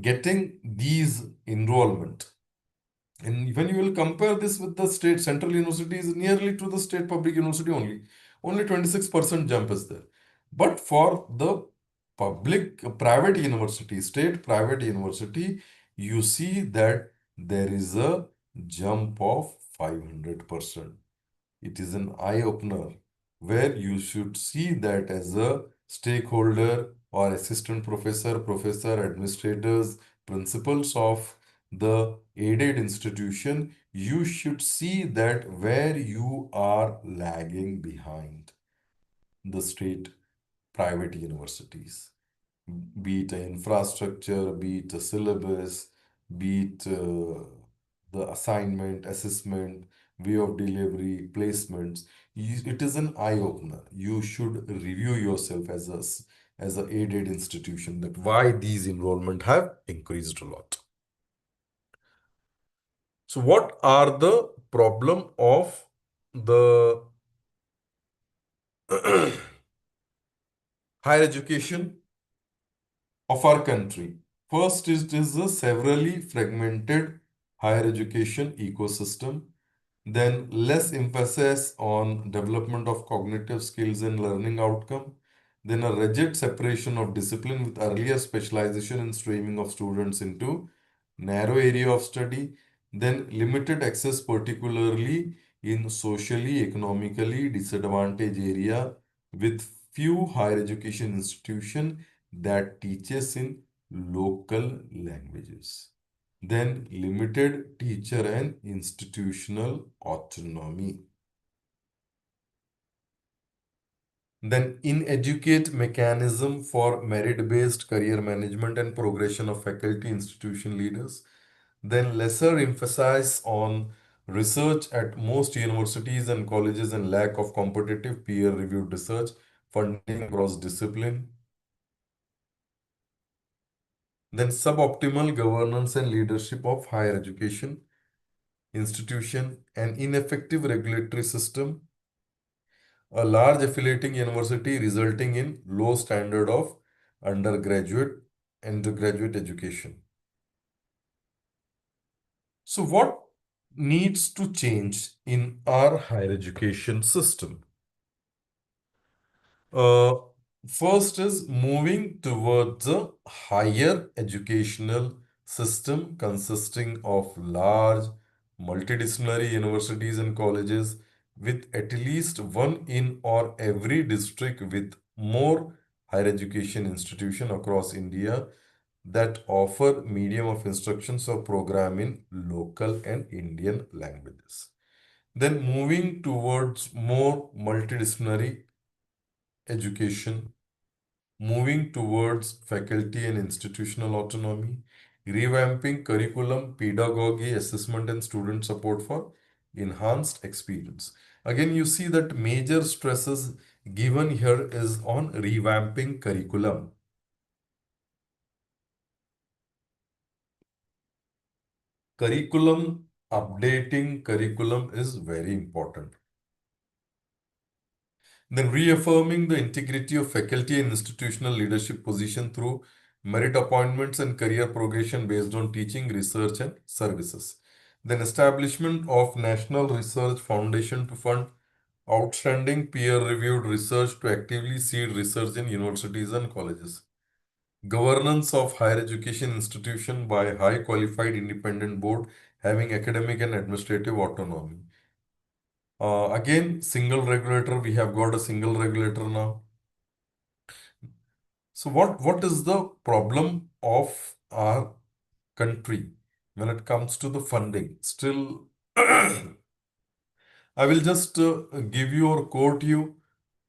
getting these enrollment. And when you will compare this with the state central universities, nearly to the state public university only 26% jump is there. But for the private university, state private university, you see that there is a jump of 500%. It is an eye opener where you should see that as a stakeholder or assistant professor, administrators, principals of the aided institution, you should see that where you are lagging behind the state private universities, be it infrastructure, be it a syllabus, be it the assignment, assessment, way of delivery, placements. It is an eye opener. You should review yourself as a aided institution that why these enrollment have increased a lot. So what are the problem of the higher education of our country? First, it is a severally fragmented higher education ecosystem. Then less emphasis on development of cognitive skills and learning outcome. Then a rigid separation of discipline with earlier specialization and streaming of students into narrow area of study. Then limited access, particularly in socially, economically disadvantaged area with few higher education institution that teaches in local languages. Then limited teacher and institutional autonomy. Then ineducate mechanism for merit-based career management and progression of faculty institution leaders. Then lesser emphasis on research at most universities and colleges and lack of competitive peer-reviewed research funding across discipline. Then suboptimal governance and leadership of higher education institution, an ineffective regulatory system, a large affiliating university resulting in low standard of undergraduate education. So what needs to change in our higher education system? Uh, First is moving towards a higher educational system consisting of large multidisciplinary universities and colleges with at least one in or every district with more higher education institution across India that offer medium of instructions or program in local and Indian languages. Then moving towards more multidisciplinary education, moving towards faculty and institutional autonomy, revamping curriculum, pedagogy, assessment, and student support for enhanced experience. Again, you see that major stresses given here is on revamping curriculum. Updating curriculum is very important. Then reaffirming the integrity of faculty and institutional leadership position through merit appointments and career progression based on teaching, research, and services. Then establishment of National Research Foundation to fund outstanding peer-reviewed research to actively seed research in universities and colleges. Governance of higher education institution by high qualified independent board having academic and administrative autonomy. Again, single regulator, we have got a single regulator now. So what is the problem of our country when it comes to the funding? Still, I will just give you or quote you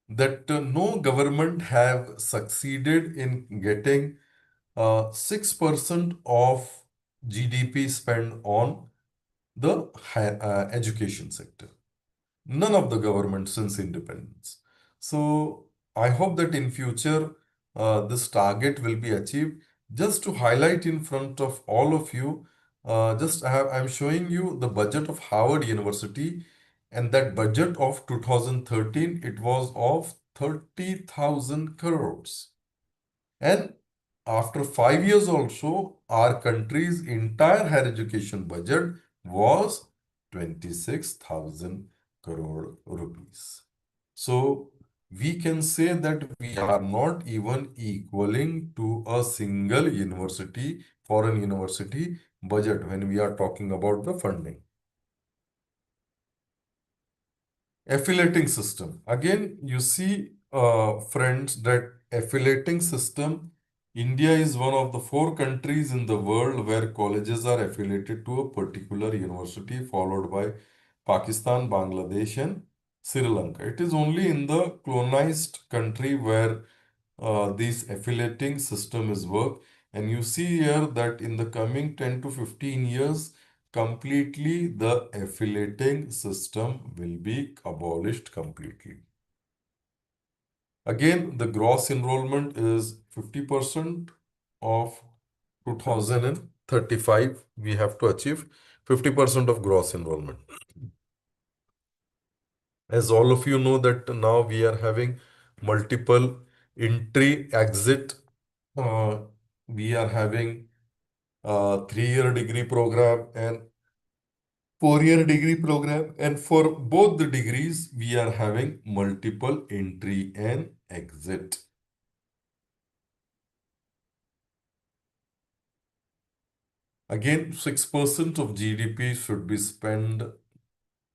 that no government have succeeded in getting 6% of GDP spent on the higher, education sector. None of the government since independence. So I hope that in future this target will be achieved. Just to highlight in front of all of you, I'm showing you the budget of Harvard University And that budget of 2013, it was of 30,000 crores. And after 5 years also, our country's entire higher education budget was 26,000 crore rupees. So we can say that we are not even equaling to a single university, foreign university budget when we are talking about the funding. Affiliating system. Again, you see, friends, that affiliating system, India is one of the 4 countries in the world where colleges are affiliated to a particular university, followed by Pakistan, Bangladesh, and Sri Lanka. It is only in the colonized country where this affiliating system is work. And you see here that in the coming 10 to 15 years, completely the affiliating system will be abolished completely. Again, the gross enrollment is 50% of 2035. We have to achieve 50% of gross enrollment. As all of you know that now we are having multiple entry exit. We are having a 3-year degree program and 4-year degree program, and for both the degrees we are having multiple entry and exit. Again, 6% of GDP should be spent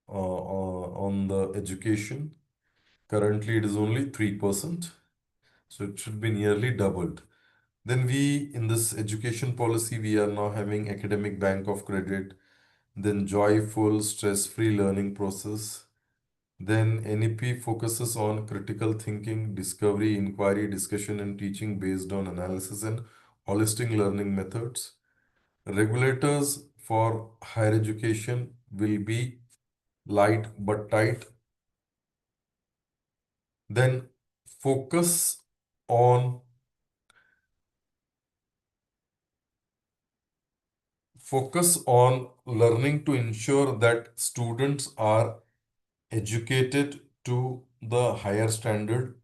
on the education. Currently it is only 3%, so it should be nearly doubled. Then in this education policy, we are now having academic bank of credit, then joyful, stress-free learning process. Then NEP focuses on critical thinking, discovery, inquiry, discussion, and teaching based on analysis and holistic learning methods. Regulators for higher education will be light but tight. Then focus on learning to ensure that students are educated to the higher standard.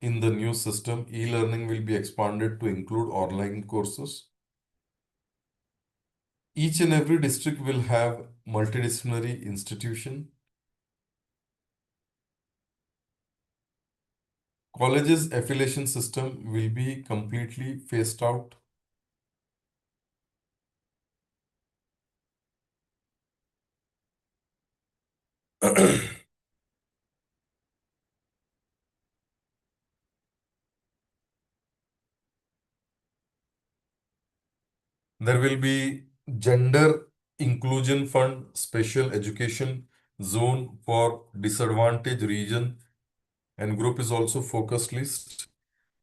In the new system, e-learning will be expanded to include online courses. Each and every district will have multidisciplinary institution. Colleges affiliation system will be completely phased out. There will be gender inclusion fund, special education zone for disadvantaged region and group is also focused list.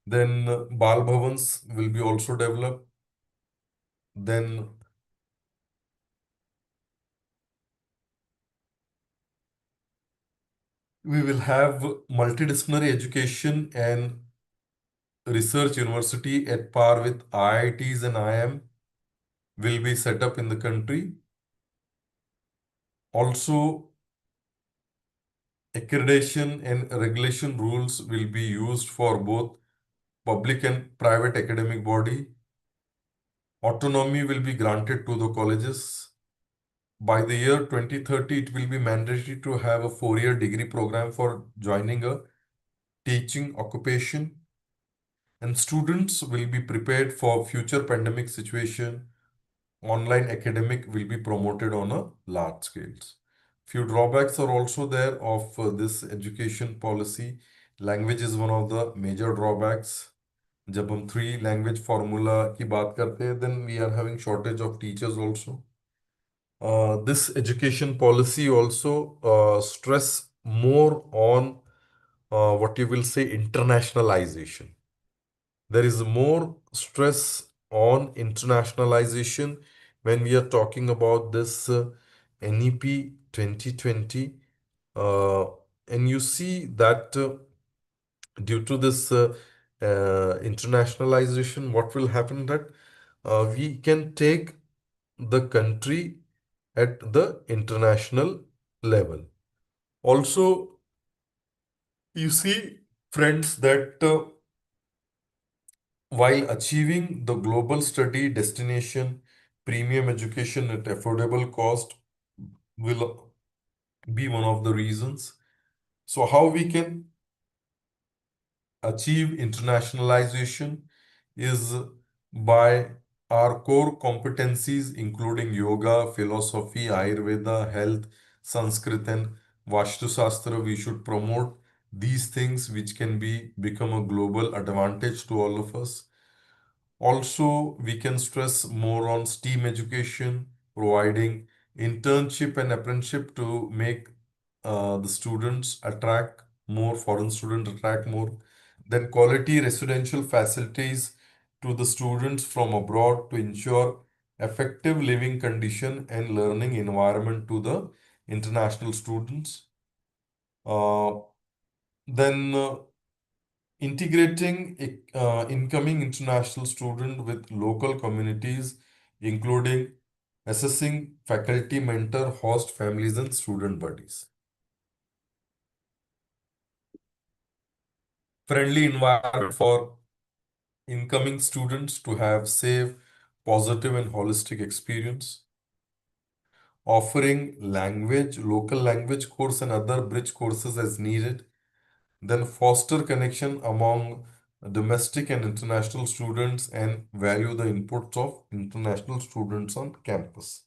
Then Bal Bhavans will be also developed. Then we will have multidisciplinary education and research university at par with IITs and IIM will be set up in the country. Also, accreditation and regulation rules will be used for both public and private academic body. Autonomy will be granted to the colleges. By the year 2030, it will be mandatory to have a 4-year degree program for joining a teaching occupation. And students will be prepared for future pandemic situation. Online academic will be promoted on a large scale. Few drawbacks are also there of this education policy. Language is one of the major drawbacks. जब हम 3 language formula की बात करते हैं, then we are having shortage of teachers also. This education policy also stress more on what you will say internationalization. There is more stress on internationalization when we are talking about this NEP 2020. And you see that due to this internationalization, what will happen that we can take the country at the international level. Also, you see, friends, that while achieving the global study destination, premium education at affordable cost will be one of the reasons. So, how we can achieve internationalization is by our core competencies, including yoga, philosophy, Ayurveda, health, Sanskrit, and Vastu Shastra. We should promote these things, which can become a global advantage to all of us. Also, we can stress more on STEAM education, providing internship and apprenticeship to make the students attract more, foreign students attract more. Then quality residential facilities to the students from abroad to ensure effective living condition and learning environment to the international students. Uh, then integrating incoming international student with local communities, including assessing faculty, mentor, host families, and student buddies. Friendly environment for incoming students to have safe, positive, and holistic experience. Offering language, local language course and other bridge courses as needed. Then foster connection among domestic and international students and value the inputs of international students on campus.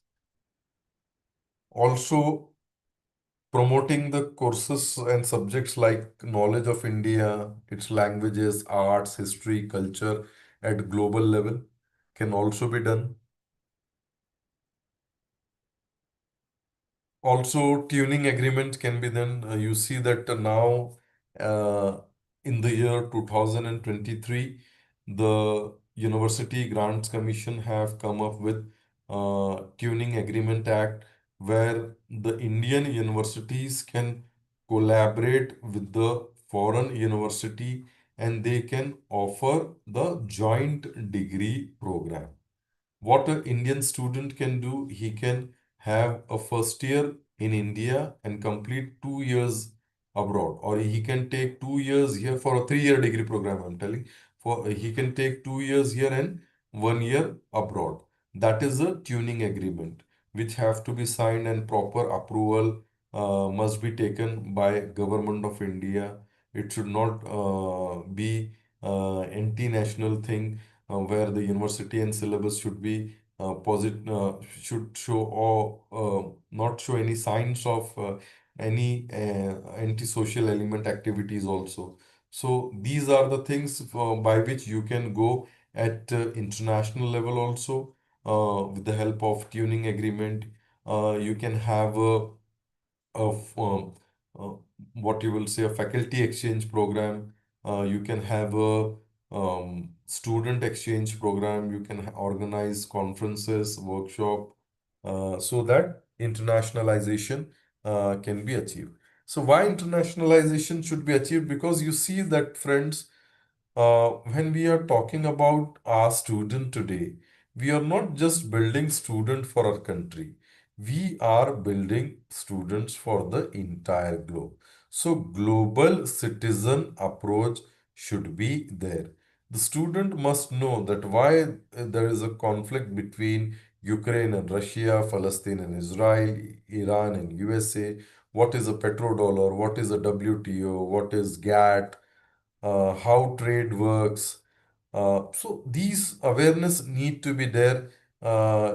Also, promoting the courses and subjects like knowledge of India, its languages, arts, history, culture at global level can also be done. Also, tuning agreements can be done. You see that now uh, in the year 2023, the University Grants Commission have come up with Tuning Agreement Act, where the Indian universities can collaborate with the foreign university and they can offer the joint degree program. What an Indian student can do, he can have a first year in India and complete 2 years abroad, or he can take 2 years here for a 3 year degree program. I'm telling, for he can take 2 years here and 1 year abroad. That is a tuning agreement, which have to be signed and proper approval must be taken by Government of India. It should not be anti-national thing where the university and syllabus should be should show or not show any signs of any anti-social element activities also. So these are the things by which you can go at international level also with the help of tuning agreement. You can have of uh, what you will say a faculty exchange program. You can have a student exchange program. You can organize conferences, workshop, so that internationalization can be achieved. So why internationalization should be achieved? Because you see that, friends, when we are talking about our student today, we are not just building student for our country. We are building students for the entire globe. So global citizen approach should be there. The student must know that why there is a conflict between Ukraine and Russia, Palestine and Israel, Iran and USA. What is a petrodollar? What is a WTO? What is GATT? How trade works. So these awareness need to be there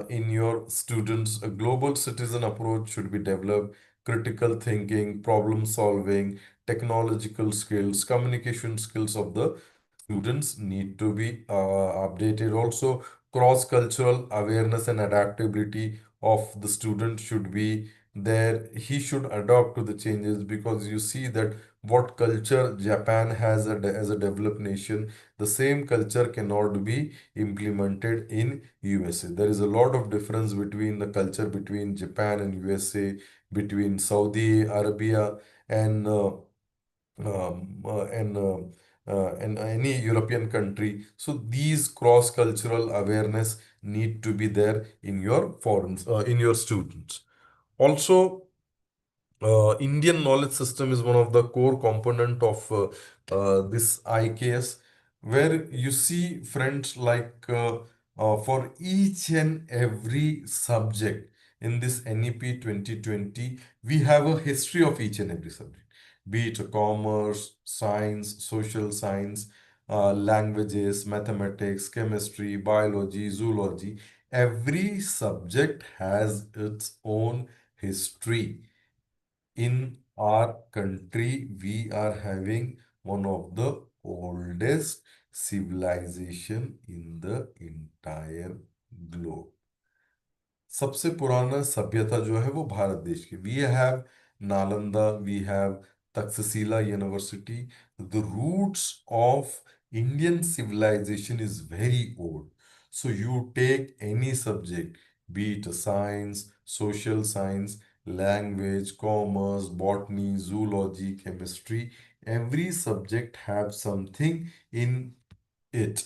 in your students. A global citizen approach should be developed. Critical thinking, problem solving, technological skills, communication skills of the students need to be updated. Also, cross-cultural awareness and adaptability of the student should be there. He should adapt to the changes, because you see that what culture Japan has as a developed nation, the same culture cannot be implemented in USA. There is a lot of difference between the culture between Japan and USA, between Saudi Arabia and um, uh, and uh, and any European country. So these cross-cultural awareness need to be there in your in your students. Also, Indian knowledge system is one of the core component of this IKS, where you see friends like for each and every subject in this NEP 2020, we have a history of each and every subject, be it commerce, science, social science, languages, mathematics, chemistry, biology, zoology. Every subject has its own history. In our country, we are having one of the oldest civilization in the entire globe. सबसे पुराना सभ्यता जो है वो भारत देश की, we have Nalanda, we have Takshashila university. The roots of Indian civilization is very old. So you take any subject, be it science, social science, language, commerce, botany, zoology, chemistry, every subject have something in it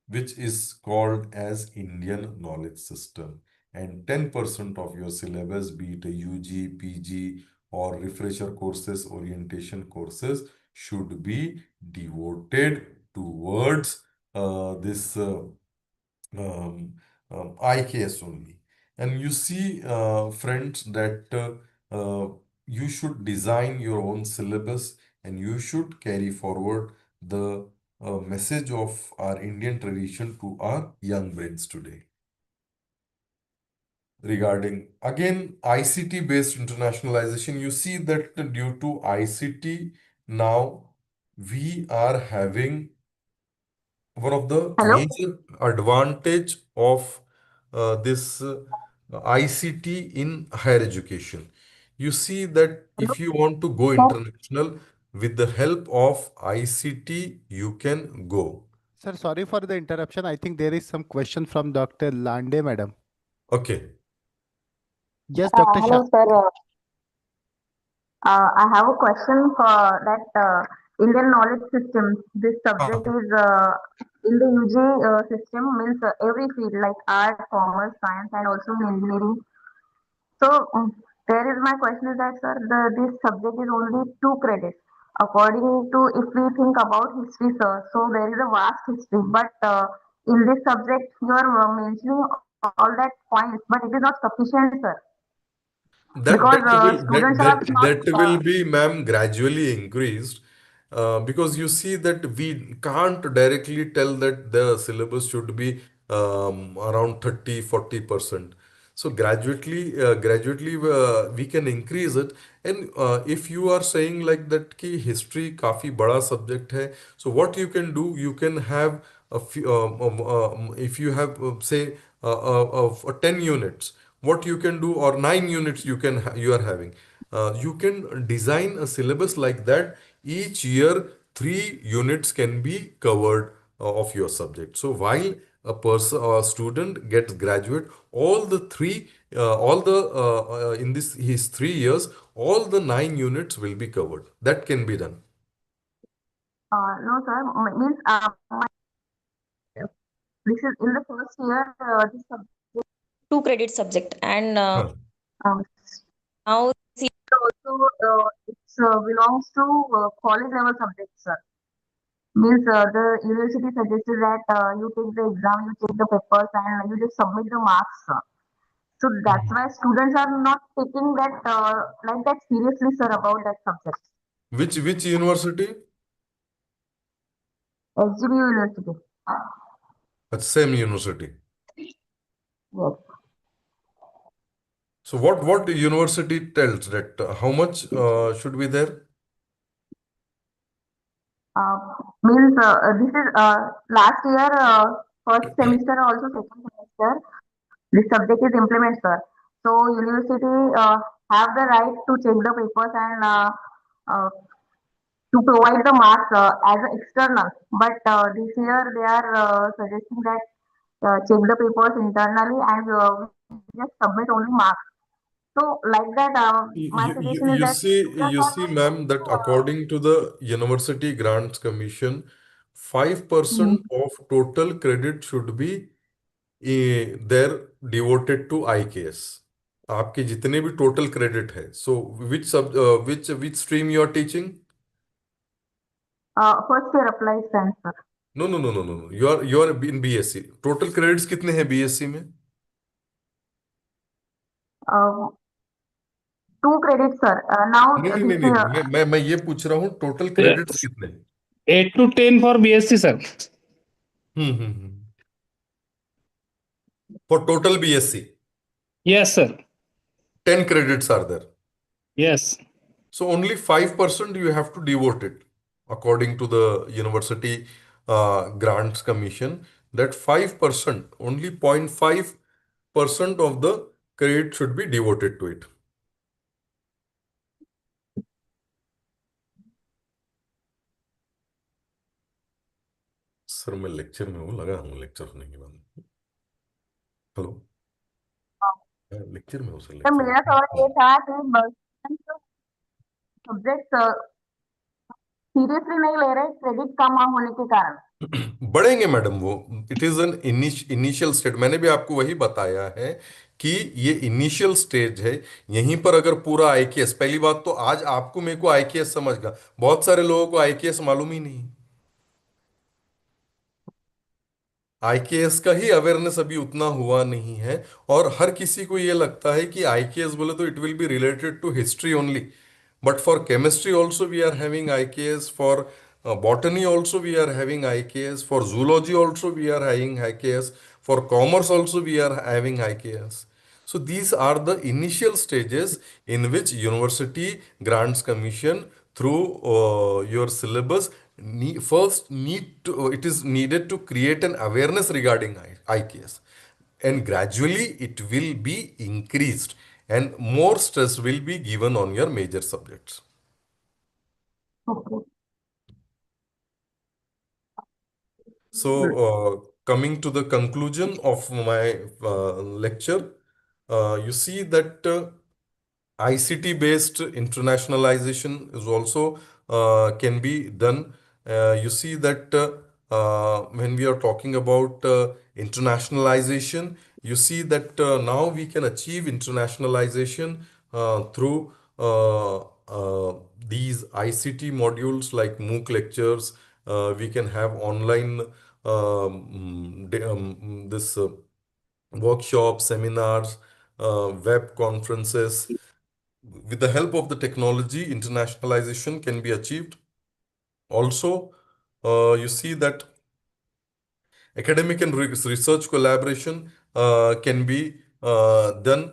which is called as Indian knowledge system. And 10% of your syllabus, be it a UG, PG, or refresher courses, orientation courses, should be devoted towards this IKS only. And you see, friends, that you should design your own syllabus and you should carry forward the message of our Indian tradition to our young brains today. Regarding again ICT based internationalization, you see that due to ICT now we are having one of the Hello. major advantage of this ICT in higher education. You see that if you want to go Hello. international with the help of ICT, you can go. Sir, sorry for the interruption. I think there is some question from Dr. Lande, madam. Okay. Yes, Dr. Shah. Hello, sir. I have a question for that Indian knowledge system. This subject is in the UG system means every field like art, commerce, science, and also in engineering. So there is my question is that sir, this subject is only 2 credits. According to if we think about history, sir, so there is a vast history, but in this subject you are mentioning all that points, but it is not sufficient, sir, That because that will students are not. that will be, ma'am, gradually increased because you see that we can't directly tell that the syllabus should be around 30-40%. So gradually we can increase it. And if you are saying like that ki history काफी बड़ा subject है, so what you can do, you can have a few, if you have say of 10 units, what you can do, or 9 units you are having, you can design a syllabus like that. Each year 3 units can be covered of your subject. So while a person or student gets graduate, all the three all the in this his 3 years, all the 9 units will be covered. That can be done. No, sir. Means this is in the first year. This subject 2 credit subject, and Huh. um, now also it belongs to college level subjects, sir. Means the university suggested that you take the exam, you take the papers, and you just submit the marks, sir. So that's why students are not taking that like that seriously, sir, about that subject. Which university? SGBAU University. At same university. Yes. So what the university tells that how much should be there? Uh, Means this is last year first semester also second semester this subject is implemented, sir. So university have the right to check the papers and uh, to provide the marks as an external. But this year they are suggesting that check the papers internally and we just submit only marks. So like that, my suggestion is You that see, students are not ma'am, that according to the University Grants Commission, 5% of total credit should be there devoted to IKS. आपके जितने भी total credit है, so which stream you are teaching? First year applied science, sir. No no no no no, you are in BSc. Total credits कितने हैं BSc में? Uh, 2 credits, sir. Now नहीं नहीं this नहीं नहीं, मैं ये पूछ रहा हूँ टोटल क्रेडिट्स कितने हैं? 8 to 10 for BSc, sir. For total BSc Yes, sir. 10 credits are there. Yes. So only 5% you have to devote it according to the University Grants Commission. That 5%, only 0.5% of the credit should be devoted to it. Sir मैं lecture में हूँ, लगा हूँ lecture होने के बाद। Hello, lecture में हूँ सर, तो लेक्चर मेरा सवाल ये था कि सब्जेक्ट सीरियसली नहीं ले रहे क्रेडिट कम होने के कारण। बढ़ेंगे मैडम वो। It is an initial stage, मैंने भी आपको वही बताया है कि ये इनिशियल स्टेज है। यहीं पर अगर पूरा आईकेएस, पहली बात तो आज आपको मेरे को आईकेएस समझगा, बहुत सारे लोगों को आईकेएस मालूम ही नहीं। आईकेएस का ही अवेयरनेस अभी उतना हुआ नहीं है, और हर किसी को ये लगता है कि आईकेएस बोले तो it will be related to history only. But for chemistry also we are having IKS, for botany also we are having IKS, for zoology also we are having IKS, for commerce also we are having IKS. So these are the initial stages in which University Grants Commission through your syllabus first need to, it is needed to create an awareness regarding IKS, and gradually it will be increased and more stress will be given on your major subjects. Okay. So coming to the conclusion of my lecture, you see that ICT based internationalization is also can be done. You see that when we are talking about internationalization, you see that now we can achieve internationalization through these ICT modules like MOOC lectures. We can have online this workshops, seminars, web conferences. With the help of the technology, internationalization can be achieved. Also, you see that academic and research collaboration can be done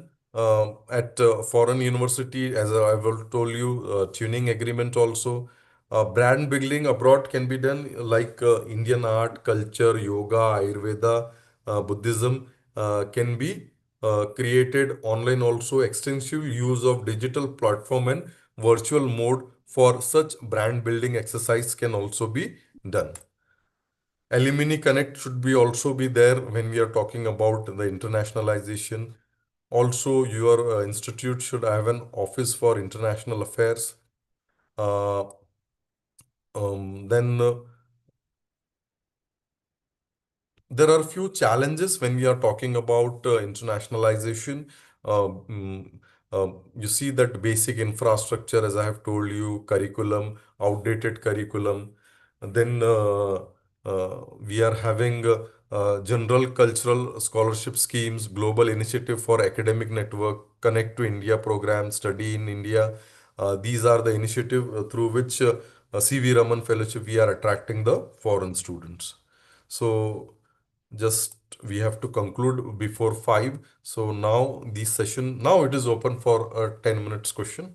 at foreign university, as I've told you, tuning agreement also. Brand building abroad can be done like Indian art, culture, yoga, Ayurveda, Buddhism can be created online also. Extensive use of digital platform and virtual mode for such brand building exercise can also be done. Alumni Connect should be also be there when we are talking about the internationalization. Also, your institute should have an office for international affairs. Uh, then there are few challenges when we are talking about internationalization. Uh, mm, you see that basic infrastructure, as I have told you, curriculum, outdated curriculum. Then we are having general cultural scholarship schemes, global initiative for academic network, Connect to India program, study in India. These are the initiative through which CV Raman Fellowship we are attracting the foreign students. So just we have to conclude before 5. So now the session, now it is open for a 10 minutes question.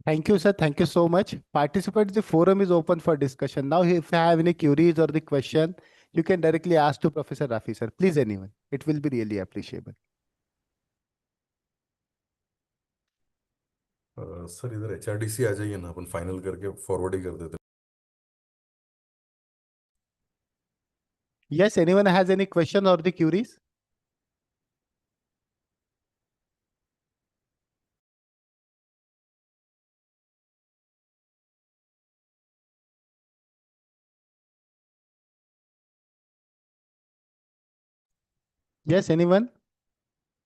Thank you, sir. Thank you so much. Participants, the forum is open for discussion. Now, if you have any queries or the question, you can directly ask to Professor Rafi, sir. Please, anyone. It will be really appreciable. Sir इधर HRDC आ जाइए ना, अपन final करके forward ही कर देते। Yes, anyone has any question or the queries? Yes, anyone?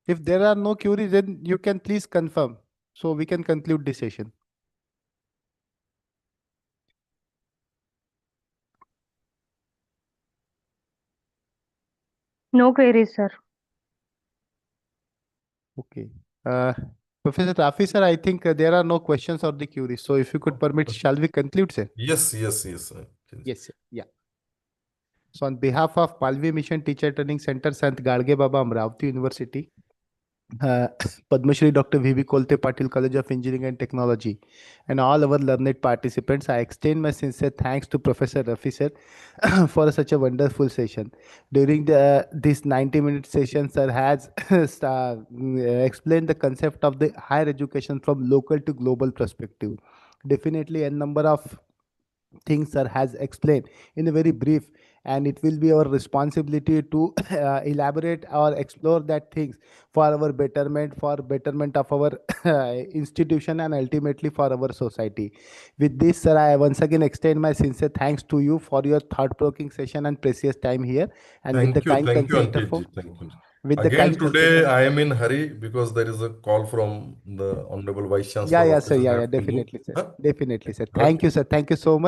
If there are no queries, then you can please confirm, so we can conclude this session. No queries, sir. Okay. Professor Rafi, sir, I think there are no questions or the queries. So if you could permit, shall we conclude, sir? Yes. Yes. Yes, sir. Yeah. So on behalf of Palvi Mission Teacher Training Center, Sant Gadge Baba, Amravati University, Padma Shri Dr. V.B. Kolte Patil College of Engineering and Technology, and all our learned participants, I extend my sincere thanks to Professor Rafi sir for such a wonderful session. During this 90-minute session, sir has explained the concept of the higher education from local to global perspective. Definitely a number of things sir has explained in a very brief, and it will be our responsibility to elaborate or explore that things for our betterment, for betterment of our institution, and ultimately for our society. With this, sir, I once again extend my sincere thanks to you for your thought-provoking session and precious time here, and with the kind Thank you, consent of Ankit ji. Thank you. with the Again, kind consent today of I am in hurry because there is a call from the Honorable Vice Chancellor yeah, Office. sir, I yeah, have to move. definitely, sir, Huh? definitely, sir. Okay. Thank you, sir. Thank you so much.